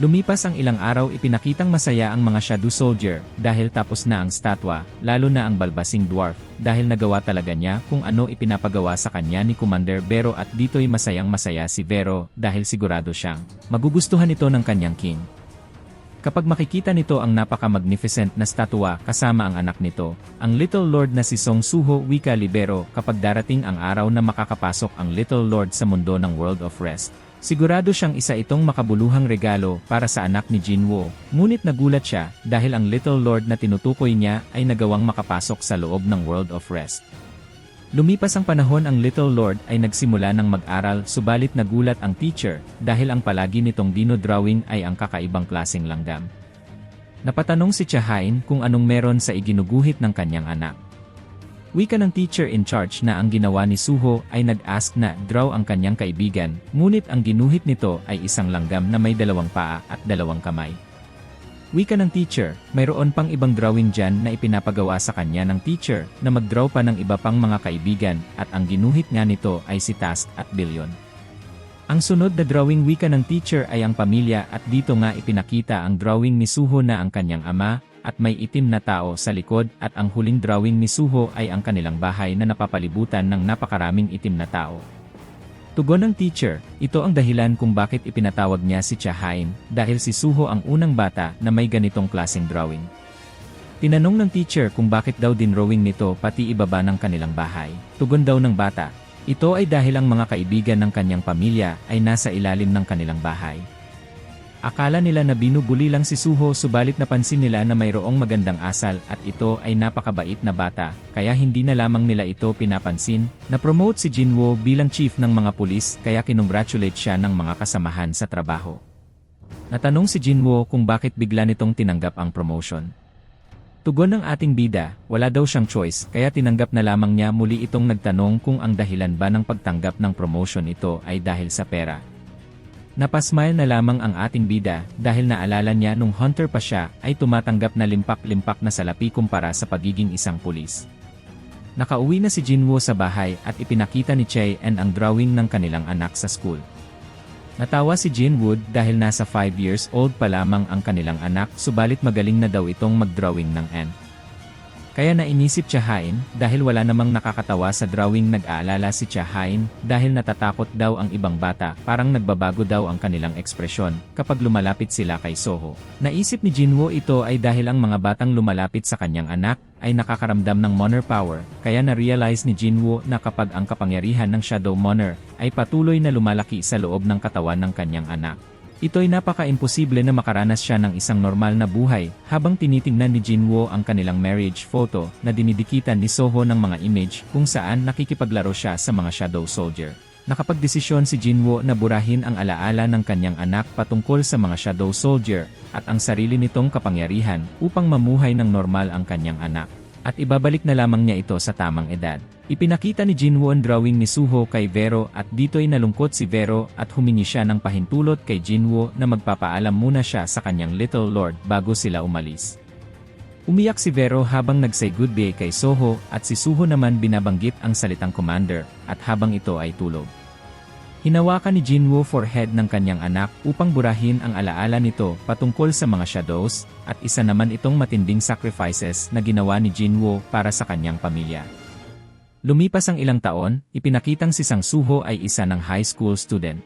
Lumipas ang ilang araw, ipinakitang masaya ang mga Shadow Soldier dahil tapos na ang statwa, lalo na ang balbasing dwarf dahil nagawa talaga niya kung ano ipinapagawa sa kanya ni Commander Vero at dito'y masayang masaya si Vero dahil sigurado siyang magugustuhan ito ng kanyang king. Kapag makikita nito ang napaka-magnificent na statwa kasama ang anak nito, ang Little Lord na si Song Suho. Wika libero, kapag darating ang araw na makakapasok ang Little Lord sa mundo ng World of Rest, sigurado siyang isa itong makabuluhang regalo para sa anak ni Jinwoo. Ngunit nagulat siya dahil ang Little Lord na tinutukoy niya ay nagawang makapasok sa loob ng World of Rest. Lumipas ang panahon, ang Little Lord ay nagsimula ng mag-aral subalit nagulat ang teacher dahil ang palagi nitong dino-drawing ay ang kakaibang klaseng langgam. Napatanong si Chae-in kung anong meron sa iginuguhit ng kanyang anak. Wika ng teacher in charge na ang ginawa ni Suho ay nag-ask na draw ang kanyang kaibigan, ngunit ang ginuhit nito ay isang langgam na may 2 paa at 2 kamay. Wika ng teacher, mayroon pang ibang drawing dyan na ipinapagawa sa kanya ng teacher na mag-draw pa ng iba pang mga kaibigan at ang ginuhit nga nito ay si Task at Billion. Ang sunod na drawing wika ng teacher ay ang pamilya at dito nga ipinakita ang drawing ni Suho na ang kanyang ama at may itim na tao sa likod at ang huling drawing ni Suho ay ang kanilang bahay na napapalibutan ng napakaraming itim na tao. Tugon ng teacher, ito ang dahilan kung bakit ipinatawag niya si Chae-in dahil si Suho ang unang bata na may ganitong klaseng drawing. Tinanong ng teacher kung bakit daw din drawing nito pati ibaba ng kanilang bahay. Tugon daw ng bata, ito ay dahil ang mga kaibigan ng kanyang pamilya ay nasa ilalim ng kanilang bahay. Akala nila na binubuli lang si Suho subalit napansin nila na mayroong magandang asal at ito ay napakabait na bata, kaya hindi na lamang nila ito pinapansin. Na-promote si Jinwoo bilang chief ng mga pulis kaya kinongratulate siya ng mga kasamahan sa trabaho. Natanong si Jinwoo kung bakit bigla nitong tinanggap ang promotion. Tugon ng ating bida, wala daw siyang choice kaya tinanggap na lamang niya. Muli itong nagtanong kung ang dahilan ba ng pagtanggap ng promotion ito ay dahil sa pera. Napasmile na lamang ang ating bida dahil naalala niya nung hunter pa siya ay tumatanggap na limpak-limpak na salapi kumpara sa pagiging isang pulis. Nakauwi na si Jinwoo sa bahay at ipinakita ni Chae-en ang drawing ng kanilang anak sa school. Natawa si Jinwood dahil nasa 5 years old pa lamang ang kanilang anak, subalit magaling na daw itong mag-drawing ng N. Kaya nainisip Chae-in dahil wala namang nakakatawa sa drawing. Nag-aalala si Chae-in dahil natatakot daw ang ibang bata, parang nagbabago daw ang kanilang ekspresyon kapag lumalapit sila kay Soho. Naisip ni Jinwoo ito ay dahil ang mga batang lumalapit sa kanyang anak ay nakakaramdam ng Moner power, kaya na-realize ni Jinwoo na kapag ang kapangyarihan ng Shadow Moner ay patuloy na lumalaki sa loob ng katawan ng kanyang anak. Ito'y napaka-imposible na makaranas siya ng isang normal na buhay habang tinitingnan ni Jinwoo ang kanilang marriage photo na dinidikitan ni Soho ng mga image kung saan nakikipaglaro siya sa mga Shadow Soldier. Nakapagdesisyon si Jinwoo na burahin ang alaala ng kanyang anak patungkol sa mga Shadow Soldier at ang sarili nitong kapangyarihan upang mamuhay ng normal ang kanyang anak. At ibabalik na lamang niya ito sa tamang edad. Ipinakita ni Jinwoo ang drawing ni Suho kay Vero at dito'y nalungkot si Vero at humingi siya ng pahintulot kay Jinwoo na magpapaalam muna siya sa kanyang Little Lord bago sila umalis. Umiyak si Vero habang nag-say goodbye kay Soho at si Suho naman binabanggit ang salitang commander at habang ito ay tulog. Hinawakan ni Jinwoo forehead ng kanyang anak upang burahin ang alaala nito patungkol sa mga shadows at isa naman itong matinding sacrifices na ginawa ni Jinwoo para sa kanyang pamilya. Lumipas ang ilang taon, ipinakitang si Sang Suho ay isa ng high school student.